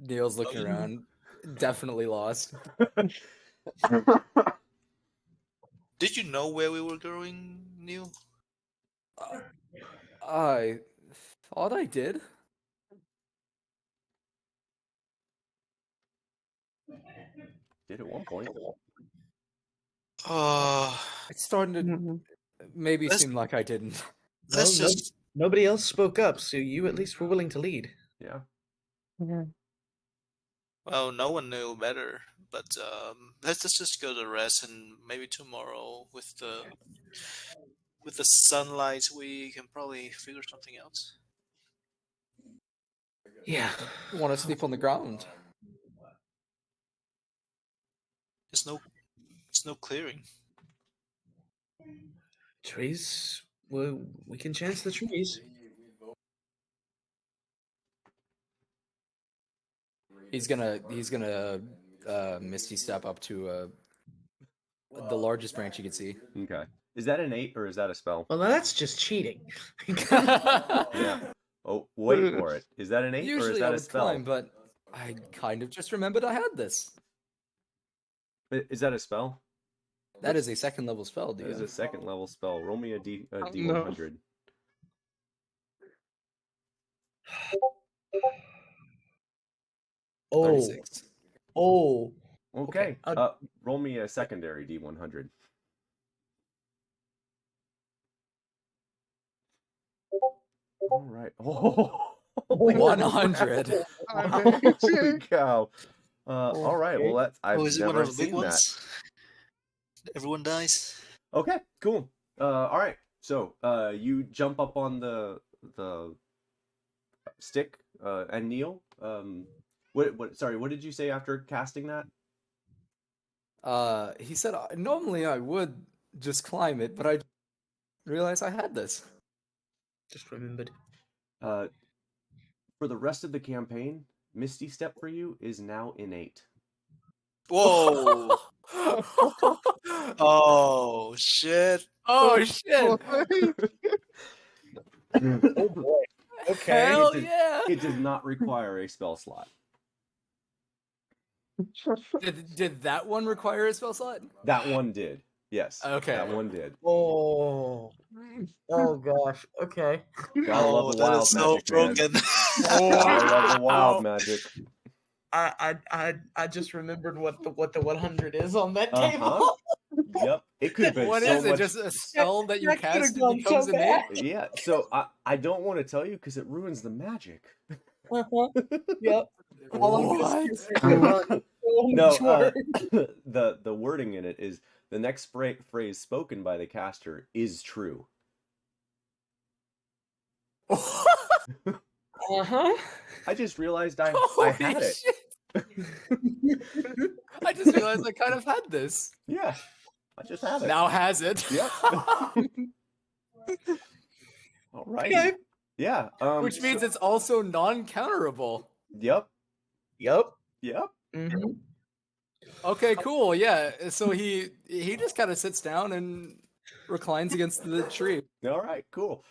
Neil's looking around. Definitely lost. Did you know where we were going, Neil? I thought I did. Did at one point. It's starting to Mhm. maybe Let's- seem like I didn't. Let's Well, just nobody else spoke up, so you at least were willing to lead. Yeah. Yeah. well, no one knew better, but let's just go to rest, and maybe tomorrow with the sunlight we can probably figure something out. Yeah. You want to sleep on the ground? There's no clearing. Trees. Well, we can chance the trees. He's gonna Misty step up to the largest branch you can see. Okay. Is that an 8 or is that a spell? Well, now that's just cheating. Yeah. Oh, wait for it. Is that an 8 or is Usually I that a would spell? climb, but I kind of just remembered I had this. Is that a spell? That is a second level spell, That is dude. a second level spell. Roll me a no. D100. Oh. 36. Oh. Okay. Okay, Roll me a secondary D100. All right. Oh, 100. holy cow. All right. Well, that's I've Is it one never of the big seen that. ones? Everyone dies. Okay, cool. All right. So, you jump up on the stick, and Neil. Sorry, what did you say after casting that? He said normally I would just climb it, but I realized I had this. Just remembered. For the rest of the campaign, Misty Step for you is now innate. Whoa! Oh shit! Oh shit! Oh boy. Okay. Hell It does- yeah! It does not require a spell slot. Did that one require a spell slot? That one did. Yes. Okay. That one did. Oh. Oh gosh. Okay. Gotta love the that wild is so magic, man. broken. Gotta love the wild magic. I just remembered what the 100 is on that Uh-huh. table. Yep. It could have been What so is it? much. Just a spell that you that could've cast gone and becomes so an bad. eight? Yeah. So I don't want to tell you because it ruins the magic. Uh-huh. Yep. All I'm gonna What? say is run. No, Sure. the wording in it is the next phrase spoken by the caster is true. Uh-huh. I just realized I Holy had it. shit. I just realized I kind of had this. Yeah, I just had it. Now has it. Yep. All right. Okay. Yeah. Which means it's also non-counterable. Yep. Yep. Yep. Mm-hmm. Okay, cool. Yeah. So he just kind of sits down and reclines against the tree. All right. Cool.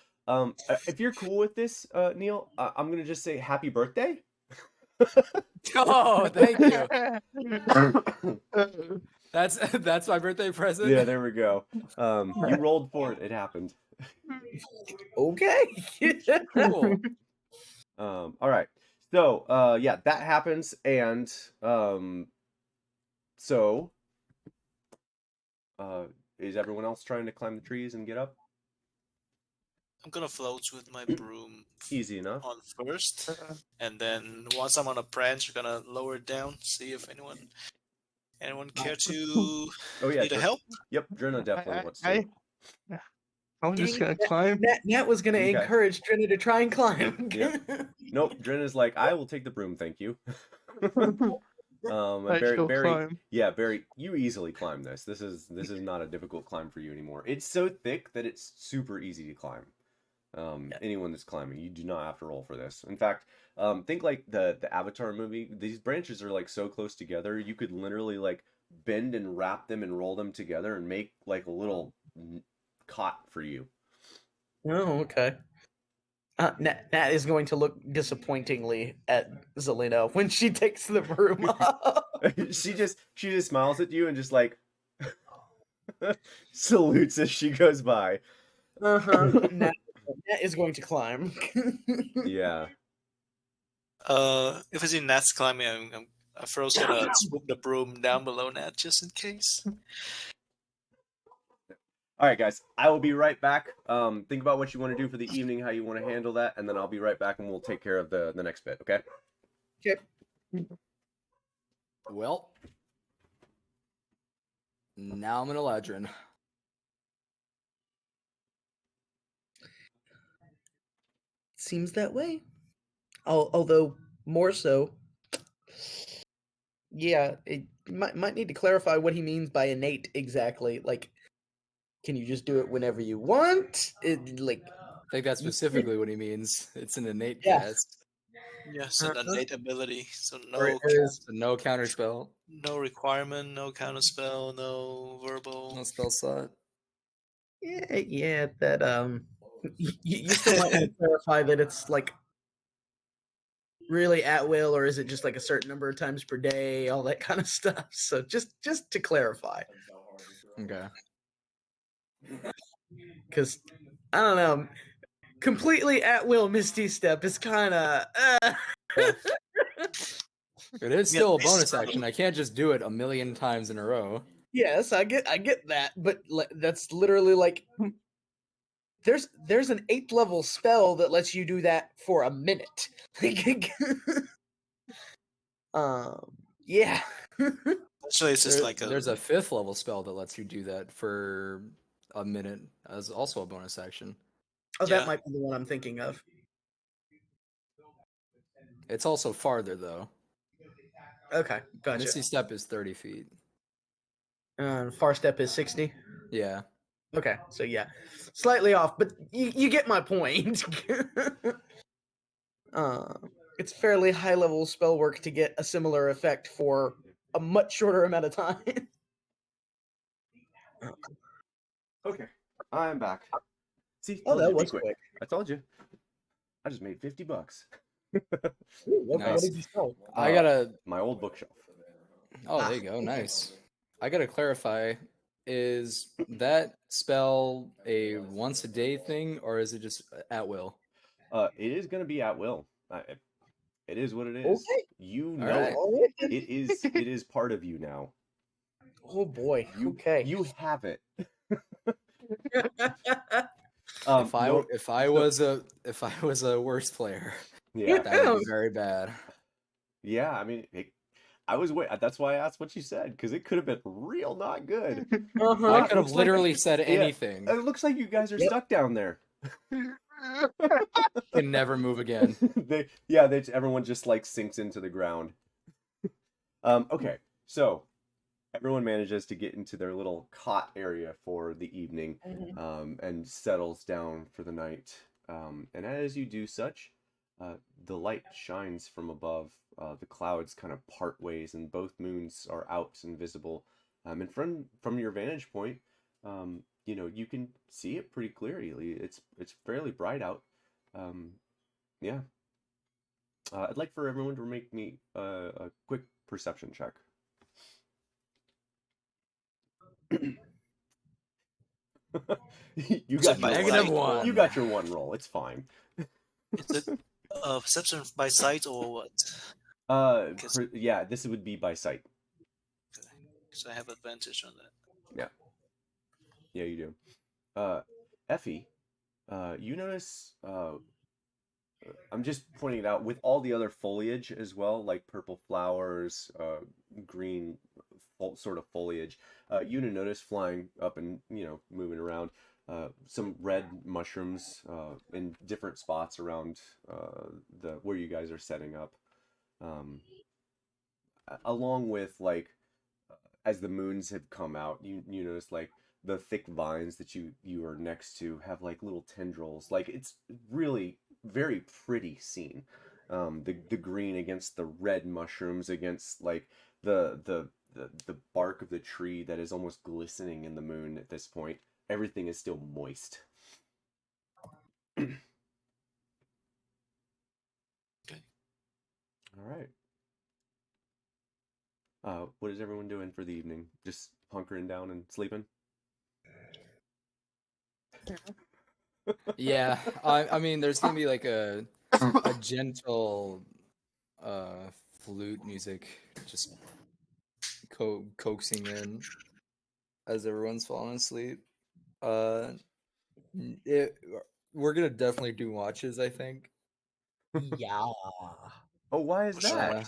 If you're cool with this, Neil, I'm gonna just say happy birthday. Oh, thank you. That's my birthday present. Yeah, there we go. You rolled for it. It happened. Okay. Cool. All right. So, yeah, that happens, and so, is everyone else trying to climb the trees and get up? I'm gonna float with my broom Easy enough. on first, and then once I'm on a branch, I'm gonna lower it down, see if anyone care to Oh yeah. need a help. Yep, Drina definitely wants to. I'm just gonna climb. Nat was gonna Okay. encourage Trinity to try and climb. Yeah. Nope, Drina's like, I will take the broom, thank you. I Barry, shall climb. yeah, Barry, you easily climb this. This is not a difficult climb for you anymore. It's so thick that it's super easy to climb. Anyone that's climbing, you do not have to roll for this. In fact, think like the Avatar movie. These branches are like so close together, you could literally like bend and wrap them and roll them together and make like a little cot for you. Oh, okay. Nat is going to look disappointingly at Zelina when she takes the broom off. she just smiles at you and just like salutes as she goes by. Nat is going to climb. Yeah. If I see Nat's climbing, I'm first gonna swoop the broom down below Nat just in case. All right, guys. I will be right back. Think about what you want to do for the evening, how you want to handle that, and then I'll be right back, and we'll take care of the next bit. Okay? Okay. Well, now I'm in Eladrin. Seems that way. Although more so. Yeah, it might need to clarify what he means by innate exactly. Like, can you just do it whenever you want? I think that's specifically what he means. It's an innate Yeah. cast. Yes, an innate ability. So No counter spell. no requirement, no counter spell, no verbal. No spell slot. Yeah, that you still might want to clarify that it's like really at will, or is it just like a certain number of times per day, all that kind of stuff. So just to clarify, Okay. because I don't know, completely at will Misty Step is kind of. It is still a bonus action. I can't just do it a million times in a row. Yes, I get that, but that's literally like there's an 8th level spell that lets you do that for a minute. Yeah. Actually, it's just like there's a 5th level spell that lets you do that for a minute as also a bonus action. Oh, Yeah. that might be the one I'm thinking of. It's also farther though. Okay, gotcha. Misty Step is 30 feet. Far Step is 60. Yeah. Okay, so yeah, slightly off, but you get my point. It's fairly high level spell work to get a similar effect for a much shorter amount of time. Okay. I'm back. See, Oh, told that you to be was quick. quick. I told you. I just made $50. Ooh, what Nice. did you sell? I gotta. My old bookshelf. Oh, there you go. Nice. I gotta clarify. Is that spell a once a day thing, or is it just at will? It is going to be at will. It is what it is. Okay. You All know right. it. It is part of you now. Oh boy. You, Okay. You have it. If I was a worse player, Yeah. that would be very bad. Yeah, I mean, I was that's why I asked what you said, because it could have been real not good. I could have Looks like- literally said anything. It looks like you guys are stuck down there. Can never move again. Everyone just like sinks into the ground. Okay, so everyone manages to get into their little cot area for the evening, and settles down for the night. And as you do such, the light shines from above. The clouds kind of part ways, and both moons are out and visible. And from your vantage point, you can see it pretty clearly. It's fairly bright out. Yeah. I'd like for everyone to make me a quick perception check. You got your -1. You got your one roll. It's fine. Is it perception by sight or what? Yeah, this would be by sight. Because I have advantage on that. Yeah, you do. Effie, you notice. I'm just pointing it out with all the other foliage as well, like purple flowers, green sort of foliage. You notice flying up and moving around. Some red mushrooms in different spots around where you guys are setting up. Along with like as the moons have come out, you notice like the thick vines that you are next to have like little tendrils. Like it's really very pretty scene. The green against the red mushrooms against like the bark of the tree that is almost glistening in the moon at this point. Everything is still moist. Okay. All right. What is everyone doing for the evening? Just hunkering down and sleeping? Yeah, I mean, there's gonna be like a gentle flute music just coaxing in as everyone's falling asleep. Uh, it, we're gonna definitely do watches, I think. Yeah. Oh, why is that?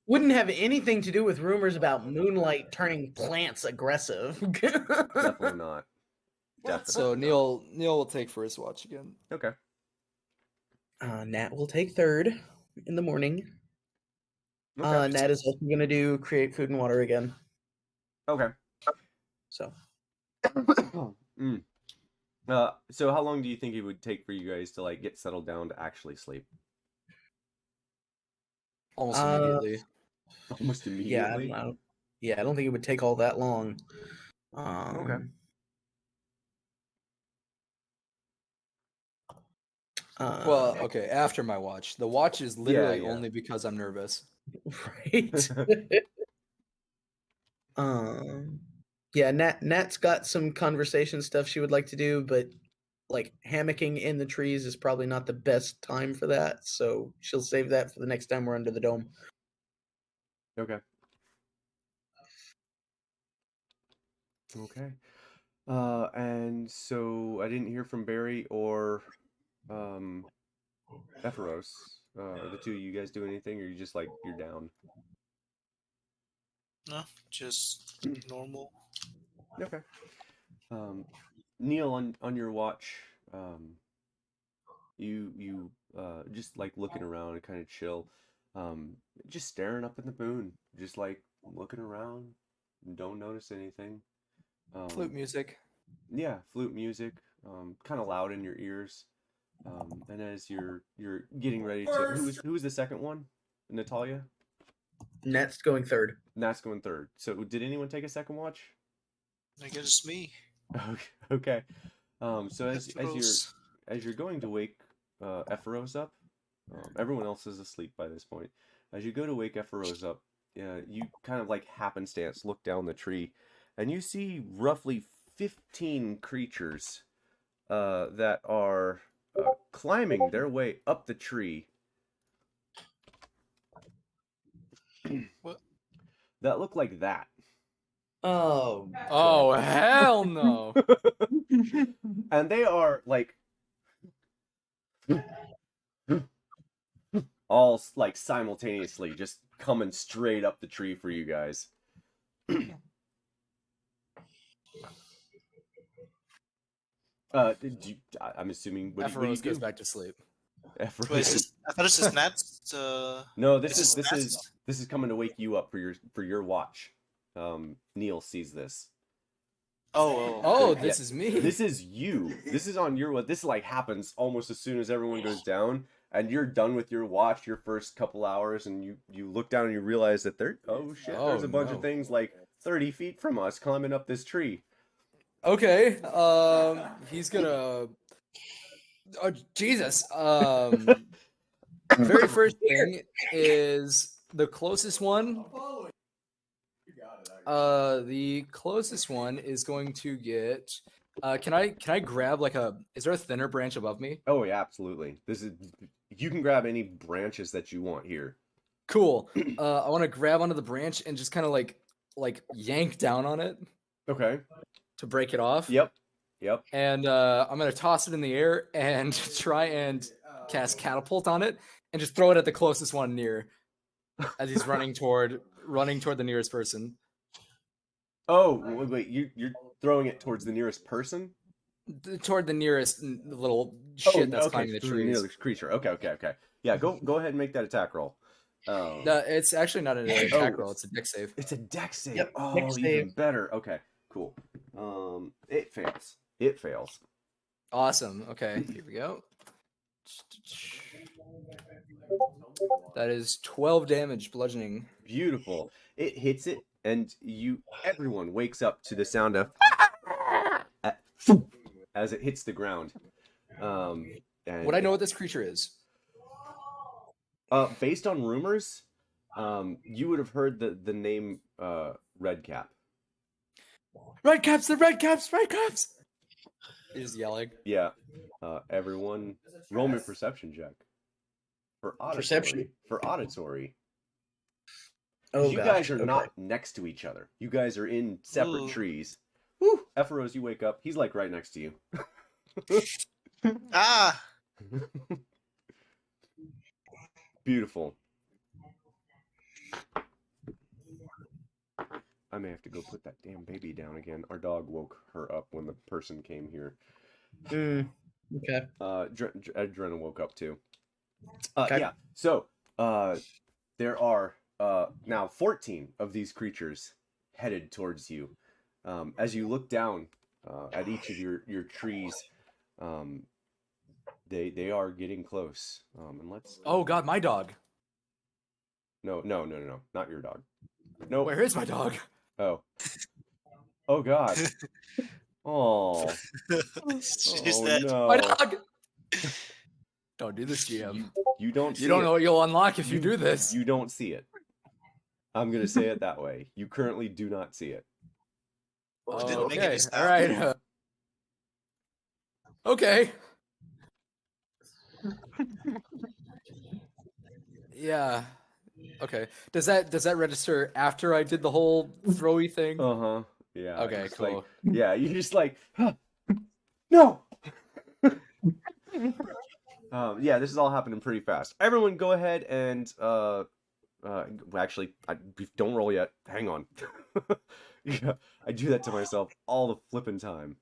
Wouldn't have anything to do with rumors about moonlight turning plants aggressive. Definitely not. Definitely. So not. Neil will take first watch again. Okay. Nat will take third in the morning. Okay. Nat is also going to do create food and water again. Okay. So. So how long do you think it would take for you guys to like get settled down to actually sleep? Almost immediately. Almost immediately. I don't think it would take all that long. Okay. Well, okay, after my watch. The watch is literally yeah. only because I'm nervous. Right. Yeah, Nat's got some conversation stuff she would like to do, but like hammocking in the trees is probably not the best time for that, so she'll save that for the next time we're under the dome. Okay. Okay. And so I didn't hear from Barry or Ephoros. The two of you guys do anything, or you just like you're down? No, just normal. Okay. Neil, on your watch, you just like looking around and kind of chill, just staring up at the moon, just like looking around, don't notice anything. Flute music. Yeah, flute music, kind of loud in your ears. And as you're getting ready to, who was the second one? Natalia? Nat's going third. Nat's going third. So did anyone take a second watch? I guess it's me. Okay. So Ephoros. as you're going to wake Ephoros up, everyone else is asleep by this point. As you go to wake Ephoros up, you kind of like happenstance look down the tree, and you see roughly 15 creatures that are climbing their way up the tree. What? That look like that. Oh. Oh, hell no. And they are like all like simultaneously just coming straight up the tree for you guys. I'm assuming what do you do? goes back to sleep. Ephoros. Wait, I thought this is Nat's. No, this this is coming to wake you up for your watch. Neil sees this. Oh, this is me. This is you. This is on your what? This like happens almost as soon as everyone goes down, and you're done with your watch, your first couple hours, and you look down and you realize that there's a bunch of things like 30 feet from us climbing up this tree. Okay. He's gonna. Oh Jesus. Very first thing is the closest one. The closest one is going to get. Can I grab like is there a thinner branch above me? Oh yeah, absolutely. You can grab any branches that you want here. Cool. I want to grab onto the branch and just kind of like yank down on it. Okay. To break it off. Yep. And I'm gonna toss it in the air and try and cast catapult on it and just throw it at the closest one near, as he's running toward the nearest person. Oh wait, you're throwing it towards the nearest person? Toward the nearest little shit that's climbing the trees. Nearest creature. Okay. Yeah, go ahead and make that attack roll. It's actually not an attack roll. It's a dex save. It's a dex save. Yep, oh, dex even save. better. Okay, cool. It fails. It fails. Awesome. Okay, here we go. That is 12 damage bludgeoning. Beautiful. It hits it, and everyone wakes up to the sound of as it hits the ground. And Would I know what this creature is? Based on rumors, you would have heard the name Redcap. Red caps, the red caps, red caps. He's yelling. Yeah. Everyone, roll me a perception check. For auditory. Perception? For auditory. 'Cause Oh, you gosh. guys are Okay. not next to each other. You guys are in separate Ooh. trees. Woo! Epheros, you wake up. He's like right next to you. Ah! Beautiful. I may have to go put that damn baby down again. Our dog woke her up when the person came here. Okay. Adrenaline woke up too. Okay. Yeah. So, there are now 14 of these creatures headed towards you. As you look down at each of your trees, they are getting close. And let's. Oh God, my dog. No, not your dog. No. Where is my dog? Oh. Oh God. Oh. She's Oh dead. no. My dog. Don't do this, GM. You don't. You don't know what you'll unlock if you do this. You don't see it. I'm gonna say it that way. You currently do not see it. Oh, it didn't make any Okay. sound. All right. Okay. Yeah. Okay. Does that register after I did the whole throwy thing? Uh-huh. Yeah. Okay, just cool. Like, yeah, you're just like, huh, no. Yeah, this is all happening pretty fast. Everyone, go ahead and actually, don't roll yet. Hang on. Yeah, I do that to myself all the flipping time.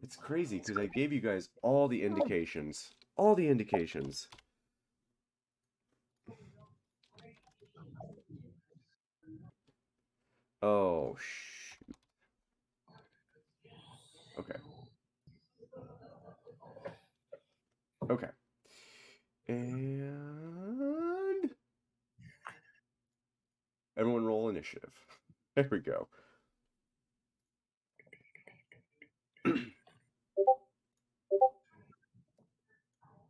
It's crazy because I gave you guys all the indications. All the indications. Oh, shoot. Okay. Okay. And everyone roll initiative. There we go.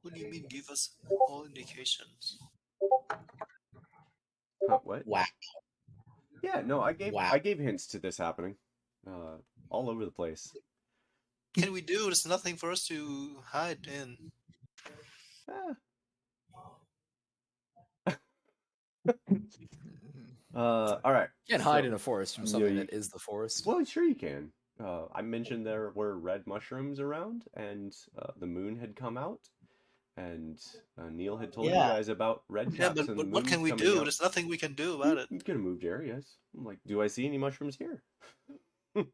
What do you mean, give us all indications? What? Wow. Yeah, no, I gave Wow. I gave hints to this happening. All over the place. What can we do? There's nothing for us to hide in. All right. Can't hide in a forest from Yeah, something you- that is the forest. Well, sure you can. I mentioned there were red mushrooms around, and the moon had come out, and Neil had told you Yeah. gues about red Yeah, caps but and the what moon can we coming do? out. There's nothing we can do about it. You could have moved areas. I'm like, do I see any mushrooms here? Are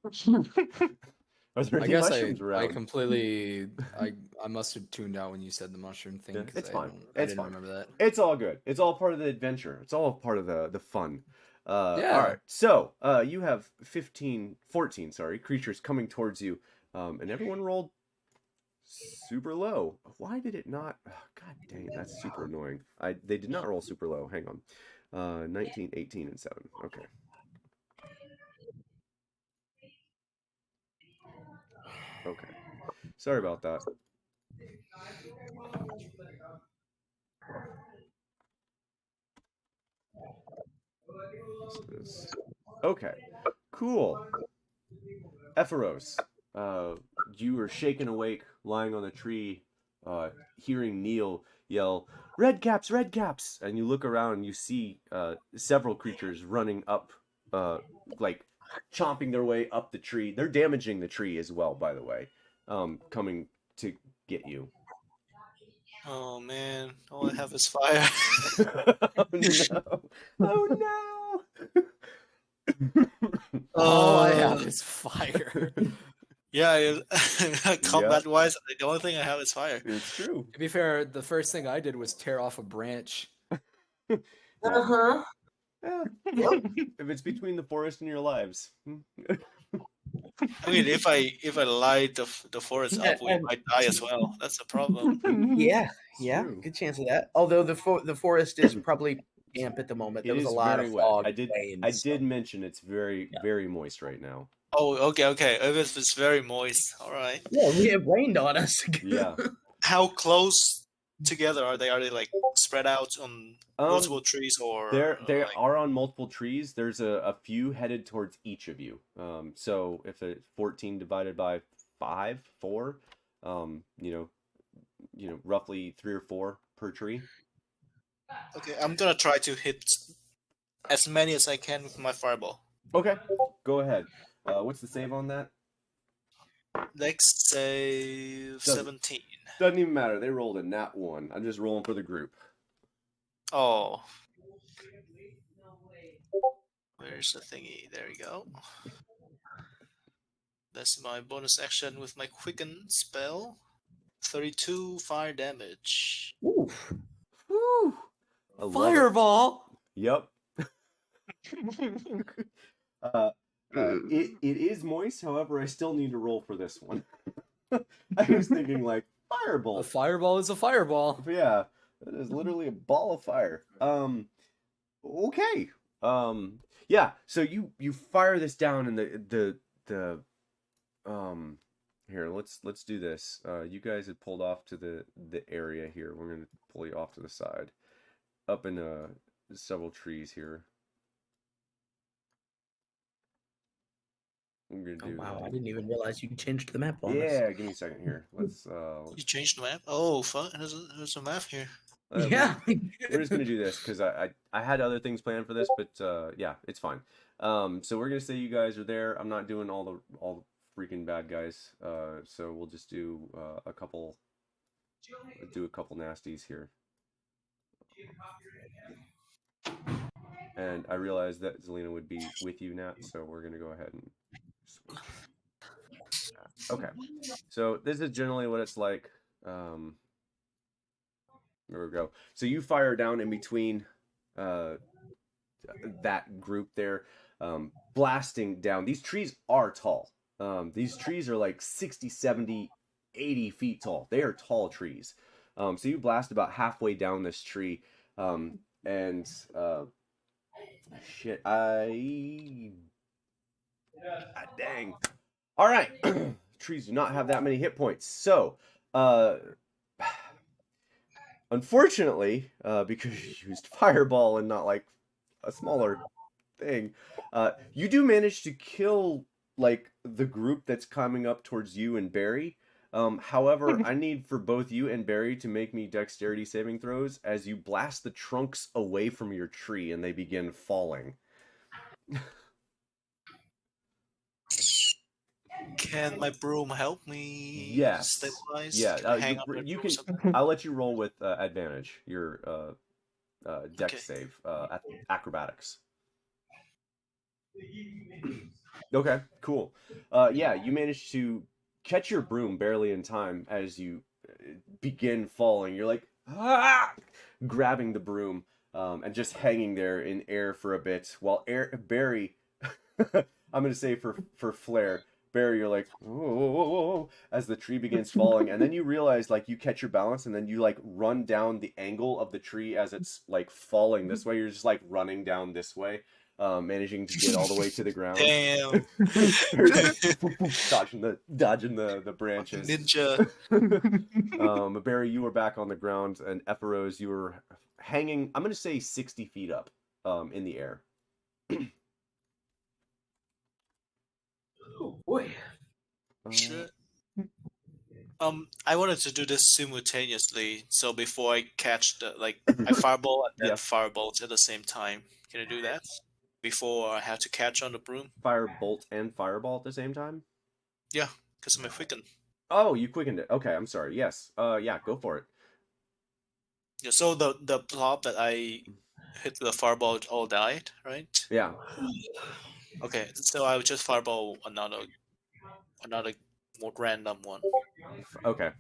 there I any guess mushrooms I around? completely I must have tuned out when you said the mushroom thing. Yeah, 'Cause it's I fine. don't- It's I didn't fine. remember that. It's all good. It's all part of the adventure. It's all part of the fun. Yeah. All right. So you have 14, sorry, creatures coming towards you, and everyone rolled super low. Why did it not? Oh, God dang, that's super annoying. They did not roll super low. Hang on. 19, 18, and 7. Okay. Okay. Sorry about that. Okay. Cool. Epheros, you were shaken awake, lying on the tree, hearing Neil yell, "Red caps, red caps!" And you look around and you see several creatures running up, like chomping their way up the tree. They're damaging the tree as well, by the way, coming to get you. Oh man, all I have is fire. Oh no! Oh no! All I have is fire. Yeah, combat-wise, the only thing I have is fire. It's true. To be fair, the first thing I did was tear off a branch. Uh-huh. Yeah. If it's between the forest and your lives. I mean, if I light the forest up, we might die as well. That's the problem. Yeah, True. good chance of that. Although the forest is probably damp at the moment. There It was a is lot very of wet. fog. I did rain, so- mention it's very very moist right now. Oh, okay. If it's very moist, all right. Yeah, it rained on us. Yeah. How close together are they? Are they like spread out on multiple trees, or They like... are on multiple trees. There's a few headed towards each of you. So if it's 14 divided by 4, roughly 3 or 4 per tree. Okay, I'm gonna try to hit as many as I can with my fireball. Okay, go ahead. What's the save on that? Next save 17. Doesn't even matter. They rolled a nat 1. I'm just rolling for the group. Oh. Where's the thingy? There we go. That's my bonus action with my quicken spell. 32 fire damage. Ooh. Woo. I love it. Fireball. Yep. It is moist, however, I still need to roll for this one. I was thinking like fireball. A fireball is a fireball. Yeah, it is literally a ball of fire. Okay. Yeah. So you fire this down, and the here. Let's do this. You guys had pulled off to the area here. We're gonna pull you off to the side, up in several trees here. I'm gonna do. Oh, wow, I didn't even realize you changed the map on us. Yeah, give me a second here. Let's You changed the map? Oh, fun. There's a map here. Yeah. We're just gonna do this because I had other things planned for this, but yeah, it's fine. So we're gonna say you guys are there. I'm not doing all the freaking bad guys. So we'll just do a couple nasties here. And I realized that Zelina would be with you, Nat, so we're gonna go ahead and switch. Okay, so this is generally what it's like. There we go. So you fire down in between that group there, blasting down. These trees are tall. These trees are like 60, 70, 80 feet tall. They are tall trees. So you blast about halfway down this tree, and shit, dang. All right. Trees do not have that many hit points. So, unfortunately, because you used fireball and not like a smaller thing, you do manage to kill like the group that's coming up towards you and Barry. However, I need for both you and Barry to make me dexterity saving throws as you blast the trunks away from your tree and they begin falling. Can my broom help me? Yes. Stabilize? Yeah. Can I hang on You or can. something? I'll let you roll with advantage. Your dex Okay. save, acrobatics. Okay. Cool. Yeah, you managed to catch your broom barely in time as you begin falling. You're like, ah! Grabbing the broom and just hanging there in air for a bit while Barry, I'm going to say for flair, Barry, you're like, whoa, whoa, whoa, whoa, as the tree begins falling. And then you realize, like, you catch your balance and then you, like, run down the angle of the tree as it's, like, falling this way. You're just, like, running down this way, managing to get all the way to the ground. Damn. dodging the branches. Ninja. Barry, you were back on the ground, and Epheros, you were hanging, I'm going to say 60 feet up in the air. Oh boy. Shit. I wanted to do this simultaneously, so before I catch I fireball and then firebolt at the same time. Can I do that? Before I have to catch on the broom? Firebolt and fireball at the same time? Yeah, because I'm a quicken. Oh, you quickened it. Okay, I'm sorry. Yes. Yeah, go for it. Yeah, so the blob that I hit the fireball all died, right? Yeah. Okay, so I would just fireball another more random one. Okay.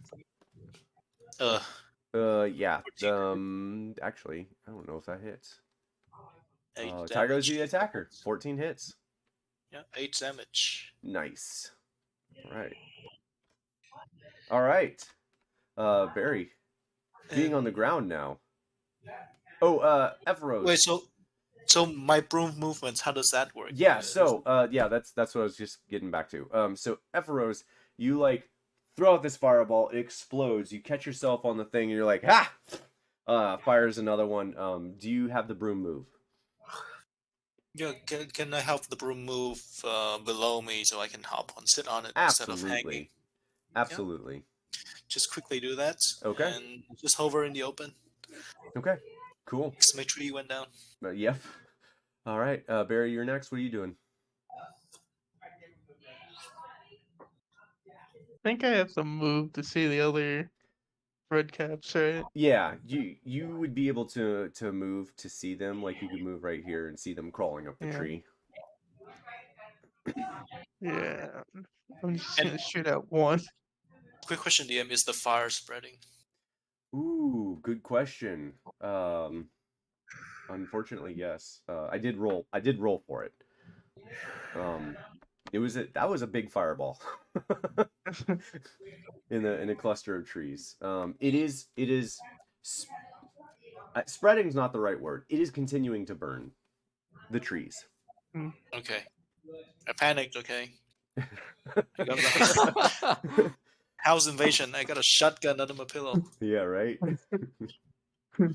Yeah. 14. Actually, I don't know if that hits. 8 damage. Tygo's the attacker. 14 hits. Yeah, 8 damage. Nice. All right. Barry, being on the ground now. Oh, Epheros. Wait, so my broom movements, how does that work? Yeah, so yeah, that's what I was just getting back to. So Epheros, you like throw out this fireball, it explodes, you catch yourself on the thing, and you're like, ha! Fires another one. Do you have the broom move? Yeah, can I help the broom move below me so I can sit on it instead of hanging? Absolutely. Just quickly do that. Okay. And just hover in the open. Okay. Cool. Because my tree went down. Yep. All right, Barry, you're next. What are you doing? I think I have to move to see the other red caps, right? Yeah, you would be able to move to see them. Like you could move right here and see them crawling up the Yeah. tree. Yeah. I'm just And- gonna shoot at one. Quick question, DM: is the fire spreading? Ooh, good question. Unfortunately, yes. I did roll for it. That was a big fireball in a cluster of trees. It is spreading's not the right word. It is continuing to burn the trees. Okay. I panicked, okay? I got the house invasion. I got a shotgun under my pillow. Yeah, right.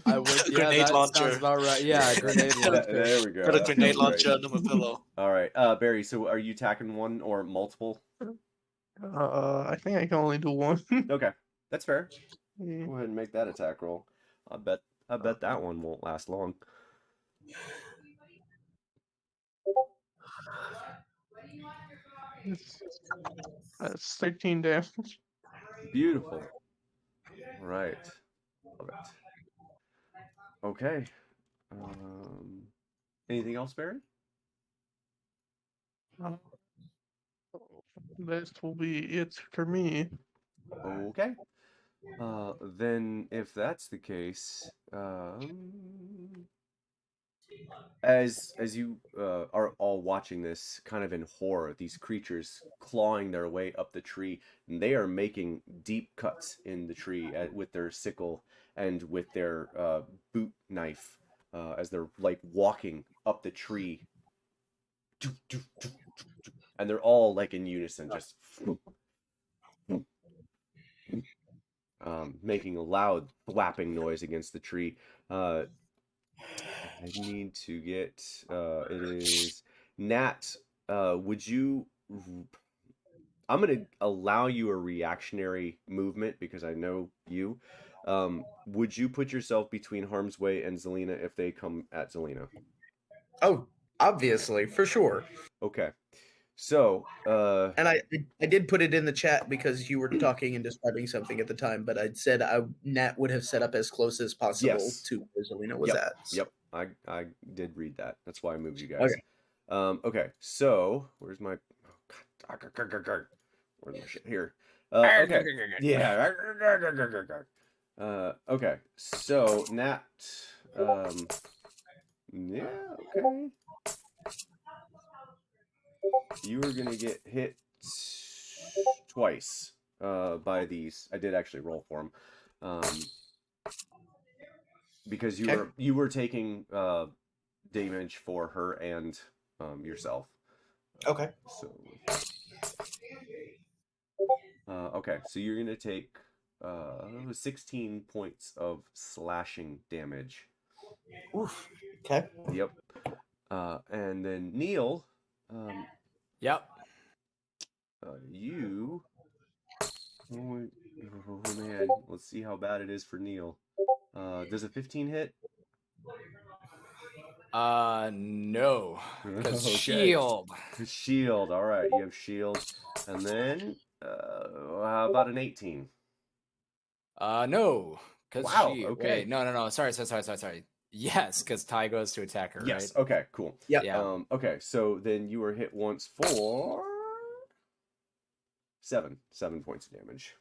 I would. Yeah, Grenade that launcher. sounds about right. Yeah, grenade launcher. There we go. Got a That grenade sounds launcher right. under my pillow. All right, Barry. So, are you attacking one or multiple? I think I can only do one. Okay, that's fair. Yeah. Go ahead and make that attack roll. I bet that one won't last long. That's 13 damage. Beautiful. All right. Love it. Okay. Anything else, Barry? This will be it for me. Okay. Then if that's the case, as you are all watching this kind of in horror, these creatures clawing their way up the tree, and they are making deep cuts in the tree with their sickle and with their boot knife as they're like walking up the tree, and they're all like in unison, just making a loud thwapping noise against the tree. I need to get it is Nat. Would you? I'm gonna allow you a reactionary movement because I know you. Would you put yourself between harm's way and Zelina if they come at Zelina? Oh, obviously, for sure. Okay. So, And I did put it in the chat because you were talking and describing something at the time, but I'd said Nat would have set up as close as possible Yes. to where Zelina was Yep, at. Yep, I did read that. That's why I moved you guys. Okay, so where's my where's my shit here? Okay, yeah. Okay, so Nat. Yeah. Okay. You are gonna get hit twice by these. I did actually roll for them. Because you were taking damage for her and yourself. Okay. So okay, so you're gonna take 16 points of slashing damage. Oof. Okay. Yep. And then Neil. Yep. You. Oh man, let's see how bad it is for Neil. Does a 15 hit? No. Because Okay. shield. Shield. All right, you have shield. And then, how about an 18? No. Because Wow, she. okay. Wait, no. Sorry. Yes, because Ty goes to attack her, Yes. right? Okay. Cool. Yeah. Okay. So then you were hit once for 7 points of damage.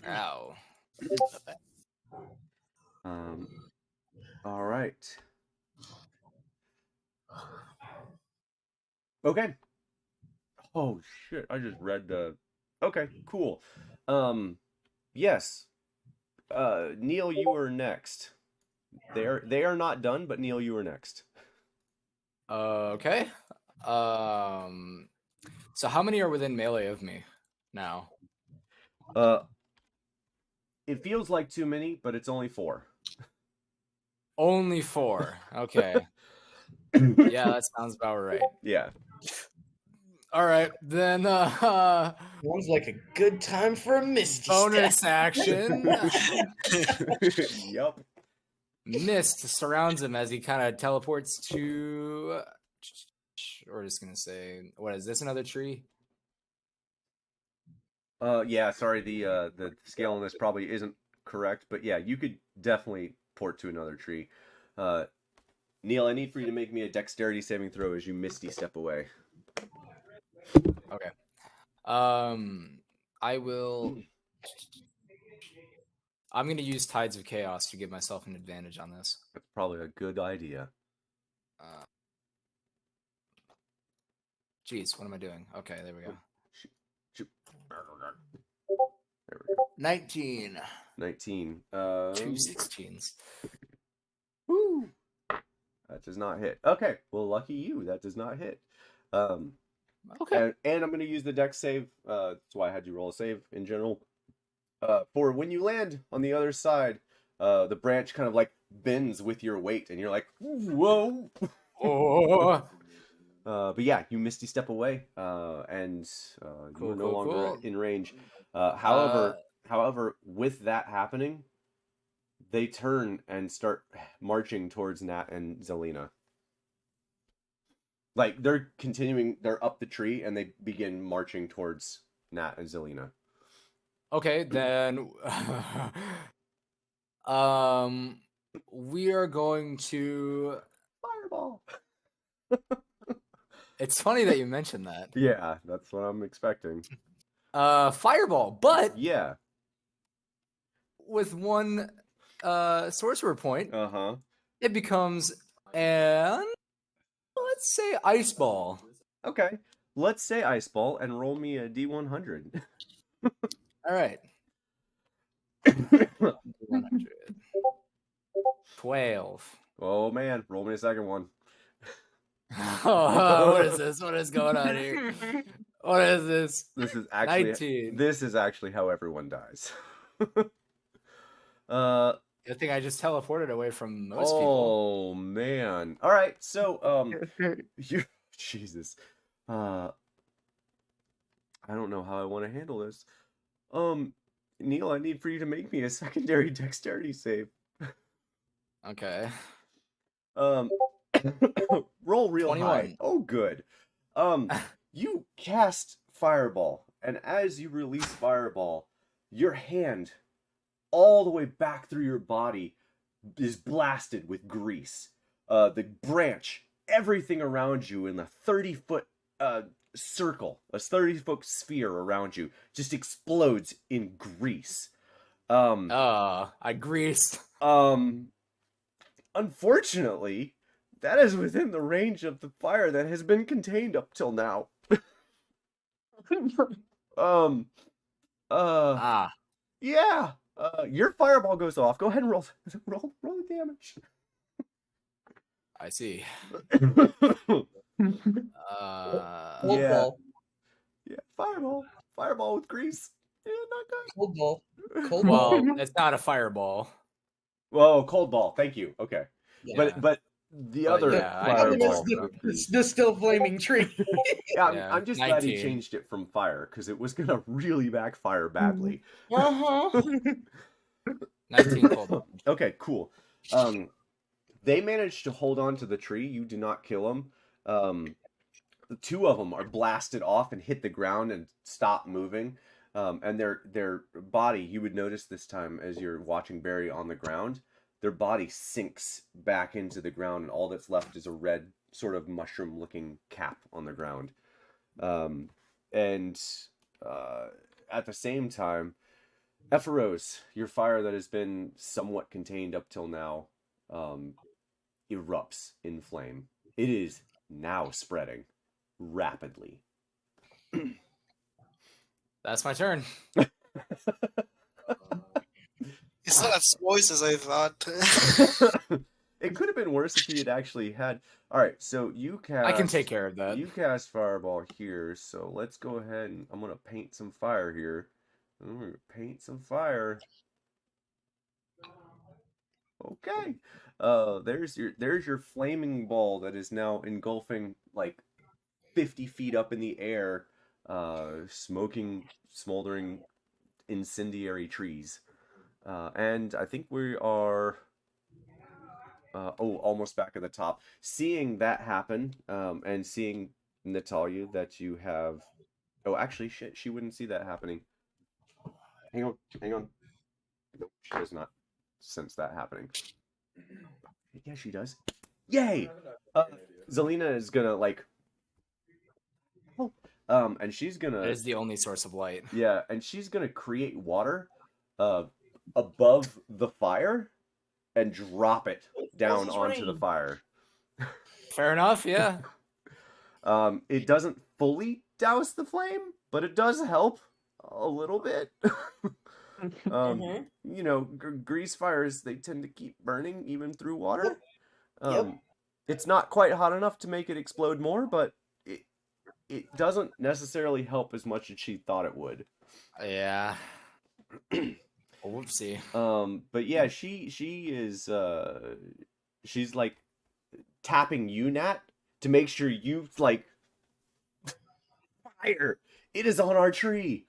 Ow. All right. Okay. Oh shit! I just read the. Okay. Cool. Yes. Neil, you are next. They are not done, but Neil, you are next. Okay. So how many are within melee of me now? It feels like too many, but it's only 4. Only 4. Okay. Yeah, that sounds about right. Yeah. All right, then Sounds like a good time for a misty bonus step. action. Yup. Mist surrounds him as he kind of teleports to. We're just gonna say, what is this? Another tree? Yeah. Sorry, the scale on this probably isn't correct, but yeah, you could definitely port to another tree. Neil, I need for you to make me a dexterity saving throw as you misty step away. Okay. I will. I'm gonna use Tides of Chaos to give myself an advantage on this. That's probably a good idea. Jeez, what am I doing? Okay, there we go. There we go. 19. 19. 2 16s. Woo! That does not hit. Okay, well, lucky you. That does not hit. Okay. And I'm going to use the dex save. That's why I had you roll a save in general. For when you land on the other side, the branch kind of like bends with your weight, and you're like, whoa! Oh. But yeah, you misty step away, and you're no longer in range. However, with that happening, they turn and start marching towards Nat and Zelina. Like they're up the tree, and they begin marching towards Nat and Zelina. Okay, then we are going to Fireball. It's funny that you mentioned that. Yeah, that's what I'm expecting. Fireball, but Yeah. with one sorcerer point, it becomes an, let's say, ice ball. Okay. Let's say ice ball and roll me a D100. All right. 100. 12. Oh man, roll me a second one. Oh, what is this? What is going on here? What is this? This is actually 19. This is actually how everyone dies. I think I just teleported away from most people. Oh man. All right. So you Jesus. I don't know how I want to handle this. Neil, I need for you to make me a secondary dexterity save. Okay. Roll real 21. high. Oh, good. You cast Fireball, and as you release Fireball, your hand, all the way back through your body, is blasted with grease. The branch, everything around you in the 30-foot circle, a 30-foot sphere around you, just explodes in grease. I greased. Unfortunately, that is within the range of the fire that has been contained up till now. Yeah. Your fireball goes off. Go ahead and roll the damage. I see. Yeah. Yeah, fireball with grease. Yeah, not good. Cold ball. Well, it's not a fireball. Whoa, cold ball. Thank you. Okay. Yeah. But the other yeah, fireball. It's the still flaming tree. Yeah, I'm just glad he 19. changed it from fire, because it was gonna really backfire badly. 19 cold ball. Okay, cool. They managed to hold on to the tree. You do not kill them. The 2 of them are blasted off and hit the ground and stop moving. And their body, you would notice this time as you're watching Barry on the ground, their body sinks back into the ground, and all that's left is a red sort of mushroom-looking cap on the ground. And at the same time, Epheros, your fire that has been somewhat contained up till now, erupts in flame. It is now spreading rapidly. That's my turn. It's not as voice as I thought. It could have been worse if he had actually had. All right, so you cast. I can take care of that. You cast fireball here, so let's go ahead and I'm gonna paint some fire here. I'm gonna paint some fire. Okay. There's your flaming ball that is now engulfing like 50 feet up in the air, smoking, smoldering, incendiary trees. And I think we are almost back at the top. Seeing that happen, and seeing Natalia that you have. Oh, actually, shit, she wouldn't see that happening. Hang on, hang on. Nope, she does not sense that happening. Yeah, she does. Yay! Zelina is gonna like. And she's gonna. It is the only source of light. Yeah, and she's gonna create water, above the fire, and drop it down onto the fire. Fair enough. Yeah. It doesn't fully douse the flame, but it does help a little bit. You know, grease fires, they tend to keep burning even through water. It's not quite hot enough to make it explode more, but it doesn't necessarily help as much as she thought it would. Yeah. Whoopsie. But yeah, she is she's like tapping you, Nat, to make sure you like fire. It is on our tree.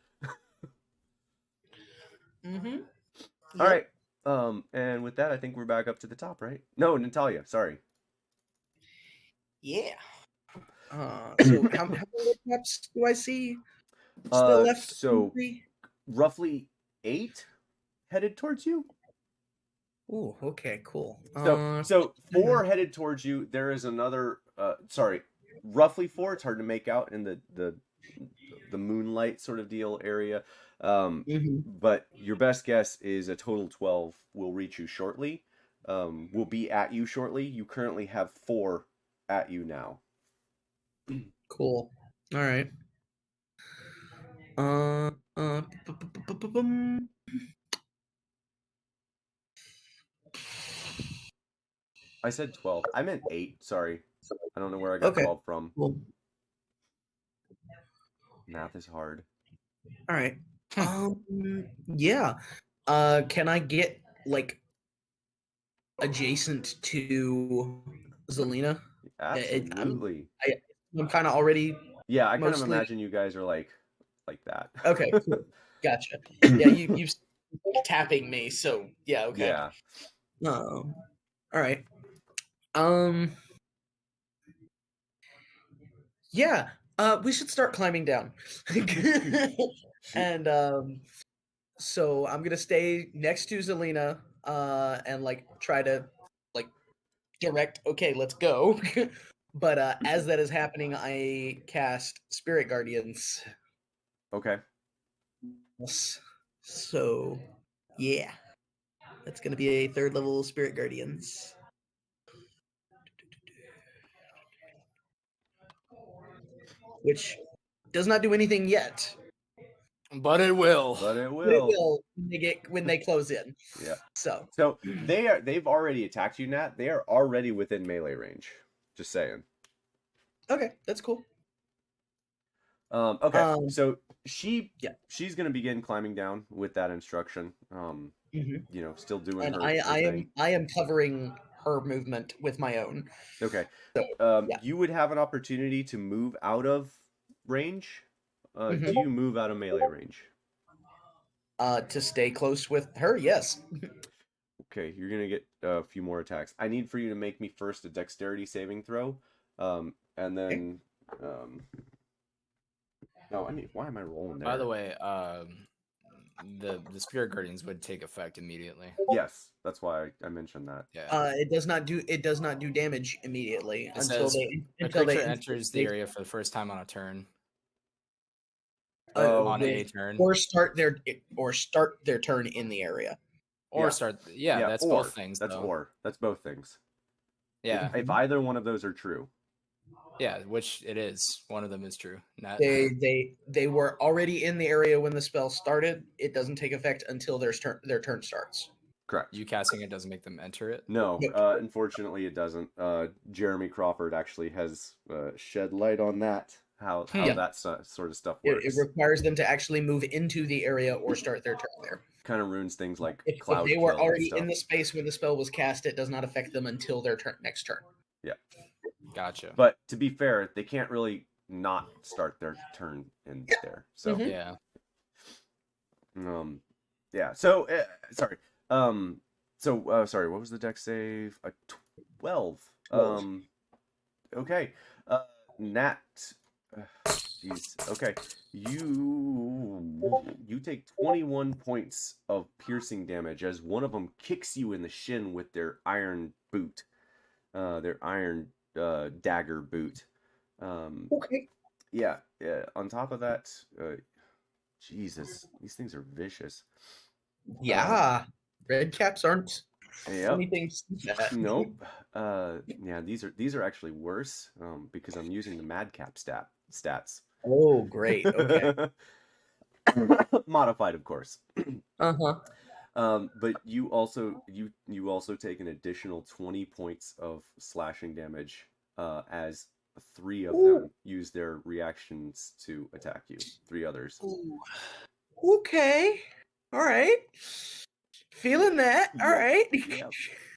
All right. And with that, I think we're back up to the top, right? No, Natalia. Sorry. Yeah. So how many maps do I see still left? So roughly 8 headed towards you. Ooh, okay, cool. So 4 headed towards you. There is another. Sorry, roughly 4. It's hard to make out in the moonlight sort of deal area. But your best guess is a total 12 will reach you shortly. Will be at you shortly. You currently have 4 at you now. Cool. All right. I said 12. I meant 8. Sorry. I don't know where I got 12 from. Cool. Math is hard. All right. Yeah. Can I get like adjacent to Zelina? Absolutely. I'm kind of already. Yeah, I kind of imagine you guys are like that. Okay, cool. Gotcha. Yeah, you tapping me, so yeah, okay. Yeah. All right. Yeah. We should start climbing down. And so I'm gonna stay next to Zelina, and like try to like direct. Okay, let's go. But as that is happening, I cast Spirit Guardians. Okay. So, yeah, that's gonna be a 3rd level Spirit Guardians. Which does not do anything yet. But it will. But it But it will. will when they close in. Yeah. So they've already attacked you, Nat. They are already within melee range. Just saying. Okay, that's cool. Okay. So she's gonna begin climbing down with that instruction. You know, still doing and her I am covering her movement with my own. Okay. So, you would have an opportunity to move out of range. Do you move out of melee range? To stay close with her, yes. Okay, you're gonna get a few more attacks. I need for you to make me first a dexterity saving throw, and then no, why am I rolling there? By the way, the Spirit Guardians would take effect immediately. Yes, that's why I mentioned that. Yeah. It does not do damage immediately It until says they a creature enters the area for the first time on a turn. On a turn. Or start their turn in the area. Or start. Yeah, that's both things. That's though. That's both things. Yeah. If either one of those are true. Yeah, which it is. One of them is true. Not... They were already in the area when the spell started. It doesn't take effect until their turn starts. Correct. You casting it doesn't make them enter it? No, unfortunately it doesn't. Jeremy Crawford actually has shed light on that. How that sort of stuff works. It requires them to actually move into the area or start their turn there. kind of ruins things like If cloud they were kill and already stuff. in the space where the spell was cast, it does not affect them until their next turn. Gotcha. But to be fair, they can't really not start their turn in there. So Mhm. Yeah. yeah. So sorry. Sorry. What was the dex save? A 12. 12. Okay. Nat. Jeez. Okay. You take 21 points of piercing damage as one of them kicks you in the shin with their iron boot. Their iron dagger boot. Okay. Yeah. On top of that, Jesus, these things are vicious. Yeah. Red caps aren't Yep. anything to see that. Nope. Yeah, these are actually worse because I'm using the madcap stats. Oh, great. Okay. Modified, of course. Uh-huh. But you also take an additional 20 points of slashing damage as 3 of them use their reactions to attack you. 3 others. Ooh. Okay. All right. Feeling that. All Yep. right.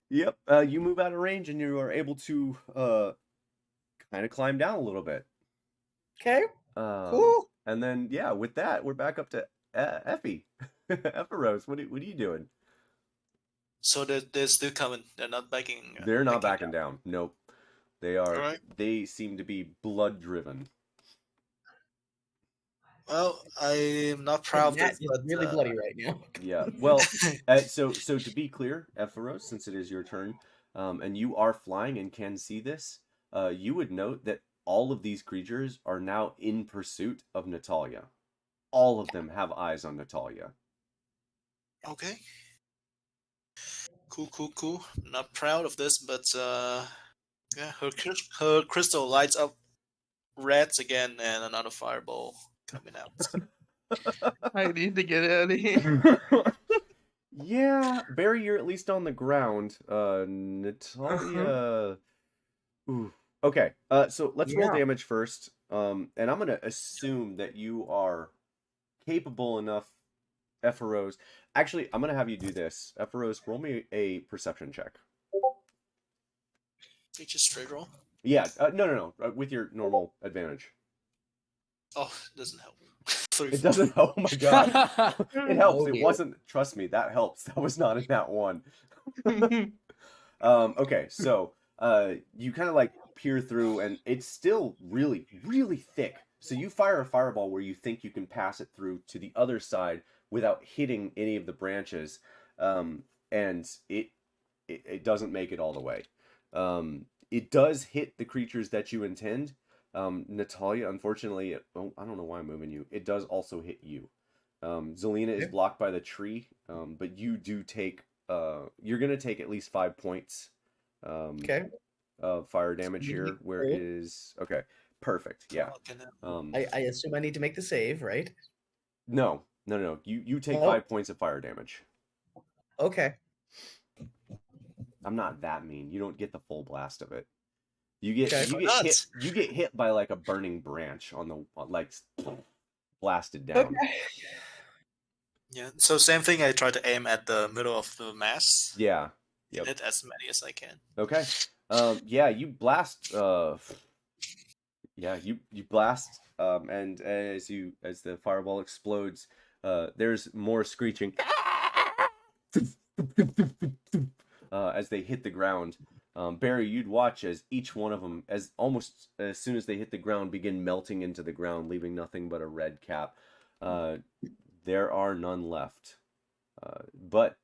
Yep. You move out of range and you are able to kind of climb down a little bit. Okay. Cool. And then yeah, with that, we're back up to Effie. Epheros, what are you doing? So they're still coming. They're not backing. They're not backing down. Nope. They are. Alright. They seem to be blood driven. Well, I'm not proud of That this, is but really bloody right now. Yeah. Well, so to be clear, Epheros, since it is your turn, and you are flying and can see this, you would note that all of these creatures are now in pursuit of Natalia. All of them have eyes on Natalia. Okay. Cool. Not proud of this, but yeah, her crystal lights up reds again, and another fireball coming out. I need to get out of here. Yeah, Barry, you're at least on the ground. Natalia. Ooh. Okay. So let's roll Yeah. damage first. And I'm gonna assume that you are capable enough, Epheros. Actually, I'm gonna have you do this. Epheros, roll me a perception check. It's just straight roll. Yeah. No. With your normal advantage. Oh, doesn't help. 3. It doesn't. Oh my god. It helps. Oh, It dear. wasn't. Trust me, that helps. That was not in that one. Okay, so you kind of like peer through, and it's still really, really thick. So you fire a fireball where you think you can pass it through to the other side without hitting any of the branches, and it doesn't make it all the way. It does hit the creatures that you intend. Natalia, unfortunately, I don't know why I'm moving you. It does also hit you. Zelina is blocked by the tree, but you do take. You're gonna take at least 5 points. Okay. Of fire damage here. Where Cool. is okay? Perfect. Yeah. Okay, now. I assume I need to make the save, right? No. You take Oh. 5 points of fire damage. Okay. I'm not that mean. You don't get the full blast of it. You get Okay. you get hit by like a burning branch on the like blasted down. Okay. Yeah. So same thing. I try to aim at the middle of the mass. Yeah. Yep. Hit as many as I can. Okay. Yeah, you blast you blast and as the fireball explodes, there's more screeching as they hit the ground. Barry, you'd watch as each one of them, as almost as soon as they hit the ground, begin melting into the ground, leaving nothing but a red cap. There are none left. But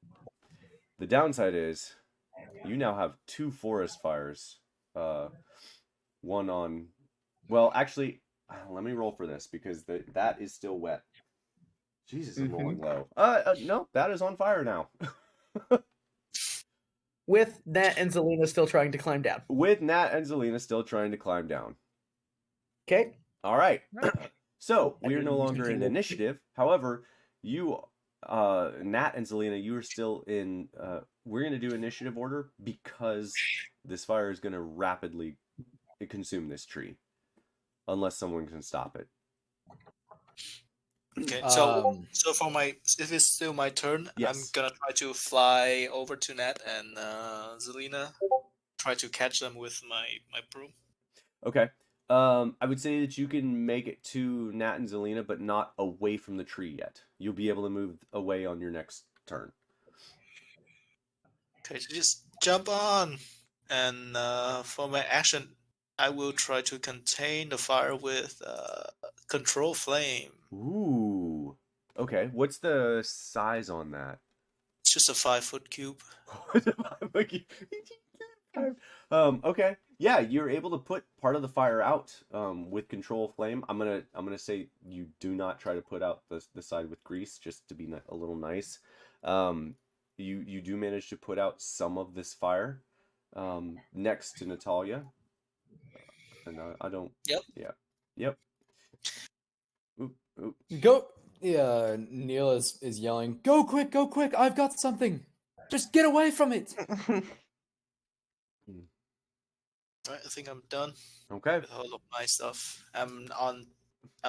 the downside is you now have 2 forest fires. One on... Well, actually, let me roll for this because that is still wet. Jesus, I'm rolling low. No, that is on fire now. With Nat and Zelina still trying to climb down. With Nat and Zelina still trying to climb down. Okay. All right. So, we are And no longer in continue. initiative. However, you, Nat and Zelina, you are still in... we're going to do initiative order because this fire is going to rapidly consume this tree. Unless someone can stop it. Okay, so Um, for my, if it's still my turn, I'm Yes. gonna try to fly over to Nat and Zelina, try to catch them with my broom. Okay. I would say that you can make it to Nat and Zelina, but not away from the tree yet. You'll be able to move away on your next turn. Okay, so just jump on, and for my action, I will try to contain the fire with control flame. Ooh. Okay. What's the size on that? It's just a 5-foot cube. Okay. Yeah, you're able to put part of the fire out with control flame. I'm gonna say you do not try to put out the side with grease, just to be a little nice. You do manage to put out some of this fire next to Natalia, and I don't. Yep. Yeah. Yep. Oop, oop. go. Yeah, Neil is yelling. Go quick! I've got something. Just get away from it. Right, I think I'm done Okay. with all of my stuff. I'm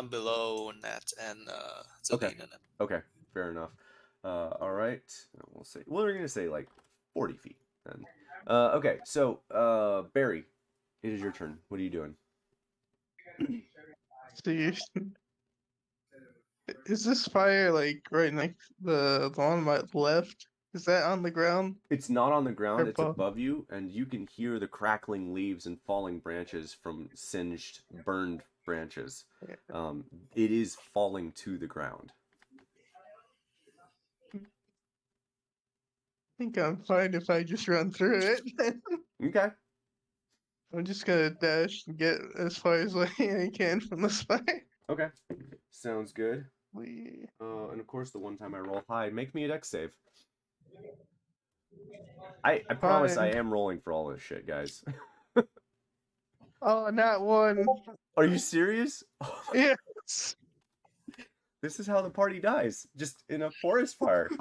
below Nat and Okay. Zelina now. Okay. Fair enough. All right. We'll say. Well, we're gonna say like 40 feet then. Okay. So, Barry, it is your turn. What are you doing? So is this fire like right next the one on my left? Is that on the ground? It's not on the ground. It's Above. above you, and you can hear the crackling leaves and falling branches from singed, burned branches. It is falling to the ground. I think I'm fine if I just run through it. Okay. I'm just gonna dash and get as far as I can from this fire. Okay. Sounds good. We- And of course, the one time I roll high, make me a dex save. I promise I Fine. am rolling for all this shit, guys. Oh, not one. Are you serious? Yes. This is how the party dies, just in a forest fire. No,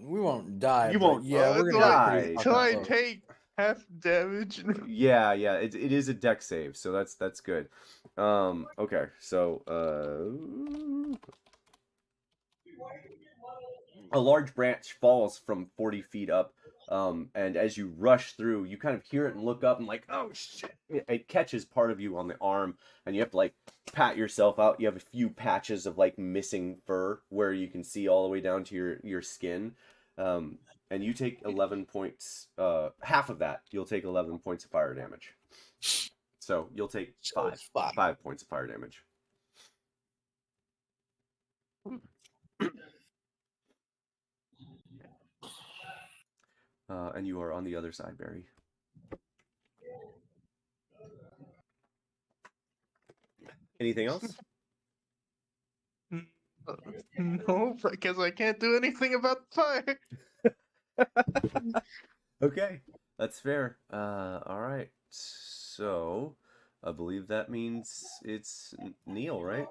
we won't die. You but won't Yeah, we're till gonna die. get pretty till I fucking close. take half damage. Yeah, it is a dex save, so that's good. Okay, so a large branch falls from 40 feet up, and as you rush through, you kind of hear it and look up and like, oh shit! It catches part of you on the arm, and you have to like pat yourself out. You have a few patches of like missing fur where you can see all the way down to your skin, and you take 11 points. Half of that, you'll take 11 points of fire damage. So you'll take So 5 points of fire damage. And you are on the other side, Barry. Anything else? No, because I can't do anything about the fire. Okay, that's fair. All right. So, I believe that means it's Neil, right?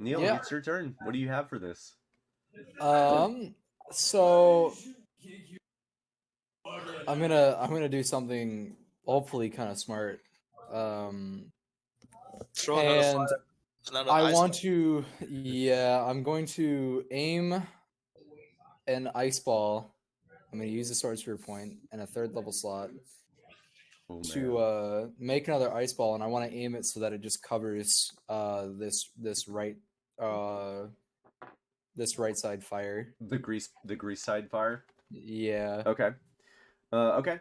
Neil, Yeah. it's your turn. What do you have for this? So I'm gonna do something hopefully kind of smart. Throw another And fire, another I ice want ball. to, yeah, I'm going to aim an ice ball. I'm going to use the sorcerer point and a 3rd level slot Oh, man. to make another ice ball, and I want to aim it so that it just covers this right side fire. The grease side fire. Yeah. Okay. Okay.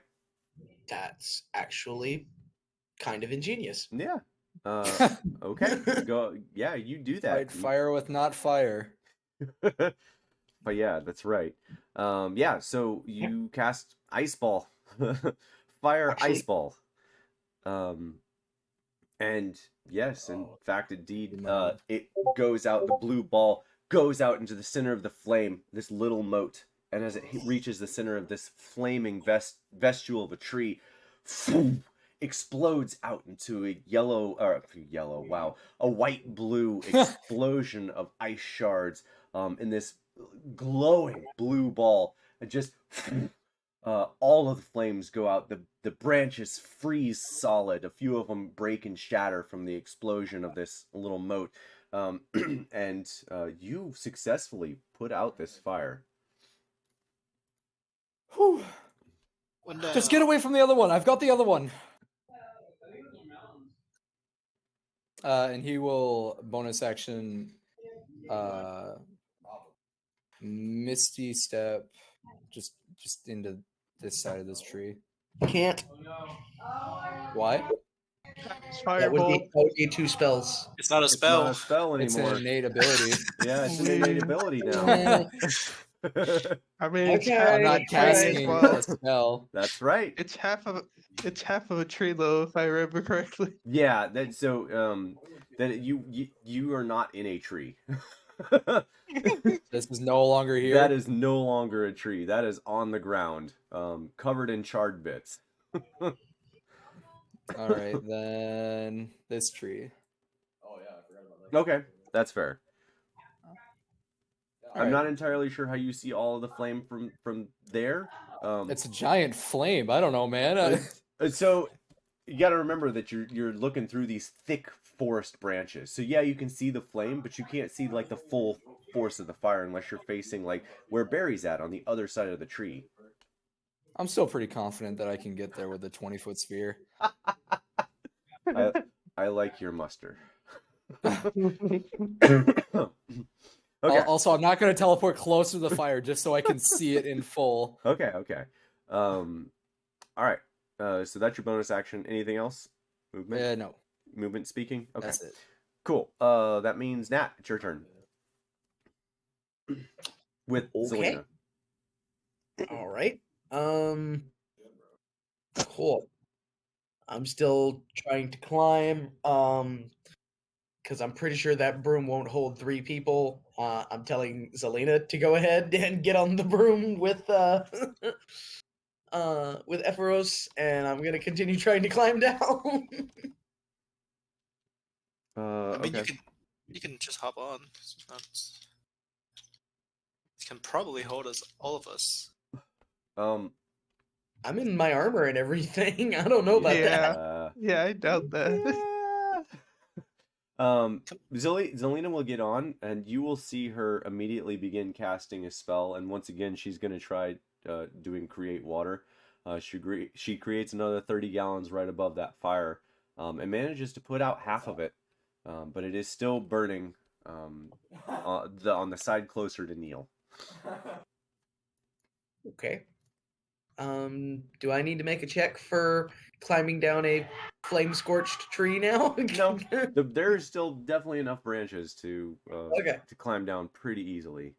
That's actually kind of ingenious. Yeah. Okay. Go. Yeah, you do that. Fight fire with not fire. But yeah, that's right. Yeah, so you cast ice ball. Fire Actually- ice ball. And yes, in fact, indeed, it goes out, the blue ball goes out into the center of the flame, this little moat, and as it reaches the center of this flaming vestule of a tree, explodes out into a a white blue explosion of ice shards in this glowing blue ball, and just all of the flames go out. The branches freeze solid. A few of them break and shatter from the explosion of this little moat. And you successfully put out this fire. Whew. When, Just get away from the other one. I've got the other one. And he will bonus action Misty Step just into this side of this tree. Can't. Why? It's That would Firebolt. be 2 spells. it's not a It's spell. not a spell It's an anymore. innate ability. Yeah, it's an innate ability now. I mean, it's Okay. half I'm not a tree as casting well. a spell. That's right. It's half of a tree though, if I remember correctly. Yeah, that so that you are not in a tree. This is no longer here. That is no longer a tree. That is on the ground, covered in charred bits. All right, then this tree. Okay, that's fair. All I'm right. not entirely sure how you see all of the flame from there. It's a giant flame. I don't know, man. So you got to remember that you're looking through these thick forest branches. So yeah, you can see the flame, but you can't see like the full force of the fire unless you're facing like where Barry's at on the other side of the tree. I'm still pretty confident that I can get there with a 20-foot sphere. I like your muster. Okay. Okay. Also, I'm not going to teleport closer to the fire just so I can see it in full. Okay. All right. So that's your bonus action. Anything else? Movement? No, Movement speaking? Okay. that's it. Cool. That means Nat, it's your turn. With Okay. Zelina. All right. Cool. I'm still trying to climb. Because I'm pretty sure that broom won't hold 3 people. I'm telling Zelina to go ahead and get on the broom with Ephoros, and I'm gonna continue trying to climb down. I mean, Okay. you can just hop on. It's not... It can probably hold us, all of us. Um. I'm in my armor and everything. I don't know about that. Yeah, I doubt that. Zelina will get on, and you will see her immediately begin casting a spell. And once again, she's going to try doing create water. She creates another 30 gallons right above that fire, and manages to put out half of it, but it is still burning on the side closer to Neil. Okay. Do I need to make a check for climbing down a flame-scorched tree now? No, there's still definitely enough branches to Okay. to climb down pretty easily,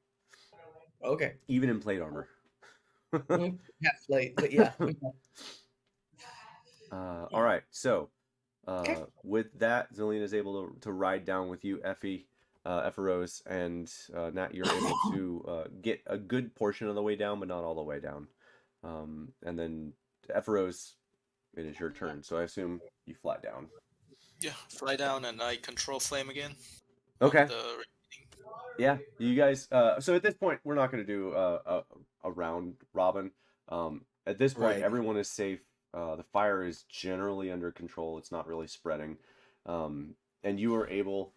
Okay. even in plate armor. Half late, but yeah. All right, so Okay. with that, Zelina is able to ride down with you, Ephoros, and Nat, you're able to get a good portion of the way down, but not all the way down. And then Ephoros, it is your turn, so I assume you fly down. Yeah, fly down and I control flame again. Okay. The... Yeah, you guys. So at this point, we're not going to do a round robin. At this point, Right. everyone is safe. The fire is generally under control. It's not really spreading. And you are able,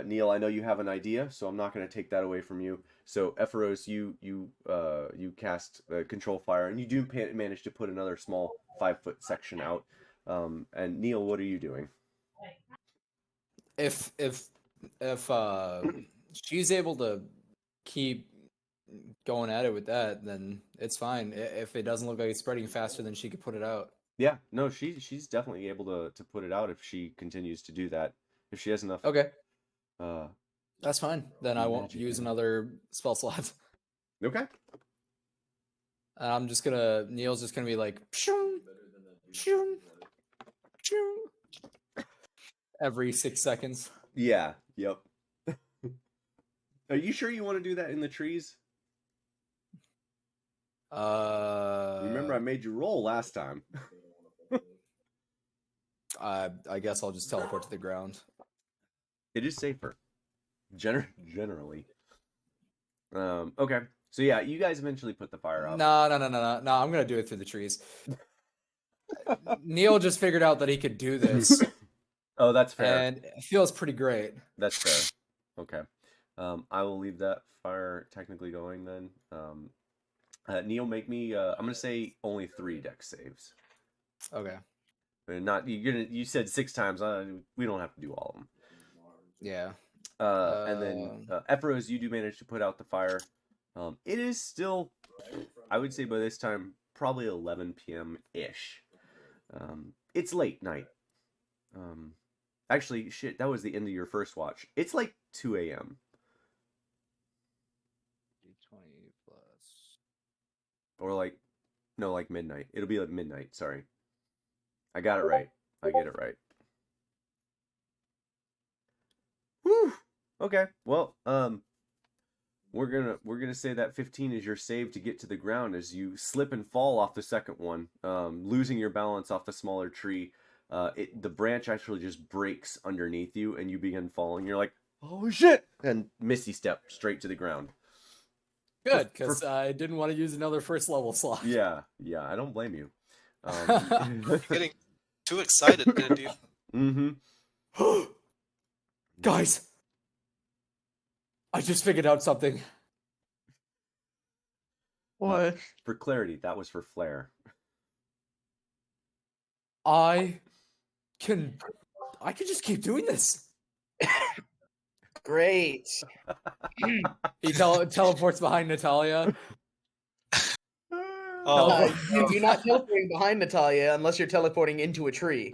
Neil. I know you have an idea, so I'm not going to take that away from you. So Ephoros, you cast control fire, and you do manage to put another small 5-foot section out. And Neil, what are you doing? If she's able to keep going at it with that, then it's fine. If it doesn't look like it's spreading faster, then she could put it out. Yeah, no, she's definitely able to put it out if she continues to do that. If she has enough. Okay, Uh, that's fine. Then I won't Magic use then. another spell slot. okay. Neil's just gonna be like, "Pshung, pshung, pshung," every 6 seconds. Yeah. Yep. Are you sure you want to do that in the trees? Remember, I made you roll last time. I guess I'll just teleport to the ground. It is safer, generally. Okay. So yeah, you guys eventually put the fire out. No. I'm gonna do it through the trees. Neil just figured out that he could do this, Oh, that's fair. and it feels pretty great. That's fair. Okay. I will leave that fire technically going then. Neil, make me. I'm gonna say only 3 dex saves. Okay. Not you said 6 times. We don't have to do all of them. Yeah. And then Ephros, you do manage to put out the fire. It is still, I would say by this time, probably 11 p.m. ish. It's late night. Actually, shit, that was the end of your first watch. It's like 2 a.m. 20 plus. Or like midnight. It'll be like midnight. Sorry, I got it right. I get it right. Whew. Okay. Well, we're gonna say that 15 is your save to get to the ground as you slip and fall off the second one, losing your balance off the smaller tree. The branch actually just breaks underneath you, and you begin falling. You're like, oh shit, and misty step straight to the ground. Good, because I didn't want to use another first level slot. Yeah, I don't blame you. You're getting too excited, didn't you? Mm-hmm. Guys, I just figured out something. What? For clarity, that was for Flare. I can just keep doing this. Great. He teleports behind Natalia. Oh, You're not teleporting behind Natalia unless you're teleporting into a tree.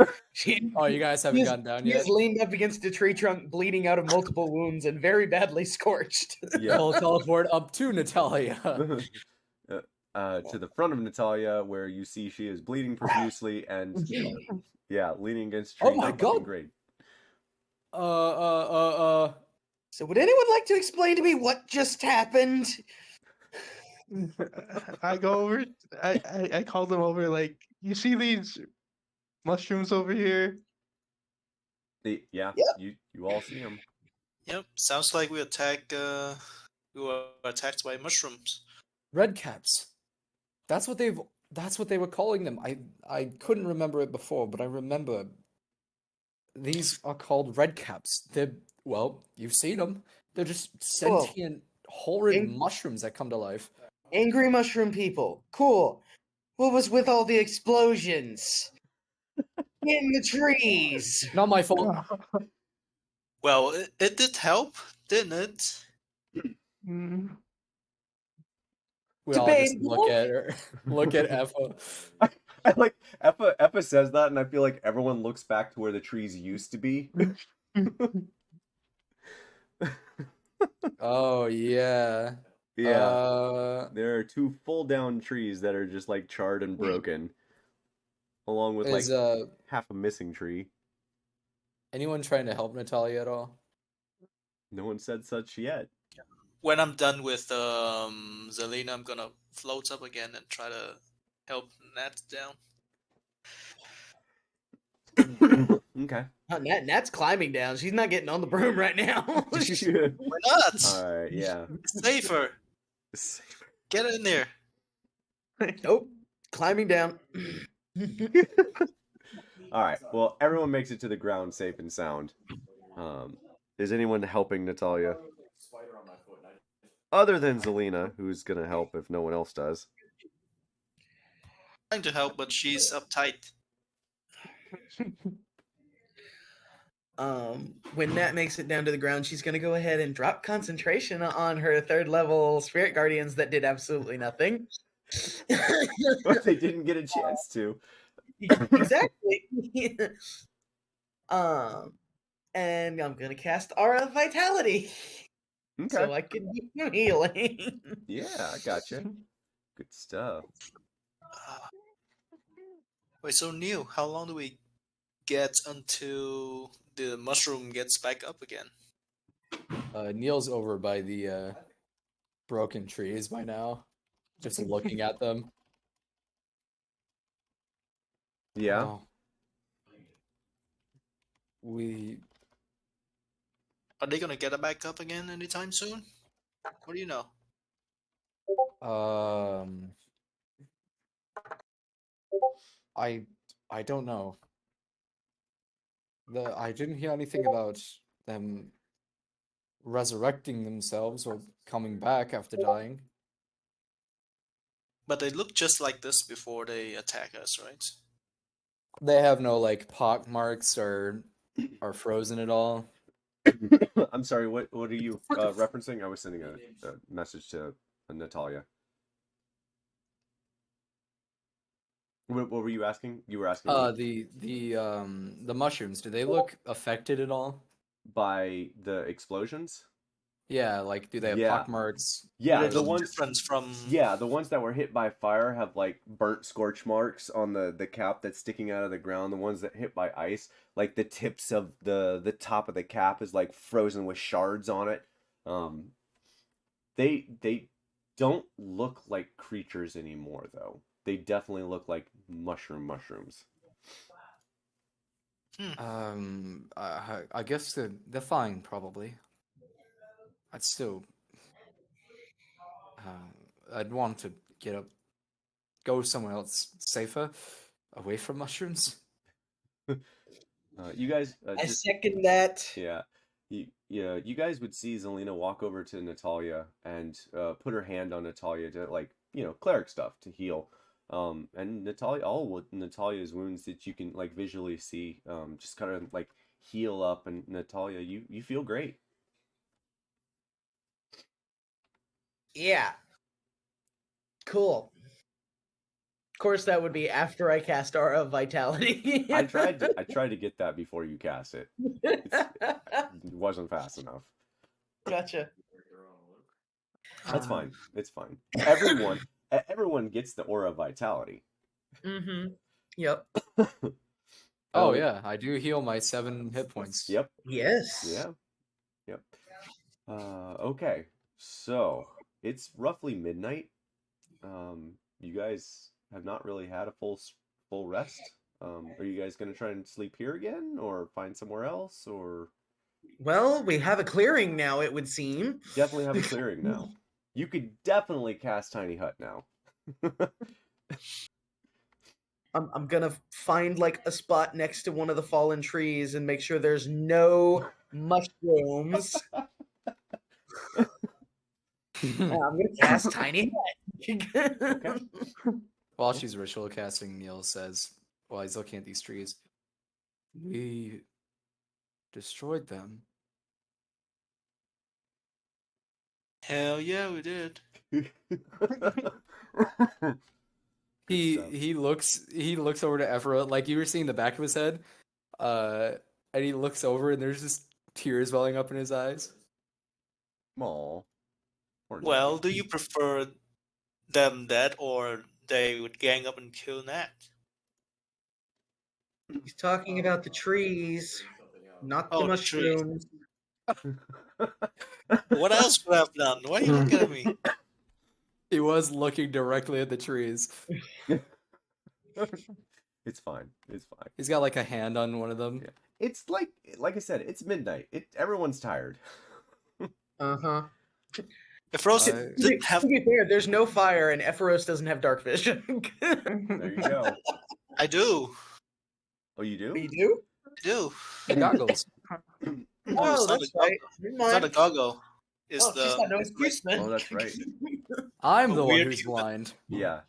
Oh, you guys haven't gotten down yet? He's leaned up against a tree trunk, bleeding out of multiple wounds and very badly scorched. Yeah. He'll teleport up to Natalia. To the front of Natalia, where you see she is bleeding profusely and leaning against a tree. Oh my Not looking God. great. So would anyone like to explain to me what just happened? I go over. I call them over. Like, you see these mushrooms over here? Yeah, Yep. you all see him. yep. Sounds like we were attacked by mushrooms. Red caps. That's what they were calling them. I couldn't remember it before, but I remember these are called red caps. You've seen them. They're just sentient, horrid mushrooms that come to life. Angry mushroom people. Cool. What was with all the explosions? In the trees. Not my fault. Well, it did help, didn't it? Mm. We all just Debatable. look at her. Look at Effa. I like Effa says that, and I feel like everyone looks back to where the trees used to be. Oh yeah. Yeah. There are 2 full down trees that are just like charred and broken, along with Is half a missing tree. anyone trying to help Natalia at all? No one said such yet. When I'm done with Zelina, I'm gonna float up again and try to help Nat down. Okay. Nat's climbing down. She's not getting on the broom right now. Why not? All right. Yeah. Safer. Get in there. Nope. Climbing down. All right. Well, everyone makes it to the ground safe and sound. Is anyone helping Natalia? Other than Zelina, who's gonna help if no one else does. Trying to help, but she's uptight. When Nat makes it down to the ground, she's gonna go ahead and drop concentration on her 3rd level spirit guardians that did absolutely nothing. But they didn't get a chance to. Exactly. And I'm gonna cast Aura of Vitality. Okay. So I can keep healing. Yeah, I gotcha. Good stuff. Wait, so Neil, how long do we get until the mushroom gets back up again? Neil's over by the broken trees by now, just looking at them. Yeah. Oh. Are they gonna get it back up again anytime soon? What do you know? I don't know. I didn't hear anything about them resurrecting themselves or coming back after dying. But they look just like this before they attack us, right? They have no like pock marks or are frozen at all. I'm sorry. What are you referencing? I was sending a message to Natalia. What were you asking? You were asking me? The mushrooms, do they look affected at all? By the explosions. Yeah, like do they have pock marks? Yeah, They the look ones different from. Yeah, the ones that were hit by fire have like burnt scorch marks on the cap that's sticking out of the ground. The ones that hit by ice, like the tips of the top of the cap is like frozen with shards on it. They don't look like creatures anymore though. They definitely look like mushrooms. I guess they're fine probably. I'd still I'd want to go somewhere else safer, away from mushrooms. You guys I second that. Yeah. You guys would see Zelina walk over to Natalia and put her hand on Natalia to like, cleric stuff to heal. And Natalia's wounds that you can like visually see just kind of like heal up, and Natalia, you feel great. Yeah. Cool. Of course, that would be after I cast Aura of Vitality. I tried to get that before you cast it. It wasn't fast enough. Gotcha. That's fine. It's fine. Everyone gets the Aura of Vitality. Mm-hmm. Yep. Oh yeah, I do heal my 7 hit points. Yep. Yes. Yeah. Yep. Okay. So it's roughly midnight. You guys have not really had a full rest. Are you guys gonna try and sleep here again, or find somewhere else, or? Well, we have a clearing now, it would seem. Definitely have a clearing now. You could definitely cast Tiny Hut now. I'm gonna find like a spot next to one of the fallen trees and make sure there's no mushrooms. I'm gonna cast Tiny Hut. Okay. While she's ritual casting, Neil says, while he's looking at these trees, we destroyed them. Hell yeah, we did. He looks over to Ephra, like you were seeing the back of his head, and he looks over and there's just tears welling up in his eyes. Aw. Well, do you prefer them dead, or they would gang up and kill Nat? He's talking about the trees, not the Oh, the trees. mushrooms. What else would I have done? Why are you looking at me? He was looking directly at the trees. It's fine. It's fine. He's got like a hand on one of them. Yeah. It's like I said, it's midnight. Everyone's tired. Uh-huh. Ephoros To didn't have. be fair, there's no fire and Ephoros doesn't have dark vision. There you go. I do. Oh, you do? You do? I do. The goggles. No, it's not that's a right. goggle. Never It's not mind. a goggle. It's She's got no excuse, man. Oh, that's right. I'm A the one weird who's human. blind. Yeah.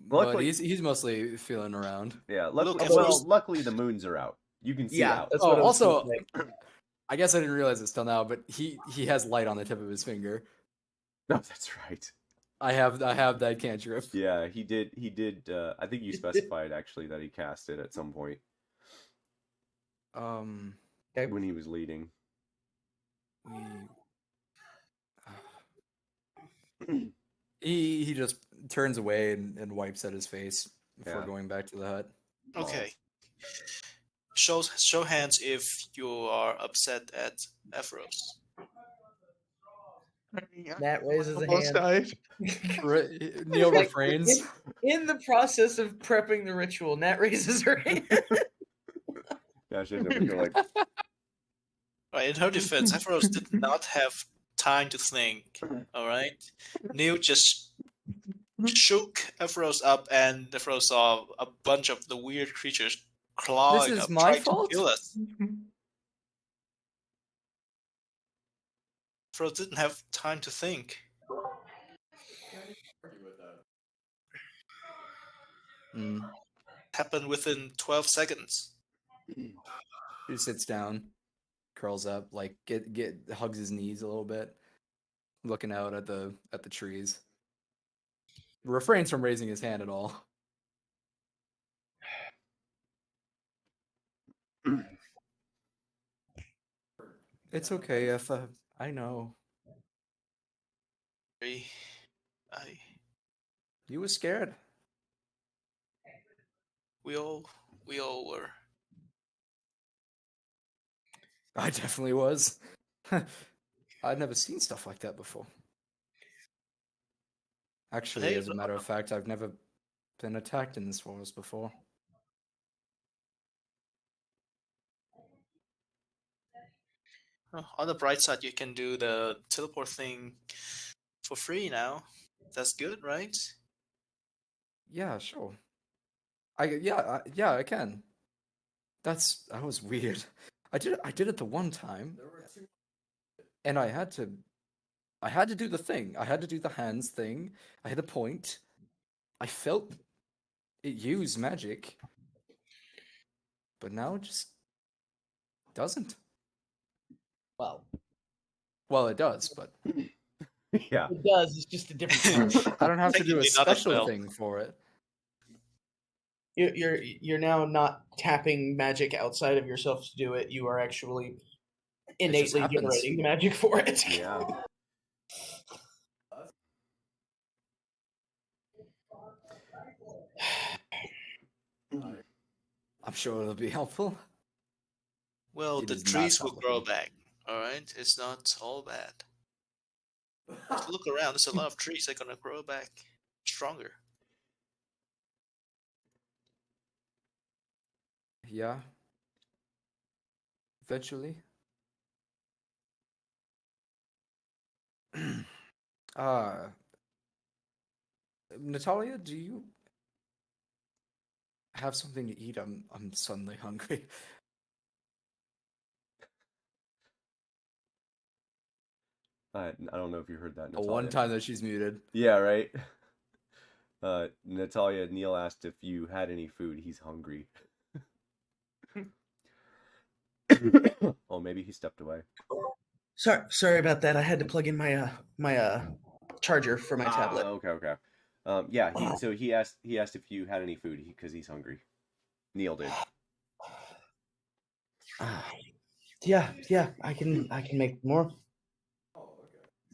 But Luckily, he's mostly feeling around. yeah. Look, Luckily the moons are out. You can see Yeah, out. that's Oh, what I was also, gonna say. I guess I didn't realize this till now, but he has light on the tip of his finger. No, that's right. I have that cantrip. Yeah, he did. I think you specified actually that he cast it at some point when he was leading. He just turns away and wipes at his face before Yeah. going back to the hut. Okay. Show hands if you are upset at Ephoros. Nat raises a Almost hand. died. Neil Like, refrains. In the process of prepping the ritual, Nat raises her hand. Yeah, she's over here like, Right, in her defense, Ephoros did not have time to think. Alright? Neil just shook Ephoros up, and Ephoros saw a bunch of the weird creatures clawing This is up, my trying fault? to kill us. Fro didn't have time to think. Mm. Happened within 12 seconds. He sits down, curls up, like get hugs his knees a little bit, looking out at the trees. Refrains from raising his hand at all. It's okay if I know. I You were scared. we all were. I definitely was. I'd never seen stuff like that before. Actually, Hey, as a matter of fact, I've never been attacked in this forest before. On the bright side, you can do the teleport thing for free now. That's good, right? Yeah, sure. I can. That was weird. I did it the one time, and I had to do the thing. I had to do the hands thing. I had a point. I felt it used magic, but now it just doesn't. Well, it does, but Yeah. it does. It's just a different kind. I don't have to do a Technically not a special spell. thing for it. You're now not tapping magic outside of yourself to do it. You are actually innately happens. generating the magic for it. Yeah. I'm sure it'll be helpful. Well, It the is not trees will grow supplement. back. All right, it's not all bad. Just look around. There's a lot of trees that are gonna grow back stronger. Yeah. Eventually. uh Natalia, do you have something to eat? I'm suddenly hungry. I don't know if you heard that, The Natalia. one time that she's muted. Yeah, right. Natalia, Neil asked if you had any food. He's hungry. Oh, maybe he stepped away. Sorry about that. I had to plug in my charger for my tablet. Okay. Yeah. He asked if you had any food because he's hungry. Neil did. Yeah, I can make more.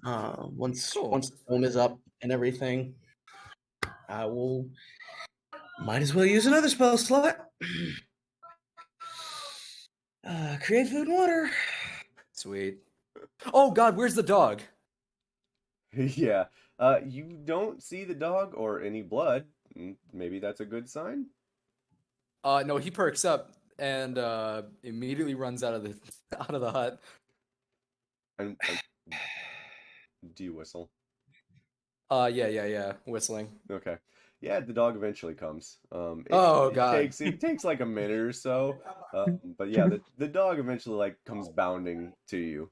Once Cool. once the film is up and everything, I will. Might as well use another spell slot. Create food and water. Sweet. Oh God, where's the dog? Yeah. You don't see the dog or any blood. Maybe that's a good sign. No, he perks up and immediately runs out of the hut. And do you whistle? Yeah, whistling. Okay. Yeah, the dog eventually comes. God. It takes like a minute or so. But yeah, the dog eventually like comes bounding to you.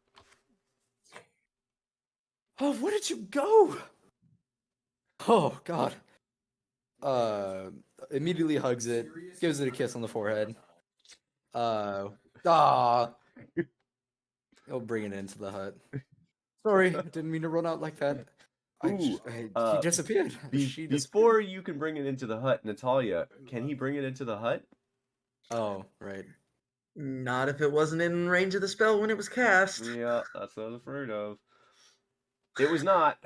Oh, where did you go? Oh God. Immediately hugs it, gives it a kiss on the forehead. He'll bring it into the hut. Sorry, I didn't mean to run out like that. He disappeared. Before you can bring it into the hut, Natalia, can he bring it into the hut? Oh, right. Not if it wasn't in range of the spell when it was cast. Yeah, that's what I was afraid of. It was not.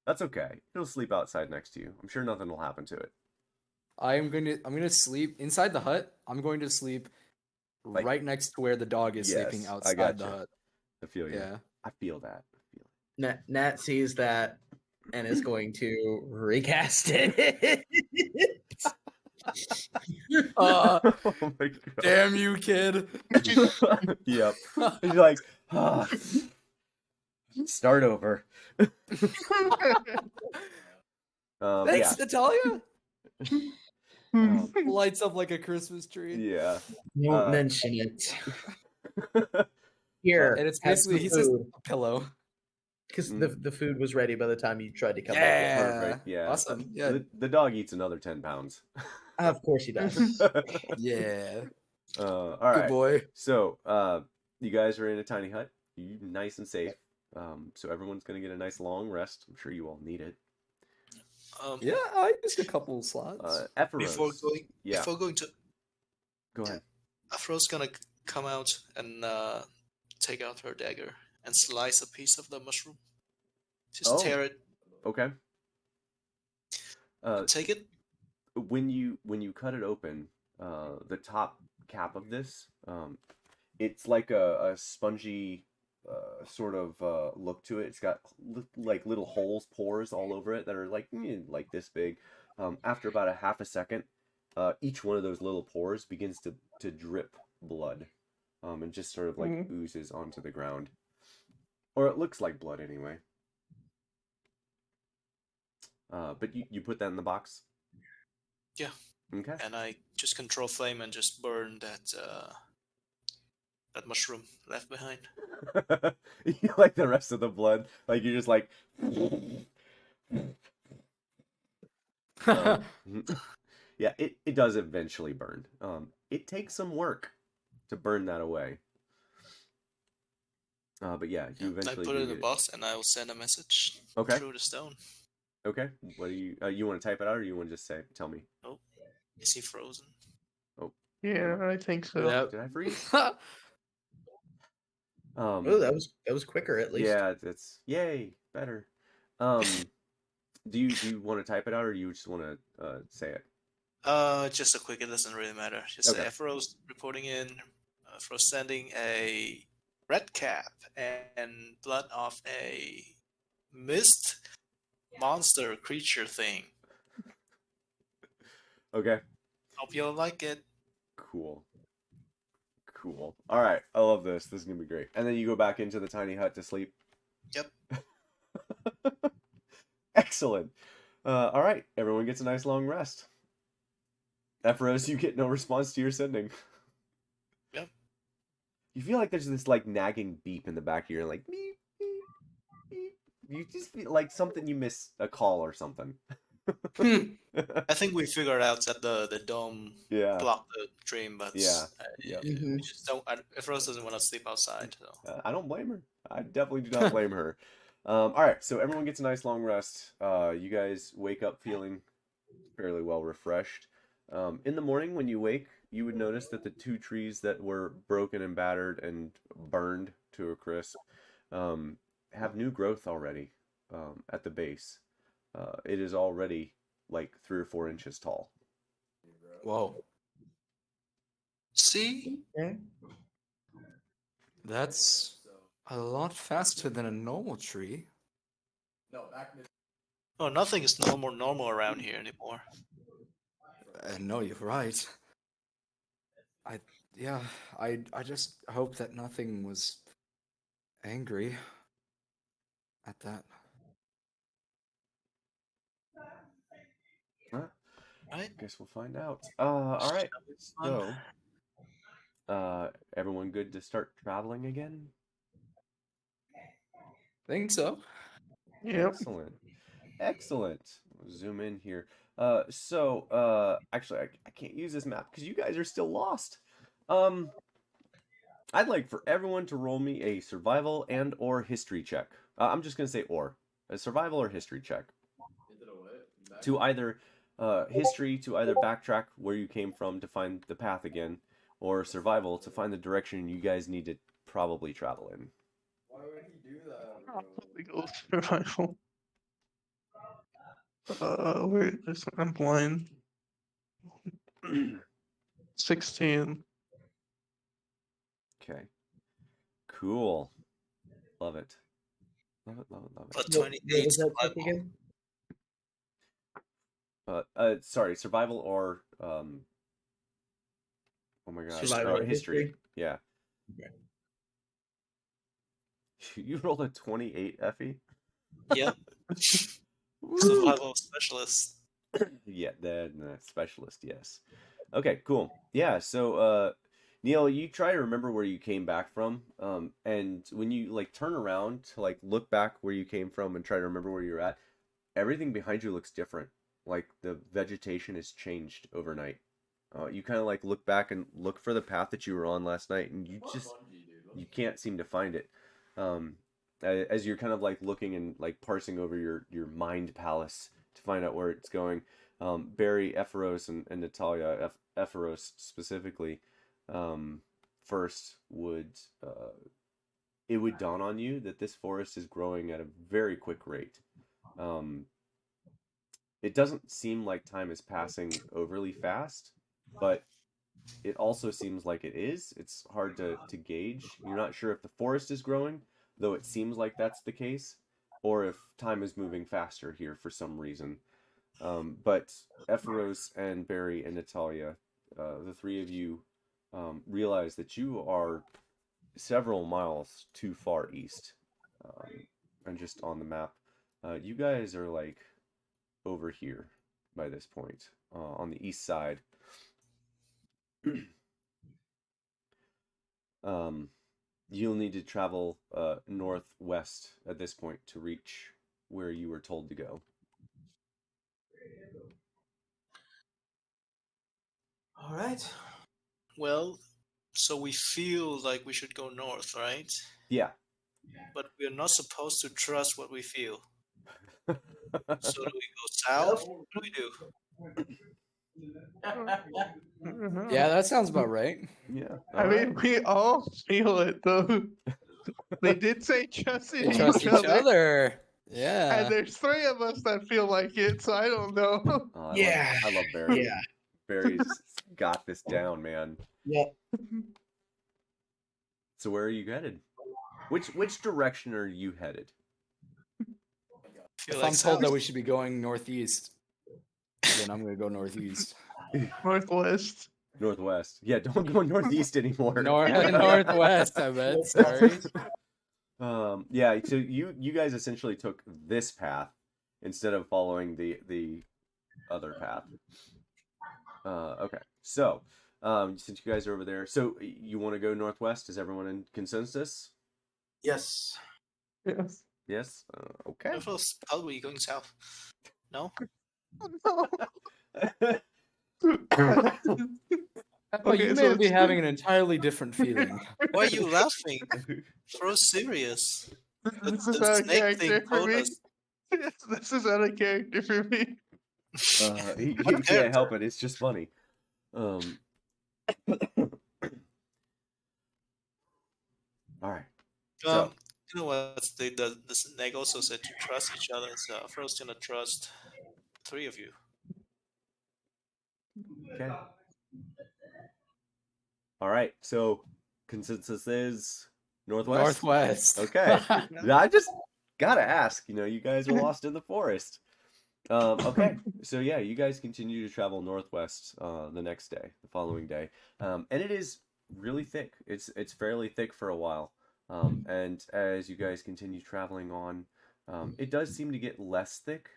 That's okay. He'll sleep outside next to you. I'm sure nothing will happen to it. I'm gonna sleep inside the hut. I'm going to sleep right next to where the dog is sleeping outside the hut. I feel you. Yeah. I feel that. Nat sees that and is going to recast it. Oh my God. Damn you, kid. Yep. He's like, start over. Thanks, Natalia. Um, Lights up like a Christmas tree. yeah. Won't mention it. Here, And it's have basically some he's just food. a pillow. Because the food was ready by the time you tried to come back Yeah. Perfect. Yeah. Awesome. Yeah. The dog eats another 10 pounds. in. Of course he does. Yeah. All Good right. boy. So, you guys are in a tiny hut. You nice and safe. So everyone's gonna get a nice long rest. I'm sure you all need it. Yeah, I used a couple slots. Before Epheros. going, Yeah. before going to, Go ahead. Afro's gonna come out and take out her dagger and slice a piece of the mushroom. Just Oh. tear it. Okay. Take it. When you cut it open, the top cap of this, it's like a spongy sort of look to it. It's got like little holes, pores all over it that are like this big. After about a half a second, each one of those little pores begins to drip blood, and just sort of like oozes onto the ground, or it looks like blood anyway. But you put that in the box. Yeah. Okay. And I just control flame and just burn that mushroom left behind. You like the rest of the blood, like you're just like. Yeah, it does eventually burn. It takes some work to burn that away. But yeah, you eventually I put do it in get a box and I will send a message Okay. through the stone. Okay. What do you want to type it out, or you want to just tell me? Oh, is he frozen? Yeah, I think so. Yep. Did I freeze? Oh, that was quicker at least. Yeah, it's yay, better. Do you want to type it out, or do you just want to say it? Just a quick. It doesn't really matter. Just Okay. say Afro's reporting in. Afro's sending a red cap and blood of a mist monster creature thing. Okay. Hope you'll like it. Cool. All right, I love this. This is gonna be great. And then you go back into the tiny hut to sleep. Yep. Excellent. All right, everyone gets a nice long rest. Epheros, you get no response to your sending. Yep. You feel like there's this like nagging beep in the back of your ear, like beep, beep, beep. You just feel like something you miss a call or something. I think we figured out that the dome Yeah. blocked the dream, but Yeah. Yep. we just don't. Afro doesn't want to sleep outside. So. I don't blame her. I definitely do not blame her. All right, so everyone gets a nice long rest. You guys wake up feeling fairly well refreshed. In the morning when you wake, you would notice that the two trees that were broken and battered and burned to a crisp have new growth already at the base. It is already like 3 or 4 inches tall. Whoa. See? Okay. That's a lot faster than a normal tree. Oh, nothing is normal around here anymore. No, you're right. I just hope that nothing was angry at that. Right? Guess we'll find out. All right. Fun. So, everyone good to start traveling again? Think so. Yep. Excellent. We'll zoom in here. Actually, I can't use this map because you guys are still lost. I'd like for everyone to roll me a survival and or history check. I'm just gonna say a survival or history check. To either history to either backtrack where you came from to find the path again, or survival to find the direction you guys need to probably travel in. Why would he do that? Probably go survival. Wait, I'm blind. 16. Okay. Cool. Love it. Love it. But What 28 was that survival. check again? Sorry, survival or oh my gosh, Survival or history. history? Yeah. Okay. You rolled a 28, Effie? Yep. Survival specialist. Yeah, the specialist, yes. Okay, cool. Yeah, so Neil, you try to remember where you came back from, and when you like turn around to like look back where you came from and try to remember where you're at, everything behind you looks different. Like the vegetation has changed overnight. You kind of like look back and look for the path that you were on last night, and you can't seem to find it. As you're kind of like looking and like parsing over your mind palace to find out where it's going, Barry, Ephoros, and Natalia, Ephoros specifically, first would it would dawn on you that this forest is growing at a very quick rate. It doesn't seem like time is passing overly fast, but it also seems like it is. It's hard to gauge. You're not sure if the forest is growing, though it seems like that's the case, or if time is moving faster here for some reason. But Ephoros and Barry and Natalia, the three of you, realize that you are several miles too far east. And just on the map, you guys are like over here by this point, on the east side. You'll need to travel northwest at this point to reach where you were told to go. All right. Well, so we feel like we should go north, right? Yeah. But we're not supposed to trust what we feel. So do we go south? What do we do? Yeah, that sounds about right. Yeah. I mean, we all feel it though. They did say trust in Trust each each other. other. Yeah. And there's three of us that feel like it, so I don't know. Oh, Yeah. I love Barry. Yeah. Barry's got this down, man. Yep. So where are you headed? Which direction are you headed? Feel If like I'm told that south. we should be going northeast, then I'm gonna go northeast. Northwest. Northwest. Yeah, don't go northeast anymore. Northwest, I bet. Sorry. Yeah, so you guys essentially took this path instead of following the other path. Okay. So, since you guys are over there, so you want to go northwest? Is everyone in consensus? Yes. Yes. Yes. Okay. I feel probably going south. No? No. Oh, Okay, you so may be it's- having an entirely different feeling. Why are you laughing? For serious. This is The out of snake character thing for told me. us. This is out of character for me. You What can't help it. It's just funny. All right. So, You know what? The snake also said to trust each other, so first gonna trust three of you. okay. All right. So, consensus is northwest. Northwest. Okay. I just gotta ask. You guys are lost in the forest. Okay. So yeah, you guys continue to travel northwest the next day, the following day, and it is really thick. It's fairly thick for a while. And as you guys continue traveling on, it does seem to get less thick,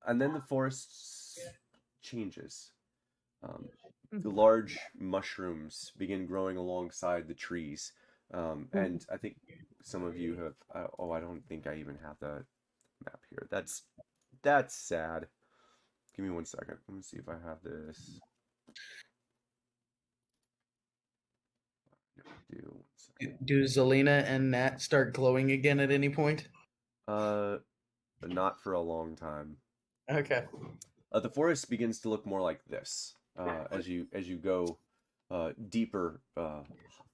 and then the forest changes. The large mushrooms begin growing alongside the trees, and I think some of you have. I don't think I even have the map here. That's sad. Give me 1 second. Let me see if I have this. Do Zelina and Nat start glowing again at any point? Not for a long time. Okay. The forest begins to look more like this as you go deeper,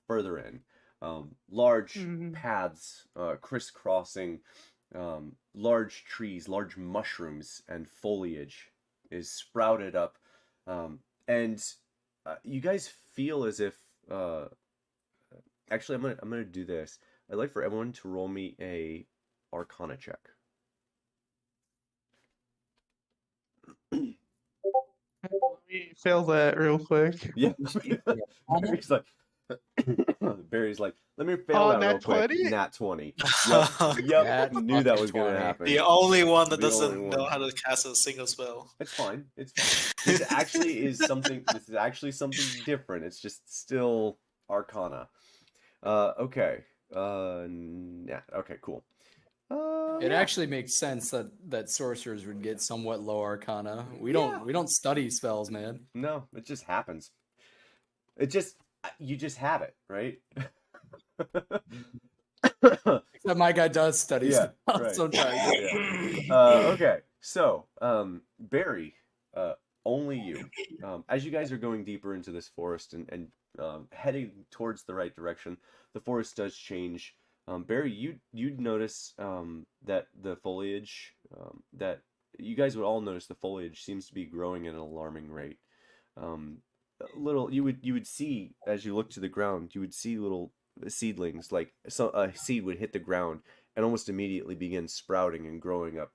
further in. Large paths crisscrossing, large trees, large mushrooms, and foliage is sprouted up, and you guys feel as if. Actually, I'm gonna do this. I'd like for everyone to roll me a Arcana check. Let me fail that real quick. Yeah. It's like, Barry's like, let me fail Oh, that real nat quick. 20? Nat 20. Yep. Nat Knew that was fucking gonna 20. happen. The only one that The only doesn't know one. how to cast a single spell. It's fine. It's fine. This actually is something. This is actually something different. It's just still Arcana. Okay. Yeah. Okay. Cool. It Yeah. actually makes sense that sorcerers would get somewhat low arcana. We Yeah. don't study spells, man. No, it just happens. You just have it, right? Except my guy does study Yeah, spells right. sometimes. Yeah. Okay. So, Barry, only you. As you guys are going deeper into this forest and heading towards the right direction, the forest does change. Barry, you'd notice that the foliage that you guys would all notice the foliage seems to be growing at an alarming rate. Little you would see as you look to the ground, you would see little seedlings, like a seed would hit the ground and almost immediately begin sprouting and growing up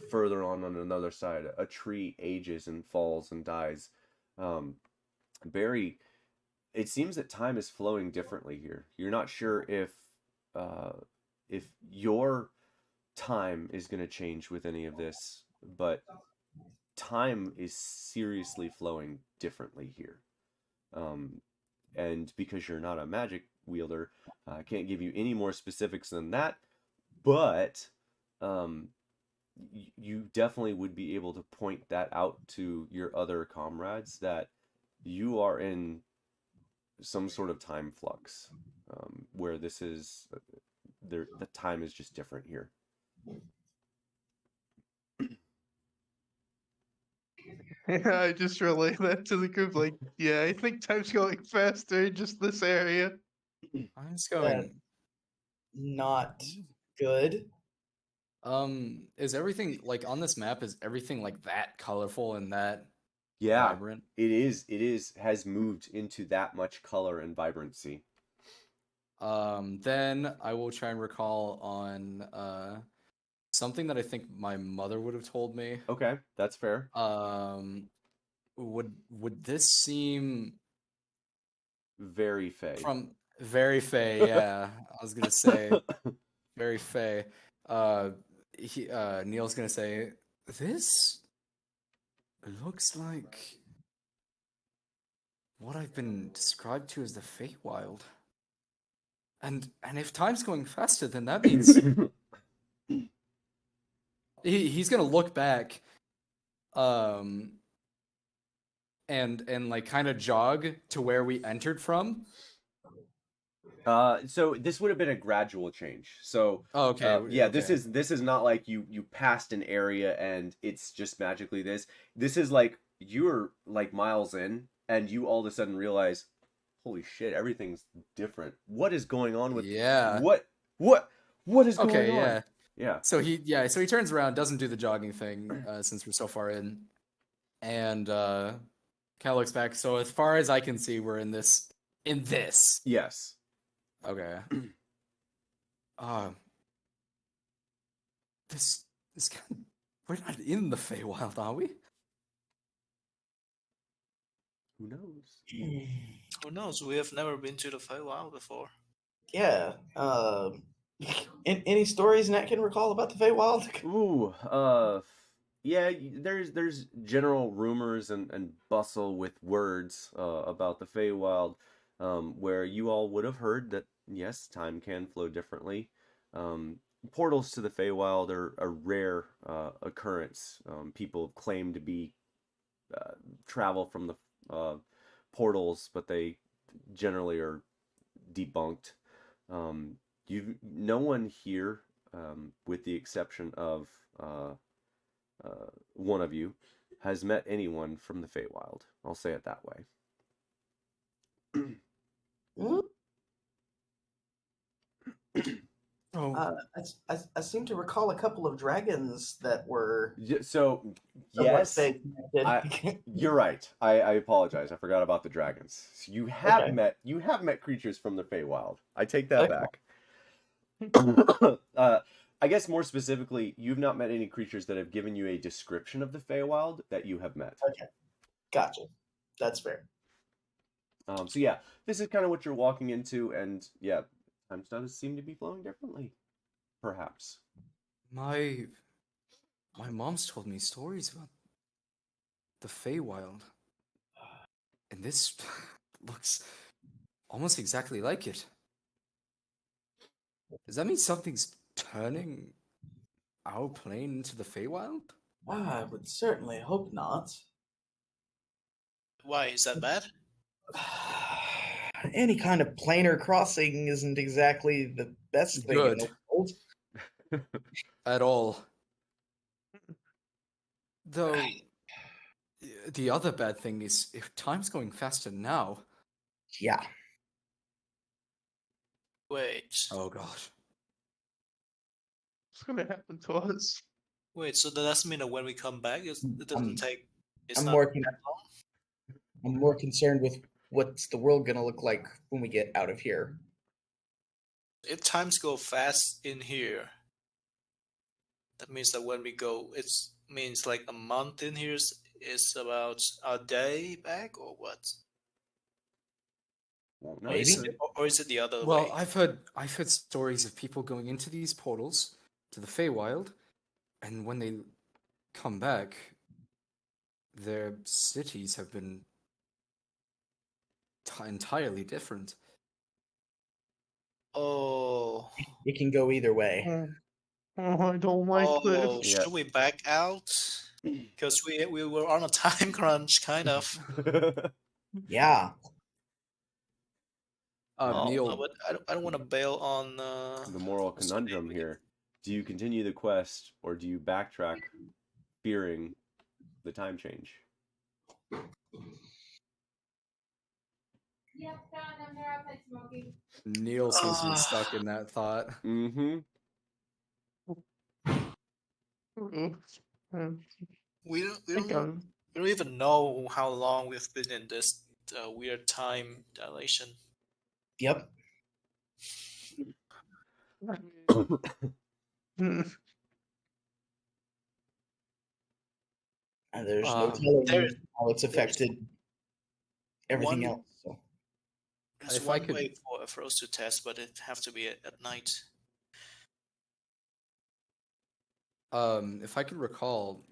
further on another side. A tree ages and falls and dies. Barry, it seems that time is flowing differently here. You're not sure if your time is going to change with any of this, but time is seriously flowing differently here. And because you're not a magic wielder, I can't give you any more specifics than that, but you definitely would be able to point that out to your other comrades that you are in some sort of time flux, where this is the time is just different here. Yeah, I just relay that to the group. Like, yeah, I think time's going faster in just this area. I'm just going. Not good. Is everything like on this map? Is everything like that colorful and that Yeah, vibrant? it is has moved into that much color and vibrancy. Then I will try and recall on something that I think my mother would have told me. Okay, that's fair. Would this seem Very fey. from very fey? Yeah, I was gonna say very fey. Neil's gonna say this looks like what I've been described to as the Feywild. And if time's going faster, then that means he's gonna look back, and like kind of jog to where we entered from. So this would have been a gradual change. So Okay, yeah, okay. this is not like you passed an area and it's just magically this. This is like you're like miles in and you all of a sudden realize, holy shit, everything's different. What is going on with what is going on? Okay, yeah. Yeah. So he turns around, doesn't do the jogging thing since we're so far in, and kind of looks back. So as far as I can see, we're in this. Yes. Okay. This kind of, we're not in the Feywild, are we? Who knows? Who knows? We have never been to the Feywild before. Yeah. Any stories Nat can recall about the Feywild? Ooh, yeah, there's general rumors and bustle with words about the Feywild, where you all would have heard that yes, time can flow differently. Portals to the Feywild are a rare occurrence. People claim to be travel from the portals, but they generally are debunked. No one here, with the exception of one of you, has met anyone from the Feywild. I'll say it that way. I seem to recall a couple of dragons that were. So yes, you're right. I apologize. I forgot about the dragons. So you have met creatures from the Feywild. I take that back. I guess more specifically, you've not met any creatures that have given you a description of the Feywild that you have met. Okay, gotcha. That's fair. So yeah, this is kind of what you're walking into, and yeah, time does seem to be flowing differently, perhaps. My mom's told me stories about the Feywild, and this looks almost exactly like it. Does that mean something's turning our plane into the Feywild? I would certainly hope not. Why is that bad? Any kind of planar crossing isn't exactly the best thing in the Good. world. At all. Though, the other bad thing is if time's going faster now. Yeah. Wait, Oh god. What's gonna happen to us? so that doesn't mean that when we come back, it doesn't take. It's I'm not more that long. I'm more concerned with what's the world gonna look like when we get out of here. If times go fast in here, that means that when we go, it means like a month in here is about a day back, or what? Won't Or know. is, Maybe. it, or is it the other Well, way? I've heard stories of people going into these portals to the Feywild, and when they come back, their cities have been entirely different. Oh, It can go either way. Oh, I don't like oh, this. Yeah. should we back out? Because we were on a time crunch, kind of. Yeah. Oh, Neil, no, but I don't want to bail on The moral what's the name conundrum again? here: do you continue the quest or do you backtrack, fearing the time change? Neil seems to be stuck in that thought. Mm-hmm. We think I'm don't even know how long we've been in this weird time dilation. Yep. Hmm. And there's no Um, telling there's- how it's affected everything one- else. So. There's If I one could- way for us to test, but it have to be at night. If I could recall,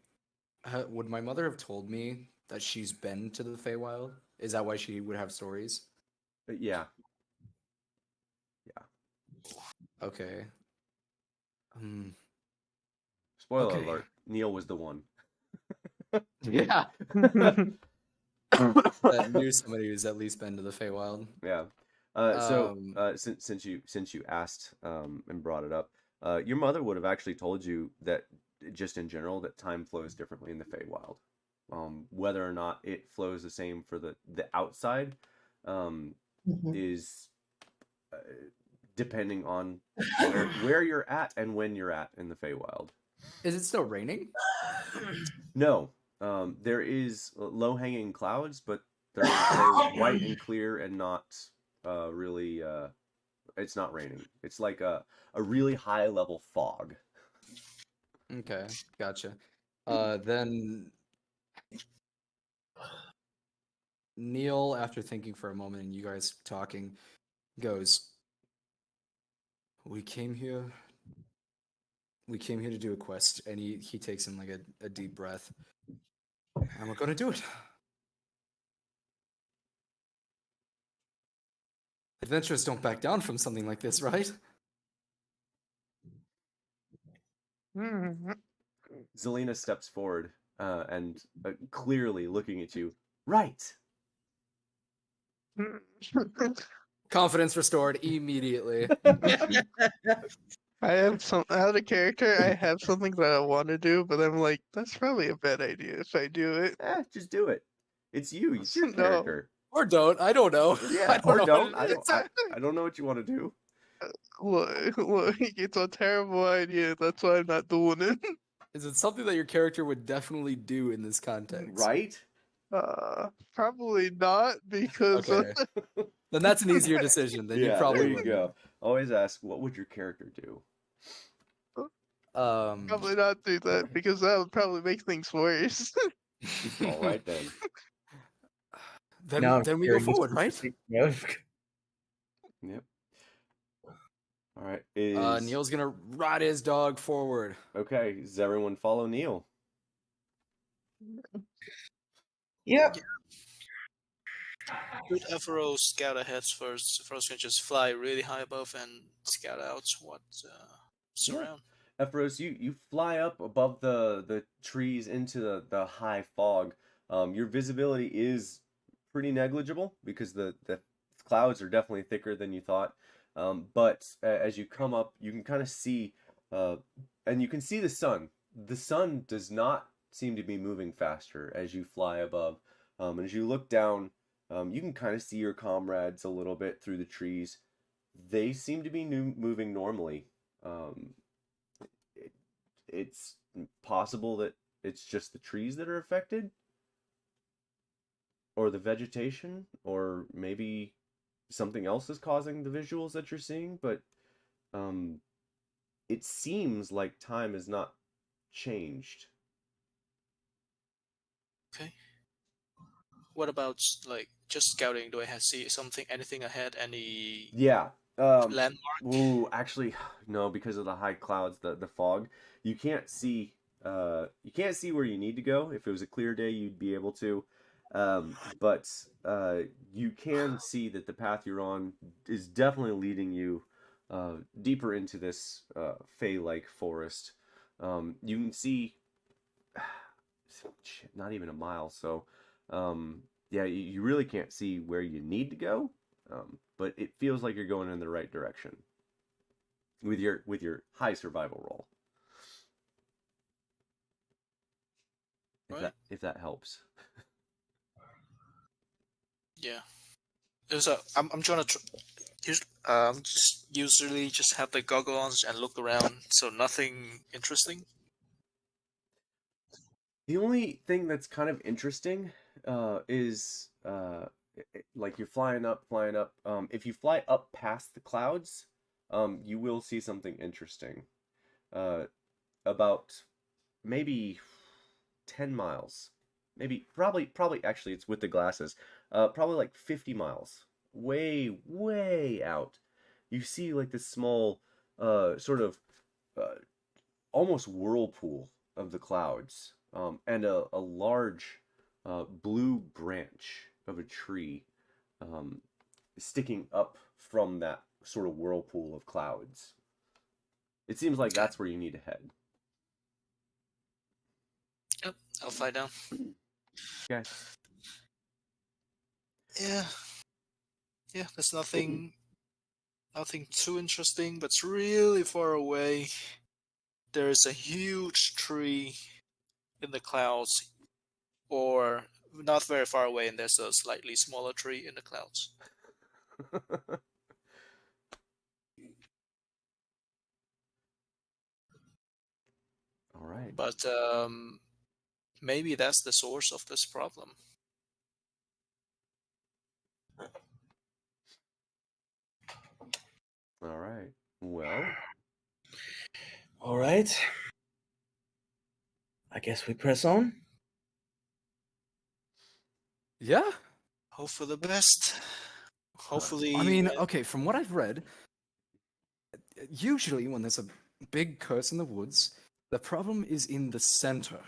would my mother have told me that she's been to the Feywild? Is that why she would have stories? Yeah. Okay. Spoiler Okay. alert: Neil was the one. Yeah. That knew somebody who's at least been to the Feywild. Yeah. Since you asked and brought it up, your mother would have actually told you that just in general that time flows differently in the Feywild. Whether or not it flows the same for the outside is depending on where you're at and when you're at in the Feywild. Is it still raining? No, there is low-hanging clouds, but they're white and clear and not really. It's not raining. It's like a really high-level fog. Okay, gotcha. Then Neil, after thinking for a moment and you guys talking, goes, We came here to do a quest, and he takes in like a deep breath. And we're gonna do it. Adventurers don't back down from something like this, right? Zelina steps forward and clearly looking at you. Right. Confidence restored immediately. I have out of character. I have something that I want to do, but I'm like, that's probably a bad idea if I do it. Just do it. It's you. It's your No. character. Or don't. I don't know. Yeah, I or know don't. what it is. I don't know what you want to do. Look, it's a terrible idea. That's why I'm not doing it. Is it something that your character would definitely do in this context? Right? Probably not because Okay. Then that's an easier decision. Then you Yeah, probably there you would. go. Always ask, what would your character do? probably not do that because that would probably make things worse. All right then. Then Now I'm then we go curious. forward, right? Yeah. Yep. All right. Neil's gonna ride his dog forward. Okay. Does everyone follow Neil? Yep. Should Evero scout ahead first? Evero can just fly really high above and scout out what's around. Epheros, you fly up above the trees into the high fog. Your visibility is pretty negligible because the clouds are definitely thicker than you thought. But as you come up, you can kind of see, and you can see the sun. The sun does not seem to be moving faster as you fly above. And as you look down, you can kind of see your comrades a little bit through the trees. They seem to be moving normally. It's possible that it's just the trees that are affected, or the vegetation, or maybe something else is causing the visuals that you're seeing, but it seems like time has not changed. Okay. What about like just scouting? Do I see anything ahead? Any Yeah. landmark? Ooh, actually, no, because of the high clouds, the fog, you can't see. You can't see where you need to go. If it was a clear day, you'd be able to. But you can see that the path you're on is definitely leading you deeper into this fey-like forest. You can see not even a mile, so yeah, you really can't see where you need to go, but it feels like you're going in the right direction with your high survival roll. Right. If that helps. Yeah. I'm trying to just usually just have the goggle on and look around, so nothing interesting. The only thing that's kind of interesting is like you're flying up. If you fly up past the clouds, you will see something interesting. About maybe 10 miles. Probably actually it's with the glasses. Probably like 50 miles. Way out. You see like this small sort of almost whirlpool of the clouds. And a large blue branch of a tree sticking up from that sort of whirlpool of clouds. It seems like that's where you need to head. Yep, I'll fly down. Okay. Yeah, there's nothing too interesting, but it's really far away. There's a huge tree in the clouds, or not very far away, and there's a slightly smaller tree in the clouds. All right. But maybe that's the source of this problem. All right. Well. All right. I guess we press on. Yeah. Hope for the best. Hopefully. I mean, okay, from what I've read, usually when there's a big curse in the woods, the problem is in the center.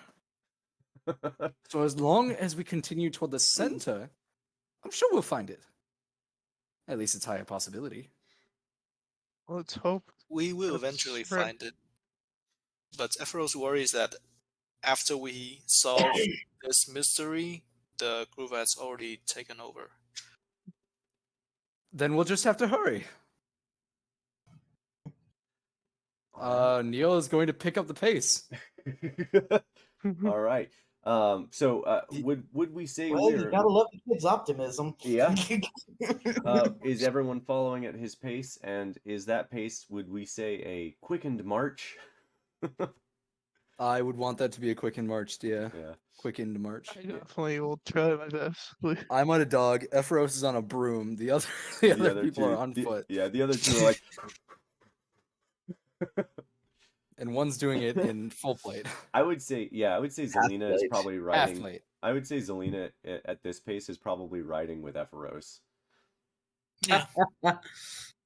So as long as we continue toward the center, I'm sure we'll find it. At least it's a higher possibility. Let's hope. We will That's eventually right. find it. But Eferos worries that after we solve this mystery, the group has already taken over. Then we'll just have to hurry. Neil is going to pick up the pace. All right. So would we say Well, you gotta love the kid's optimism. Yeah. Is everyone following at his pace? And is that pace, would we say, a quickened march? I would want that to be a quickened march, yeah. Yeah. Quickened march. I definitely will try my best. I'm on a dog. Epheros is on a broom. The other people two, are on foot. Yeah, the other two are like. and one's doing it in full plate. I would say Zelina is plate. probably Half riding. plate. I would say Zelina at this pace is probably riding with Epheros. Yeah,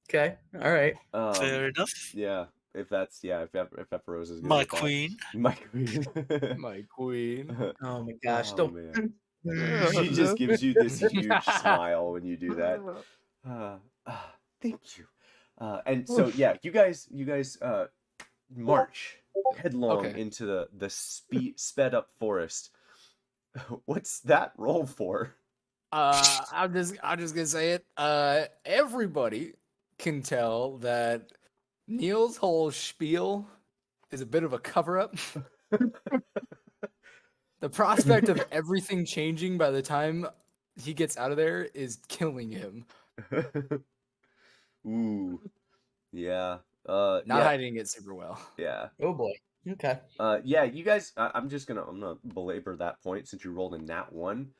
Okay, all right. fair enough. Yeah, if Epheros is gonna My get that. queen. My queen. My queen. Oh my gosh, Oh, don't. man. She just gives you this huge smile when you do that. Thank you. And so yeah, you guys march headlong Okay. into the sped up forest. What's that roll for? I'm just gonna say it. Everybody can tell that Neil's whole spiel is a bit of a cover up. The prospect of everything changing by the time he gets out of there is killing him. Ooh. Yeah. Not yeah. hiding it super well. Yeah. Oh boy. Okay. Yeah, you guys, I'm gonna belabor that point since you rolled a nat 1.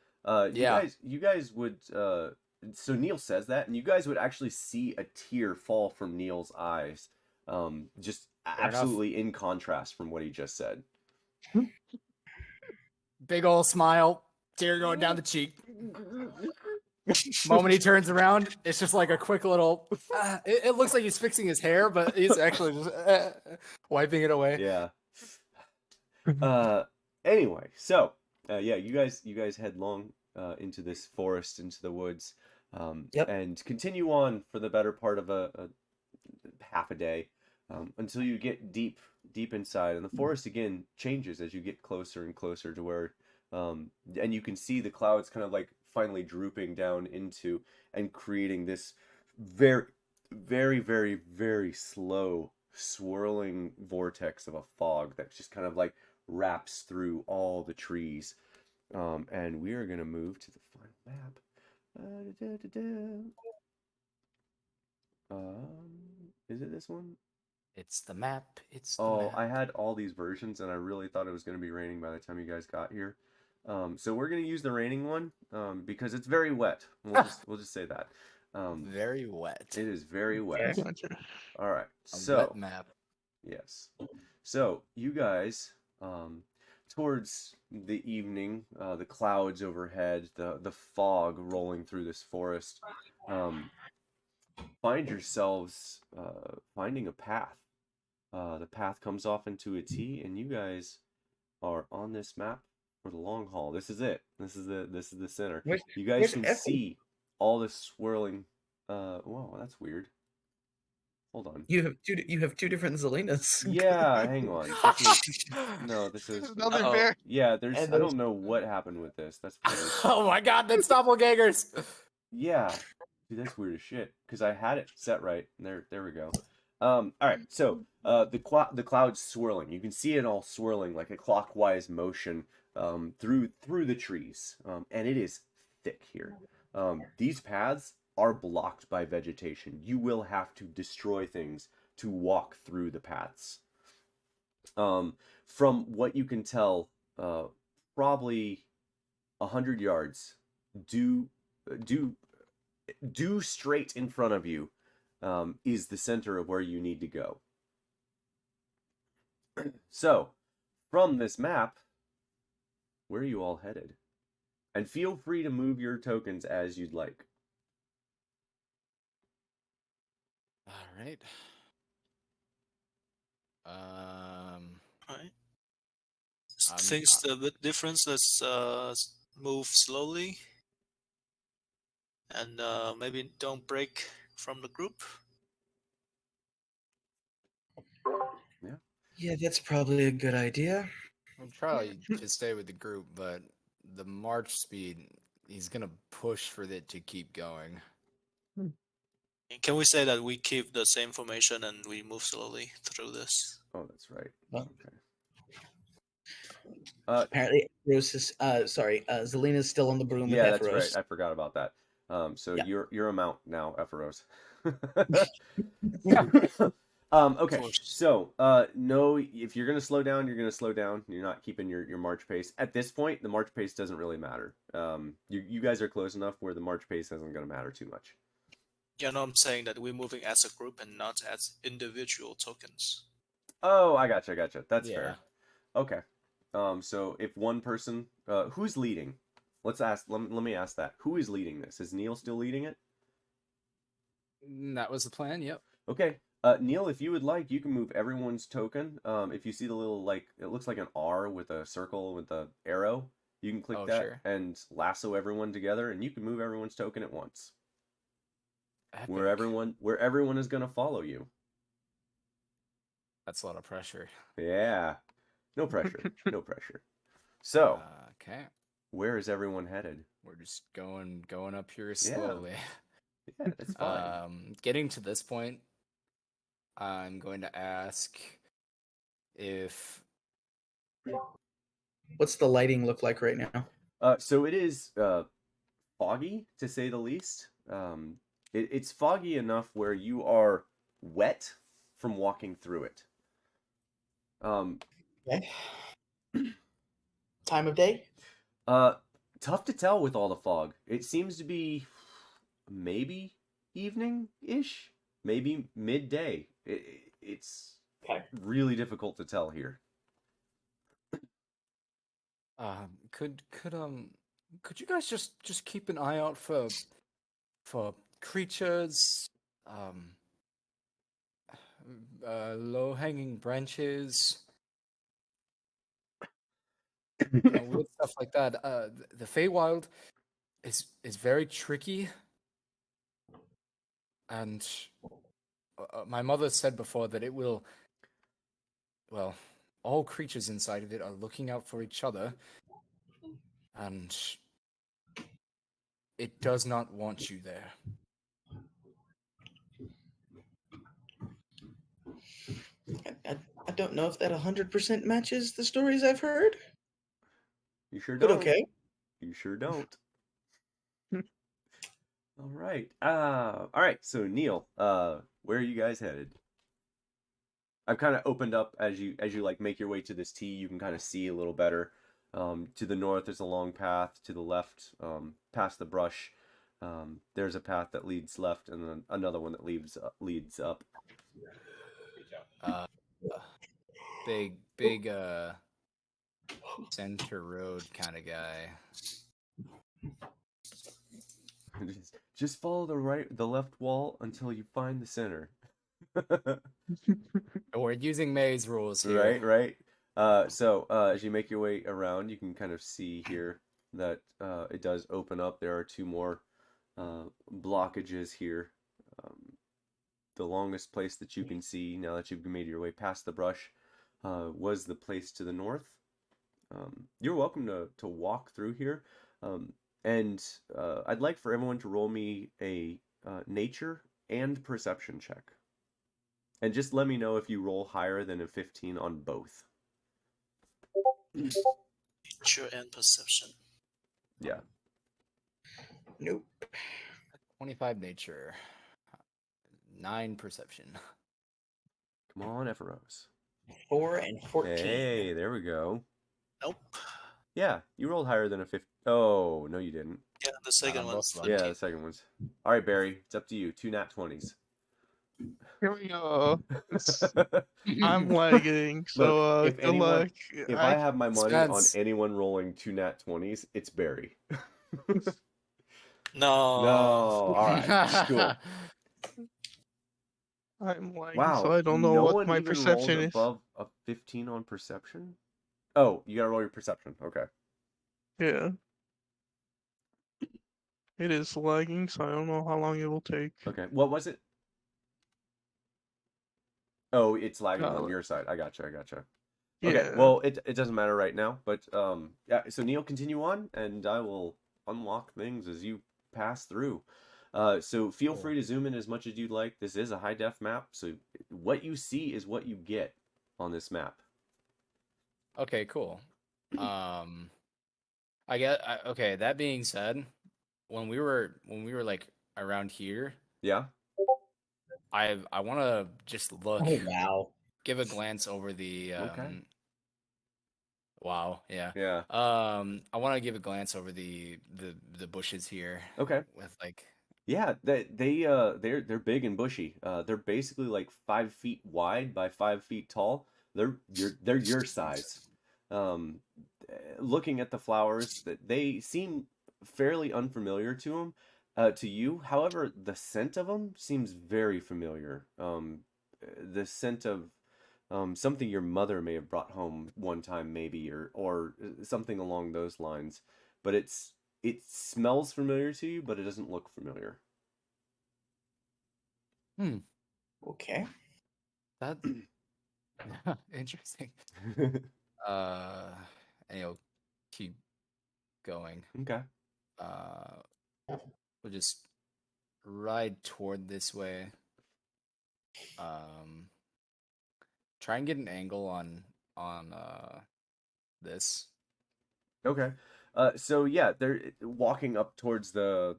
Yeah. You guys would, so Neil says that, and you guys would actually see a tear fall from Neil's eyes, just Fair enough. absolutely in contrast from what he just said. Big ol' smile, tear going down the cheek. Moment he turns around, it's just like a quick little. It looks like he's fixing his hair, but he's actually just wiping it away. Yeah. Anyway, so yeah, you guys headlong into this forest, into the woods, Yep. and continue on for the better part of a half a day, until you get deep inside, and the forest again changes as you get closer and closer to where, and you can see the clouds kind of like finally drooping down into and creating this very, very, very, very slow swirling vortex of a fog that just kind of like wraps through all the trees. And we are gonna move to the final map. Is it this one? It's the map. It's the Oh, map. I had all these versions, and I really thought it was gonna be raining by the time you guys got here. So we're gonna use the raining one, because it's very wet. We'll just say that. Very wet. It is very wet. Gotcha. All right. A So wet map. yes. So you guys, towards the evening, the clouds overhead, the fog rolling through this forest, find yourselves finding a path. The path comes off into a T, and you guys are on this map for the long haul. This is it. This is the center. You guys where's can Effie? see all this swirling. Whoa, that's weird. Hold on. You have two different Zelinas. Yeah, hang on. This is Another Uh-oh. bear. yeah. And I there's- don't know what happened with this. That's weird. Oh my god, that's doppelgangers! Yeah, dude, that's weird as shit. Because I had it set right. There we go. All right. So the clouds swirling. You can see it all swirling like a clockwise motion through the trees. And it is thick here. These paths are blocked by vegetation. You will have to destroy things to walk through the paths. From what you can tell, probably 100 yards due straight in front of you is the center of where you need to go. So, from this map, where are you all headed? And feel free to move your tokens as you'd like. All right. Right. I'm- Things a bit different. Let's move slowly, and maybe don't break from the group. Yeah, that's probably a good idea. I'll try to stay with the group, but the march speed, he's gonna push for it to keep going. Can we say that we keep the same formation and we move slowly through this? Oh, that's right. Well- Okay. Apparently, Zelina's still on the broom Yeah, with that's Epheros. right. I forgot about that. So Yeah. you're a mount now, Epheros. Okay. course. So, no, if you're gonna slow down, you're gonna slow down. You're not keeping your march pace. At this point, the march pace doesn't really matter. You guys are close enough where the march pace isn't gonna matter too much. Yeah, no, I'm saying that we're moving as a group and not as individual tokens. Oh, I gotcha. That's Yeah. fair. Okay. So if one person, who's leading? Let's ask. Let me ask that. Who is leading this? Is Neil still leading it? That was the plan. Yep. Okay. Neil, if you would like, you can move everyone's token. If you see the little, like, it looks like an R with a circle with a arrow, you can click that Sure. and lasso everyone together, and you can move everyone's token at once. Epic. Where everyone is gonna follow you. That's a lot of pressure. Yeah. No pressure. No pressure. So, Okay. where is everyone headed? We're just going up here slowly. Yeah, that's fine. Getting to this point, I'm going to ask if What's the lighting look like right now? So it is foggy, to say the least. It's foggy enough where you are wet from walking through it. Okay. Time of day? Tough to tell with all the fog. It seems to be maybe evening-ish, maybe midday. It's Okay. really difficult to tell here. could you guys just keep an eye out for creatures, low-hanging branches, weird stuff like that. The Feywild is very tricky, and my mother said before that it will. Well, all creatures inside of it are looking out for each other, and it does not want you there. I don't know if that 100% matches the stories I've heard. You sure But don't. okay. You sure don't. All right. All right. So Neil, where are you guys headed? I've kind of opened up as you like make your way to this T. You can kind of see a little better. To the north, there's a long path. To the left, past the brush, there's a path that leads left, and then another one that leads up. Big center road kind of guy. Just follow the left wall until you find the center. We're using maze rules here. Right. So as you make your way around, you can kind of see here that it does open up. There are two more blockages here. The longest place that you can see, now that you've made your way past the brush, was the place to the north. You're welcome to walk through here. And I'd like for everyone to roll me a nature and perception check. And just let me know if you roll higher than a 15 on both. Nature and perception. Yeah. Nope. 25 nature. 9 perception. Come on, Epheros. 4 and 14. Hey, there we go. Nope. Yeah, you rolled higher than a 15. Oh, no, you didn't. Yeah, the second both one's of them. Yeah, 15. the second one's. All right, Barry, it's up to you. 2 nat 20s. Here we go. I'm lagging, so if good anyone- luck. If I have my money on Spence. anyone rolling 2 nat 20s, it's Barry. No. No, all right, cool. I'm lagging, Wow, so I don't know no what one my even perception rolled is. above a 15 on perception? Oh, you gotta roll your perception. Okay. Yeah. It is lagging, so I don't know how long it will take. Okay. What was it? Oh, it's lagging on Oh. your side. I gotcha. Okay. Yeah. Well, it doesn't matter right now, but yeah. So Neil, continue on, and I will unlock things as you pass through. So feel free to zoom in as much as you'd like. This is a high def map, so what you see is what you get on this map. Okay, cool. Okay, that being said, when we were like around here, Yeah. I want to just look, Oh, wow. give a glance over the Okay. Wow, yeah. Yeah. I want to give a glance over the bushes here Okay. with like Yeah. They're big and bushy. They're basically like 5 feet wide by 5 feet tall. they're your size. Looking at the flowers, that they seem fairly unfamiliar to you. However, the scent of them seems very familiar. The scent of something your mother may have brought home one time, maybe, or something along those lines. But it smells familiar to you, but it doesn't look familiar. Okay. That interesting. And he'll keep going. Okay. We'll just ride toward this way. Try and get an angle on this. Okay. So yeah, they're walking up towards the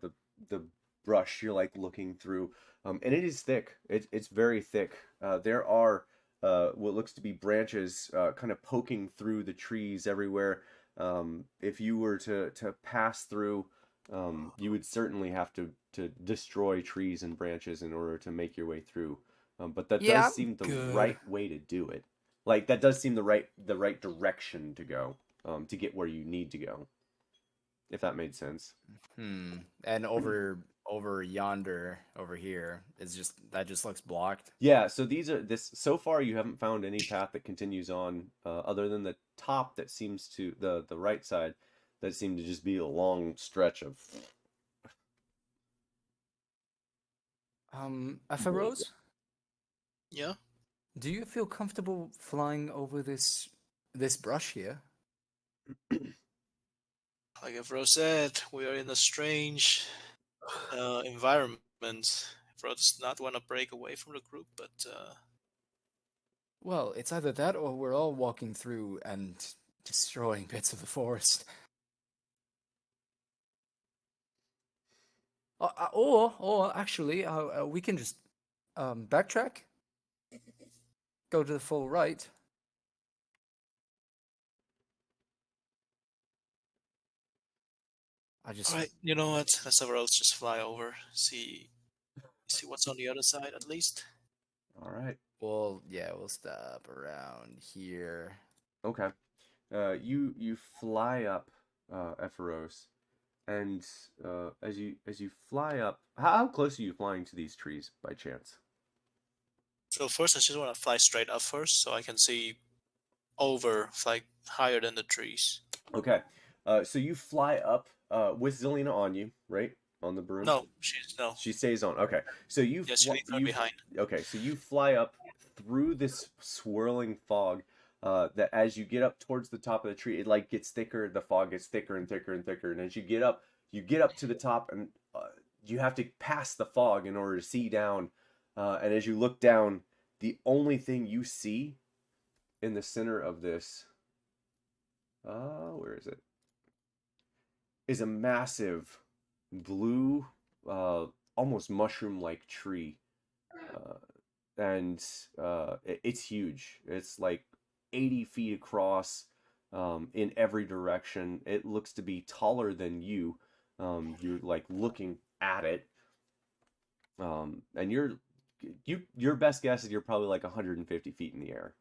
brush. You're like looking through, and it is thick. It's very thick. There are what looks to be branches kind of poking through the trees everywhere. If you were to pass through, you would certainly have to destroy trees and branches in order to make your way through. But that Yeah, does seem the good. right way to do it. Like that does seem the right direction to go, to get where you need to go. If that made sense. And over yonder, over here, is just looks blocked. Yeah, so so far you haven't found any path that continues on, other than the top that seems to the right side that seemed to just be a long stretch of. Afaros, Yeah. do you feel comfortable flying over this brush here? Like Evro said, we are in a strange environment. Evro does not want to break away from the group, but Well, it's either that or we're all walking through and destroying bits of the forest. Or actually, we can just backtrack, go to the full right. all right. You know what? Let's have Rose just fly over, see what's on the other side at least. All right. Well, yeah, we'll stop around here. Okay. You fly up, Ephoros, and as you fly up, how close are you flying to these trees by chance? So first, I just want to fly straight up first, so I can see fly higher than the trees. Okay. So you fly up with Zelina on you, right? On the broom? No. She stays on. Okay. So you Yes, she leaves her behind. Okay, so you fly up through this swirling fog, that as you get up towards the top of the tree, it like gets thicker, the fog gets thicker and thicker and thicker, and as you get up to the top, and you have to pass the fog in order to see down, and as you look down, the only thing you see in the center of this, where is it? Is a massive blue, almost mushroom-like tree, and it's huge. It's like 80 feet across, in every direction. It looks to be taller than you. You're like looking at it, and your best guess is you're probably like 150 feet in the air.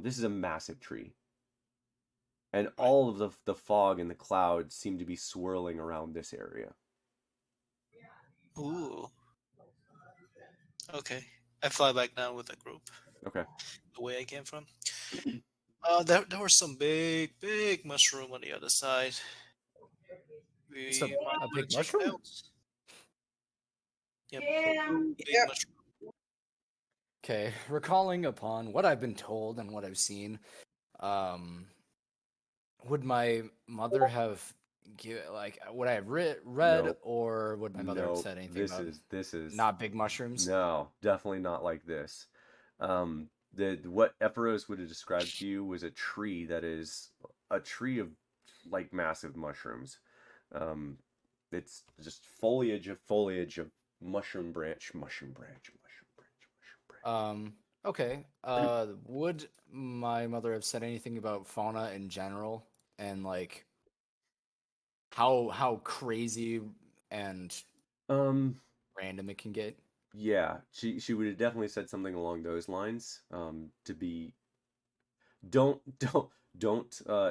This is a massive tree. And all of the fog and the clouds seem to be swirling around this area. Ooh. Okay. I fly back down with the group. Okay. The way I came from. There were some big mushroom on the other side. So, We might a wanna big check it mushroom? out. Yep. Big Yep. mushroom. Okay, recalling upon what I've been told and what I've seen, would my mother have would I have read, Nope. or would my mother have said anything about this is not big mushrooms? No, definitely not like this. What Ephoros would have described to you was a tree that is a tree of like massive mushrooms. It's just foliage of mushroom branch. Okay. Would my mother have said anything about fauna in general and like how crazy and random it can get? Yeah, she would have definitely said something along those lines. To be don't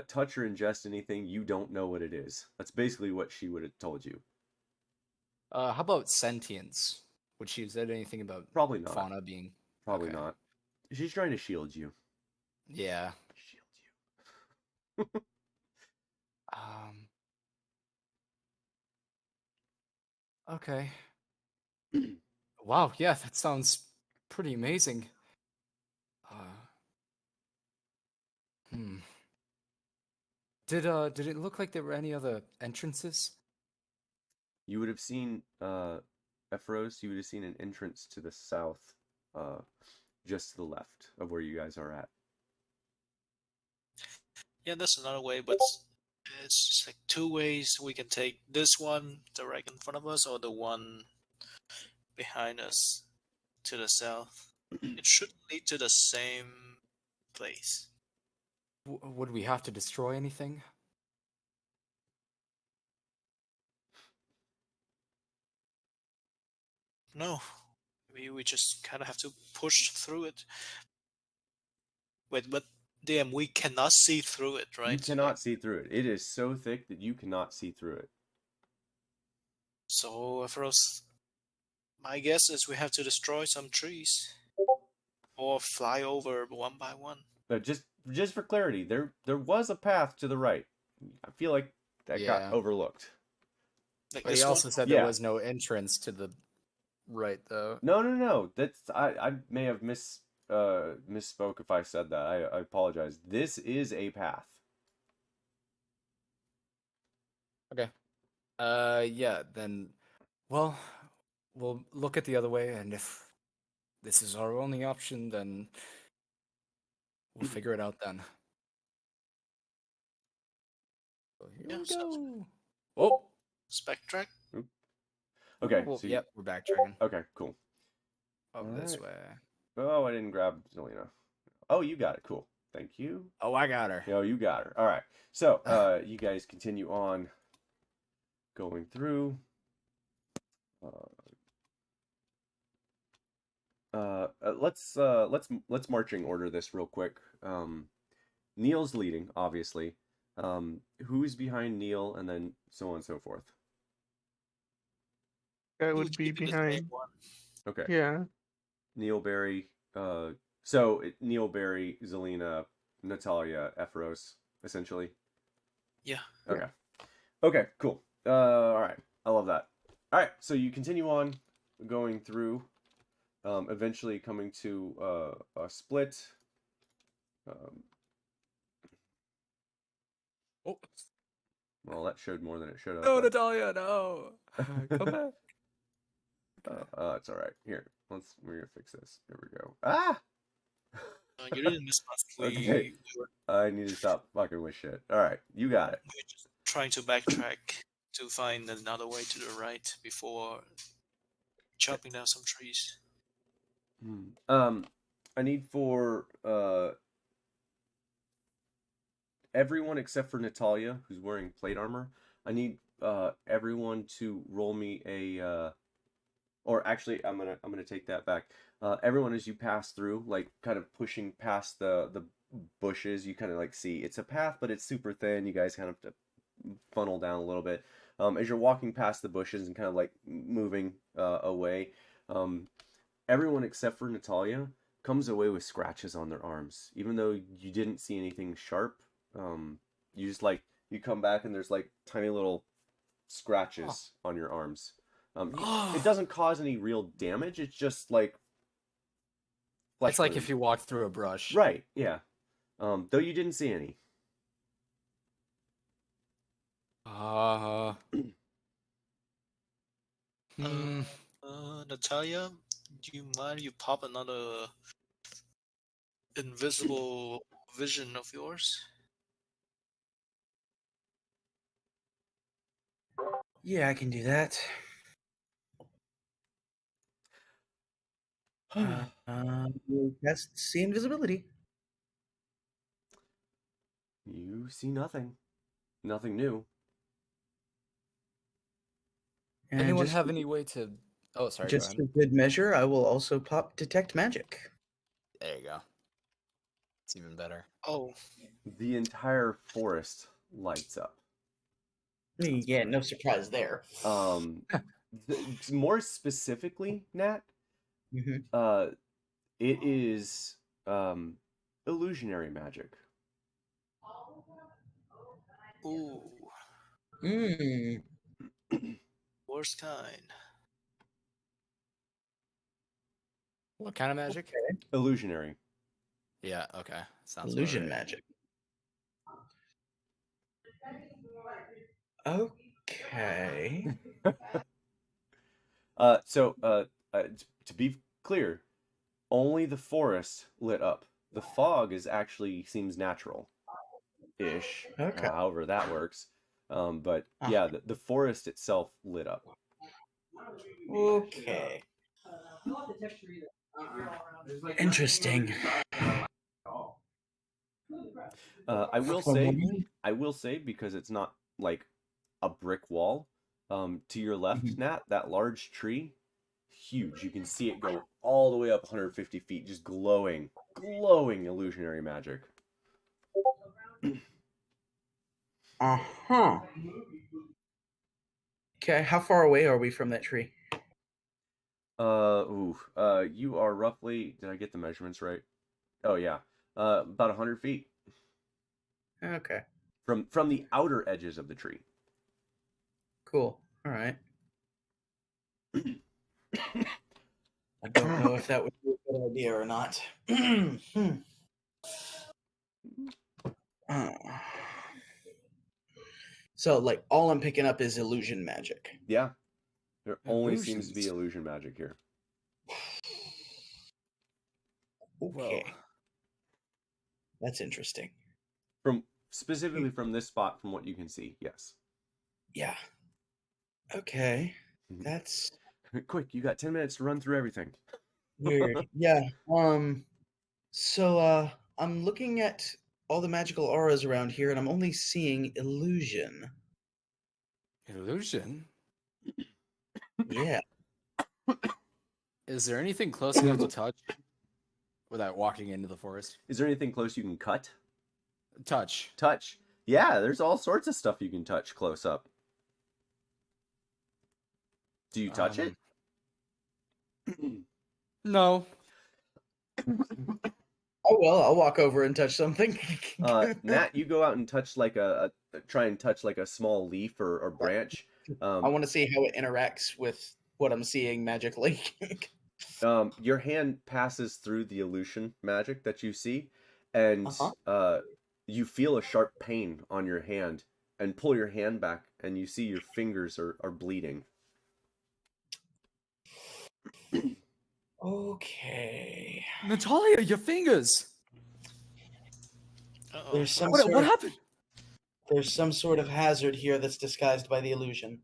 touch or ingest anything you don't know what it is. That's basically what she would have told you. How about sentience? Would she have said anything about Probably not. fauna being? Probably Okay. not. She's trying to shield you. Yeah. Shield you. Okay. Wow. Yeah, that sounds pretty amazing. Hmm. Did it look like there were any other entrances? You would have seen Ephoros, you would have seen an entrance to the south, just to the left of where you guys are at. Yeah, that's another way, but it's just like two ways we can take. This one direct in front of us, or the one behind us to the south. It should lead to the same place. Would we have to destroy anything? No, we just kind of have to push through it. Wait, but DM, we cannot see through it, right? You cannot see through it. It is so thick that you cannot see through it. So, for us, my guess is we have to destroy some trees or fly over one by one. But just for clarity, there was a path to the right. I feel like that got overlooked. Like But he this also one? said there was no entrance to the right, though. No. That's I may have misspoke if I said that. I apologize. This is a path. Okay. Yeah, then, well, we'll look at the other way, and if this is our only option, then we'll figure it out then. So here Yeah, we sounds go. Oh, Spectrack? Okay. well, So yep, we're backtracking. Okay, cool. Up this way. Oh, I didn't grab Zelina. Oh, you got it. Cool. Thank you. Oh, I got her. No, you got her. All right. So, you guys continue on going through. Let's marching order this real quick. Neil's leading, obviously. Who's behind Neil, and then so on and so forth. I would be behind. Okay. Yeah. Neil Barry. Neil Barry, Zelina, Natalia, Ephoros, essentially. Yeah. Okay. Okay. Cool. All right. I love that. All right. So you continue on going through, eventually coming to a split. Oh. Well, that showed more than it should have. No, Natalia, no. Come back. It's all right. Here, we're gonna fix this. Here we go. Ah! You didn't miss much. Okay. I need to stop fucking with shit. All right, you got it. We're just trying to backtrack to find another way to the right before chopping down some trees. I need for everyone except for Natalia, who's wearing plate armor. I need everyone to roll me a or actually I'm gonna take that back. Everyone, as you pass through, like kind of pushing past the bushes, you kind of like see it's a path, but it's super thin. You guys kind of have to funnel down a little bit. As you're walking past the bushes and kind of like moving away, everyone except for Natalia comes away with scratches on their arms, even though you didn't see anything sharp. You just like you come back and there's like tiny little scratches on your arms. It doesn't cause any real damage. It's just like It's like if you walked through a brush. Right, yeah. Though you didn't see any. Natalia, do you mind you pop another invisible vision of yours? Yeah, I can do that. Cast see invisibility. You see nothing. Nothing new. And Anyone just, have any way to? Oh, sorry. just go for good measure, I will also pop detect magic. ahead. There you go. It's even better. Oh, The entire forest lights up. Yeah, no surprise there. More specifically, Nat, Mhm. it is illusionary magic. ooh, Mm. worst kind. What kind of magic? Illusionary. Yeah. Okay. Sounds about Illusion right. magic. Okay. To be clear, only the forest lit up. The fog is actually seems natural-ish. Okay. However that works. But yeah, the forest itself lit up. Okay. Interesting. I will From say, one- because it's not like a brick wall. To your left, Mhm. Nat, that large tree, huge. You can see it go all the way up 150 feet, just glowing illusionary magic. Uh-huh. Okay, how far away are we from that tree? You are roughly. Did I get the measurements right? Oh yeah, about 100 feet Okay, from the outer edges of the tree. cool. All right. I don't know if that would be a good idea or not. Uh, So, like, all I'm picking up is illusion magic. Yeah, there only seems to be Illusions. illusion magic here. Okay, Well, that's interesting. Specifically from this spot, from what you can see, yes. Yeah. Okay, Mhm. that's Quick, you got 10 minutes to run through everything. weird. Yeah. So, I'm looking at all the magical auras around here, and I'm only seeing illusion. illusion. Yeah. Is there anything close enough to touch without walking into the forest? Is there anything close you can cut? Touch. Touch? Yeah, there's all sorts of stuff you can touch close up. Do you touch it? No. Oh well, I'll walk over and touch something. Nat, you go out and touch try and touch like a small leaf or branch. I want to see how it interacts with what I'm seeing magically. Your hand passes through the illusion magic that you see, and Uh-huh. you feel a sharp pain on your hand, and pull your hand back, and you see your fingers are bleeding. Okay. Natalia, your fingers. Uh-oh. There's some What sort of, happened? there's some sort of hazard here that's disguised by the illusion.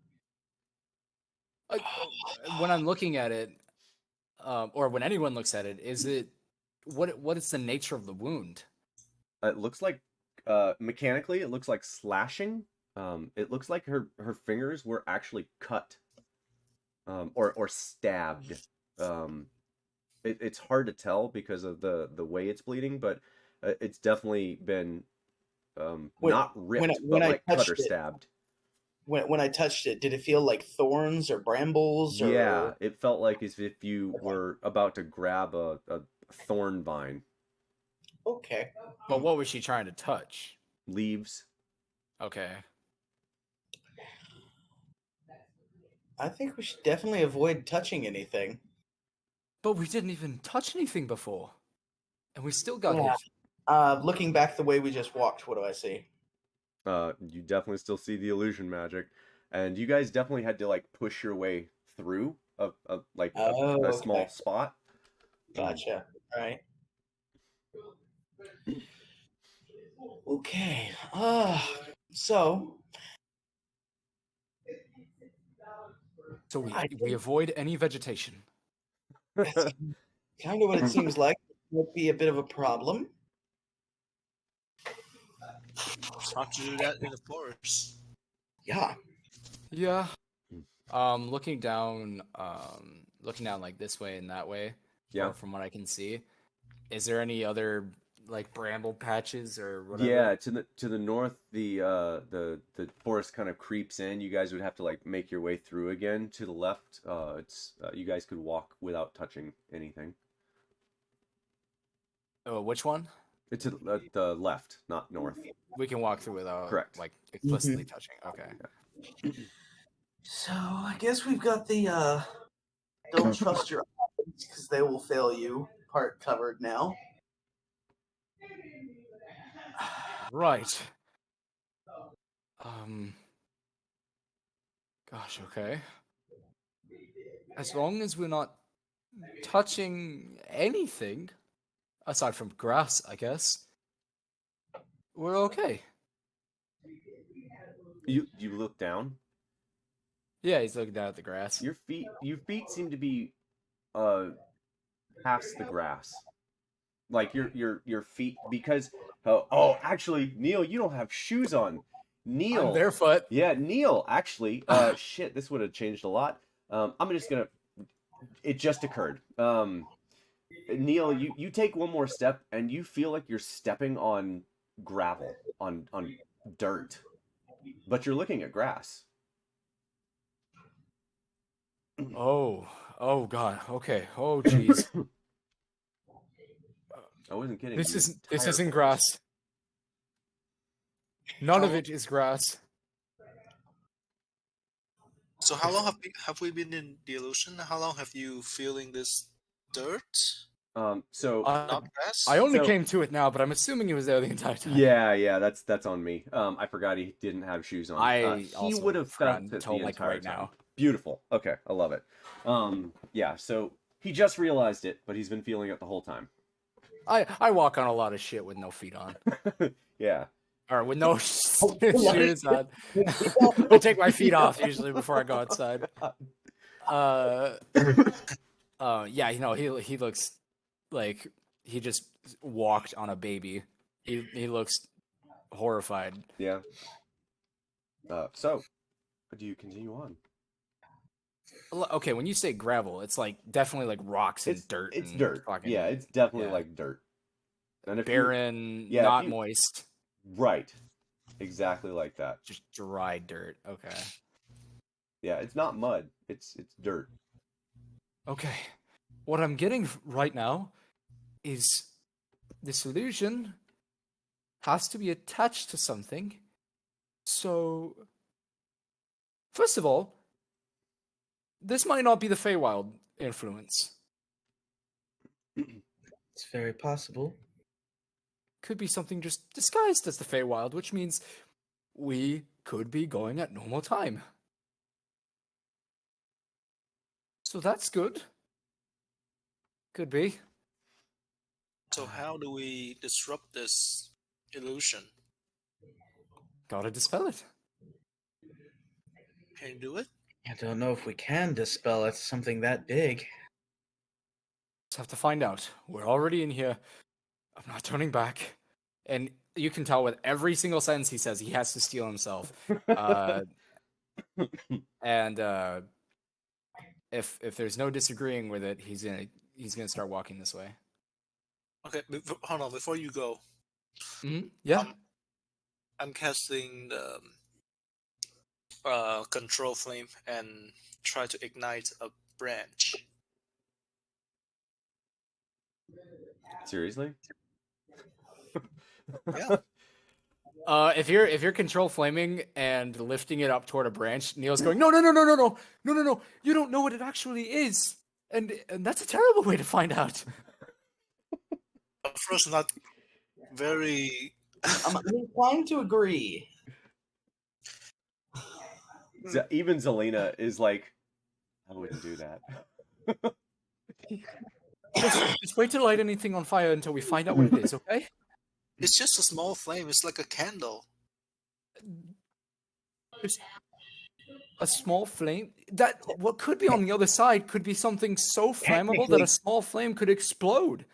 When I'm looking at it, or when anyone looks at it, is it what is the nature of the wound? It looks like mechanically, it looks like slashing. It looks like her fingers were actually cut, or stabbed. It's hard to tell because of the way it's bleeding, but it's definitely been not ripped, when but I like cut touched or it- stabbed. When I touched it, did it feel like thorns or brambles? Or... Yeah, it felt like as if you were about to grab a thorn vine. Okay. But what was she trying to touch? Leaves. Okay. I think we should definitely avoid touching anything. But we didn't even touch anything before, and we still got Yeah. hit. Looking back the way we just walked, what do I see? You definitely still see the illusion magic, and you guys definitely had to like push your way through a small Okay. spot. Gotcha. All right. Okay. So So we avoid any vegetation. that's kind of what it seems like. Might be a bit of a problem. It's hard to do that in the forest. Yeah. Yeah. Looking down like this way and that way. Yeah. Or from what I can see, is there any other like bramble patches or whatever? Yeah, to the north, the forest kind of creeps in. You guys would have to like make your way through again. To the left, it's you guys could walk without touching anything. Oh, which one? To the left, not north. We can walk through without Correct. like explicitly touching. Okay. So I guess we've got the don't trust your eyes because they will fail you part covered now. Right. Gosh, okay. As long as we're not touching anything, aside from grass, I guess, we're okay. You look down. Yeah, he's looking down at the grass. Your feet seem to be past the grass. Like your feet, because actually, Neil, you don't have shoes on. Neil, I'm barefoot. Yeah, Neil, actually, shit, this would have changed a lot. I'm just gonna. It just occurred. Neil, you take one more step and you feel like you're stepping on gravel, on dirt, but you're looking at grass. Oh God. Okay. Oh jeez. I wasn't kidding. This you isn't entire grass. None of it is grass. So how long have we been in the illusion? How long have you feeling this dirt? So Not grass? I only So- came to it now, but I'm assuming he was there the entire time. yeah, that's on me. I forgot he didn't have shoes on. I he also would have felt forgotten it till, the like, entire right time. now. Beautiful. Okay, I love it. Yeah. So he just realized it, but he's been feeling it the whole time. I walk on a lot of shit with no feet on. Yeah. Or with no shoes on. I take my feet off usually before I go outside. Yeah, he looks like he just walked on a baby. He looks horrified. Yeah. So, do you continue on? Okay, when you say gravel, it's like definitely like rocks and dirt. It's and dirt. fucking Yeah, it's definitely yeah. like dirt. And if barren, yeah, if not you- moist, right, exactly like that. just dry dirt. Okay. Yeah, it's not mud. It's dirt. Okay. What I'm getting right now is this illusion has to be attached to something. So, first of all, this might not be the Feywild influence. It's very possible. Could be something just disguised as the Feywild, which means we could be going at normal time. So that's good. Could be. So how do we disrupt this illusion? Gotta dispel it. Can you do it? I don't know if we can dispel it. Something that big. Just have to find out. We're already in here. I'm not turning back. And you can tell with every single sentence he says, he has to steel himself. And if there's no disagreeing with it, he's gonna start walking this way. Okay, hold on. Before you go, Mm-hmm. Yeah. I'm casting the control flame and try to ignite a branch. Seriously? Yeah. If you're control flaming and lifting it up toward a branch, Neil's going, no. You don't know what it actually is, and that's a terrible way to find out. First, not very. I'm inclined to agree. Even Zelina is like, I wouldn't do that. Just wait to light anything on fire until we find out what it is, okay? It's just a small flame. It's like a candle. Just a small flame. That what could be on the other side could be something so flammable that a small flame could explode.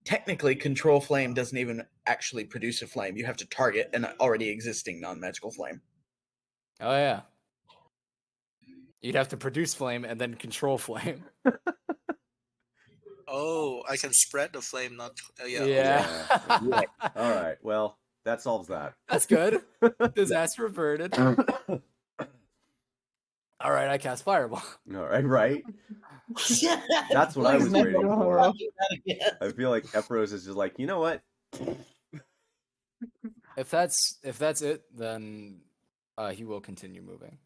Technically, control flame doesn't even actually produce a flame. You have to target an already existing non-magical flame. Oh yeah. You'd have to produce flame and then control flame. Oh, I can spread the flame. Not yeah. Yeah. Yeah. All right. Well, that solves that. That's good. Disaster averted. All right, I cast fireball. All right. Right. That's what I was Please waiting never for. do that again. I feel like Epros is just like, you know what? If that's it, then he will continue moving.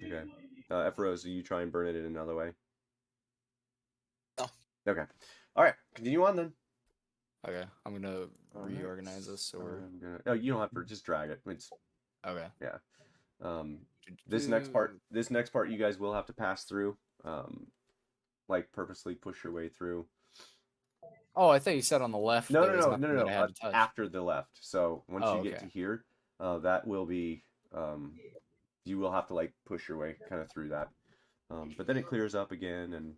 Okay. Epros, will you try and burn it in another way? No. Okay. All right. Continue on then. Okay, I'm gonna reorganize this, or No, you don't have to. Just drag it. It's okay. this next part, you guys will have to pass through. Like purposely push your way through. Oh, I thought you said on the left. No. there was nothing that I had to touch. After the left. So once you get okay. to here, that will be. You will have to like push your way kind of through that. But then it clears up again and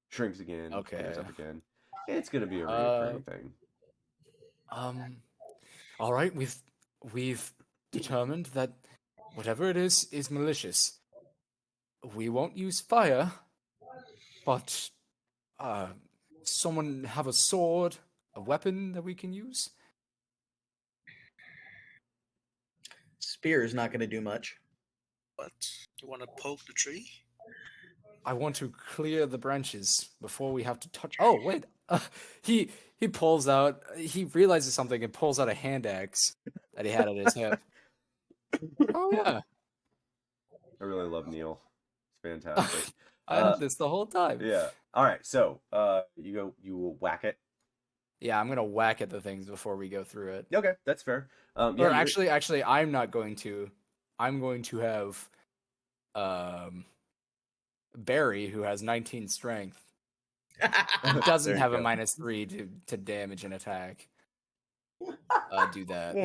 shrinks again. Okay. Clears up again. It's gonna be a reoccurring thing. All right, we've determined that whatever it is malicious. We won't use fire, but someone have a sword, a weapon that we can use? Spear is not going to do much. But you want to poke the tree? I want to clear the branches before we have to touch. Oh wait, he pulls out. He realizes something and pulls out a hand axe that he had at his hip. Oh yeah, I really love Neil. It's fantastic. I had this the whole time. Yeah. All right. So you will whack it. Yeah, I'm gonna whack at the things before we go through it. Okay, that's fair. Or actually, I'm not going to. I'm going to have Barry, who has 19 strength, doesn't There you have a go. -3 to damage and attack. Do that.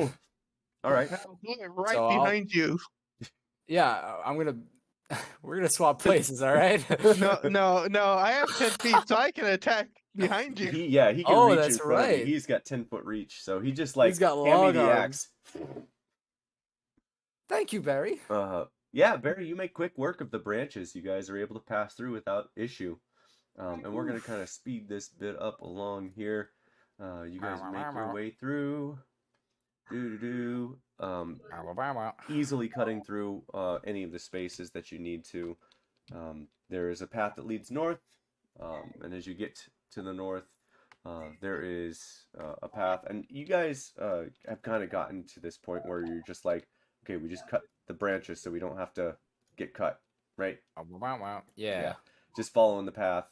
All right. I'll do it right So behind you. Yeah, we're gonna swap places. All right. No. I have 10 feet, so I can attack behind you. He can Oh, reach that's in front of you. right. He's got 10-foot reach, so he just like He's got hand me long the arms. axe. Thank you, Barry. Yeah, Barry, you make quick work of the branches. You guys are able to pass through without issue. And we're gonna kind of speed this bit up along here. You guys make your way through. Easily cutting through any of the spaces that you need to. There is a path that leads north, and as you get to the north, there is a path, and you guys have kind of gotten to this point where you're just like, okay, we just cut the branches so we don't have to get cut, right? Yeah. Just following the path.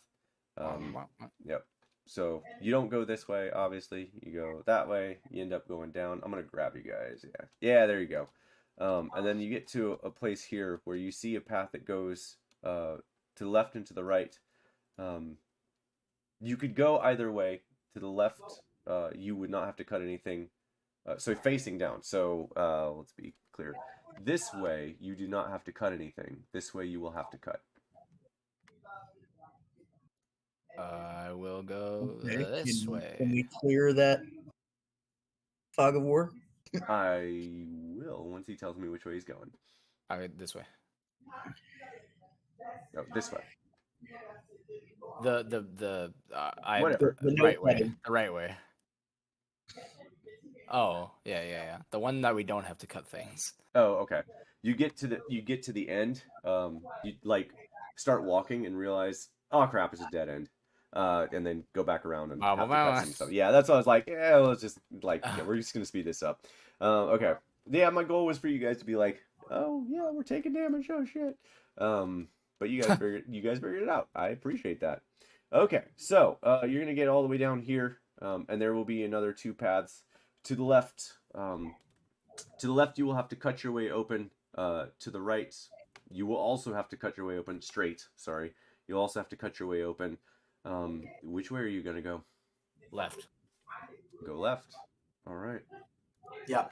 Yep. So you don't go this way, obviously. You go that way. You end up going down. I'm gonna grab you guys. Yeah. There you go. And then you get to a place here where you see a path that goes to the left and to the right. You could go either way. To the left, you would not have to cut anything. So facing down. So let's be clear. This way, you do not have to cut anything. This way, you will have to cut. I will go Okay, this Can way. we clear that fog of war? I will once he tells me which way he's going. This way. No, this way. The Whatever. The right no way. cutting. The right way. Oh, yeah. The one that we don't have to cut things. Oh, okay. You get to the end. You like start walking and realize, oh crap, it's a dead end. And then go back around and have to cut some stuff. Yeah, that's what I was like. Yeah, let's just we're just gonna speed this up. Okay. Yeah, my goal was for you guys to be like, oh yeah, we're taking damage. Oh shit. But you guys figured it out. I appreciate that. Okay, so you're gonna get all the way down here, and there will be another 2 paths to the left. To the left, you will have to cut your way open. To the right, you will also have to cut your way open straight. Sorry, you'll also have to cut your way open. Which way are you gonna go? Left. Go left. All right. Yeah.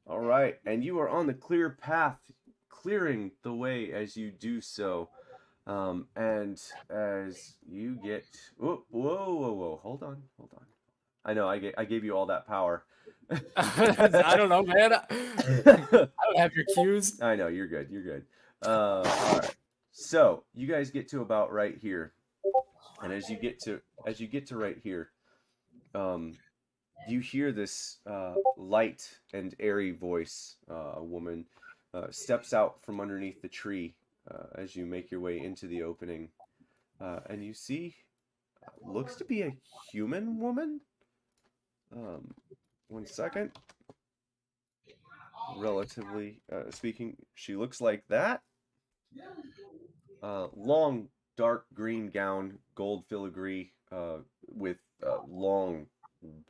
All right, and you are on the clear path, clearing the way as you do so. And as you get, whoa, hold on. I know. I gave you all that power. I don't know, man. I don't have your cues. I know, you're good. You're good. All right. So you guys get to about right here, and as you get to right here, you hear this light and airy voice. A woman steps out from underneath the tree as you make your way into the opening, and you see looks to be a human woman. 1 second. Relatively speaking, she looks like that. Long, dark green gown, gold filigree, with long,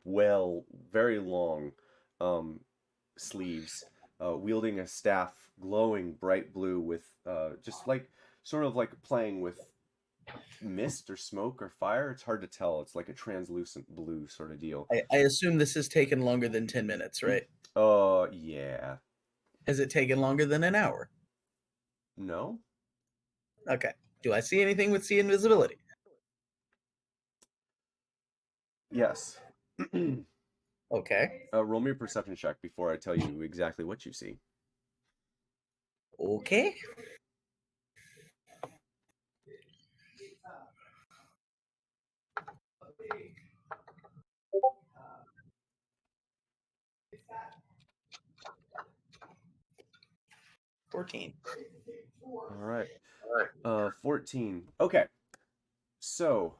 very long sleeves, wielding a staff, glowing bright blue with just like, sort of like playing with mist or smoke or fire. It's hard to tell. It's like a translucent blue sort of deal. I assume this has taken longer than 10 minutes, right? Yeah. Has it taken longer than an hour? No? Okay. Do I see anything with see invisibility? Yes. Okay. Roll me a perception check before I tell you exactly what you see. Okay. $14. All right. 14. Okay. So,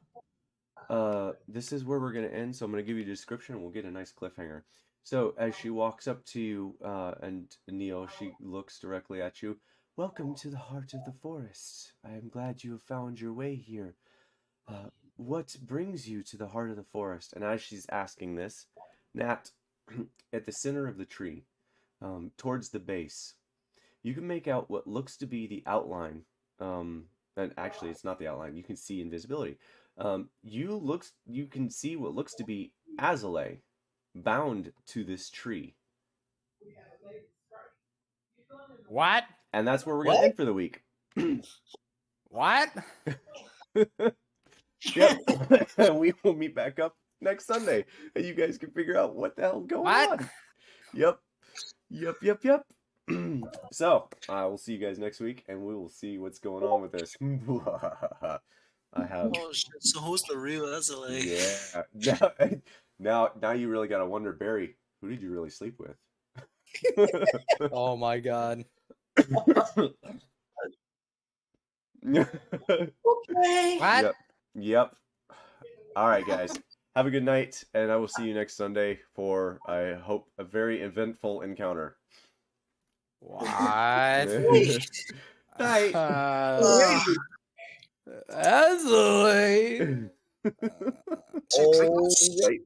this is where we're going to end. So I'm going to give you a description and we'll get a nice cliffhanger. So as she walks up to you, and Neil, she looks directly at you. Welcome to the heart of the forest. I am glad you have found your way here. What brings you to the heart of the forest? And as she's asking this, Nat, at the center of the tree, towards the base, you can make out what looks to be the outline. And actually, it's not the outline. You can see invisibility. You can see what looks to be Azalea bound to this tree. What? And that's where we're going to end for the week. What? Yep. We will meet back up next Sunday, and you guys can figure out what the hell's going on. Yep. So, I will see you guys next week, and we will see what's going on with this. I have. Oh shit! So who's the real SLA? Yeah. Now you really gotta wonder, Barry, who did you really sleep with? Oh my god. Okay. What? Yep. All right, guys. Have a good night, and I will see you next Sunday for, I hope, a very eventful encounter. What? Night. Azalea. All right.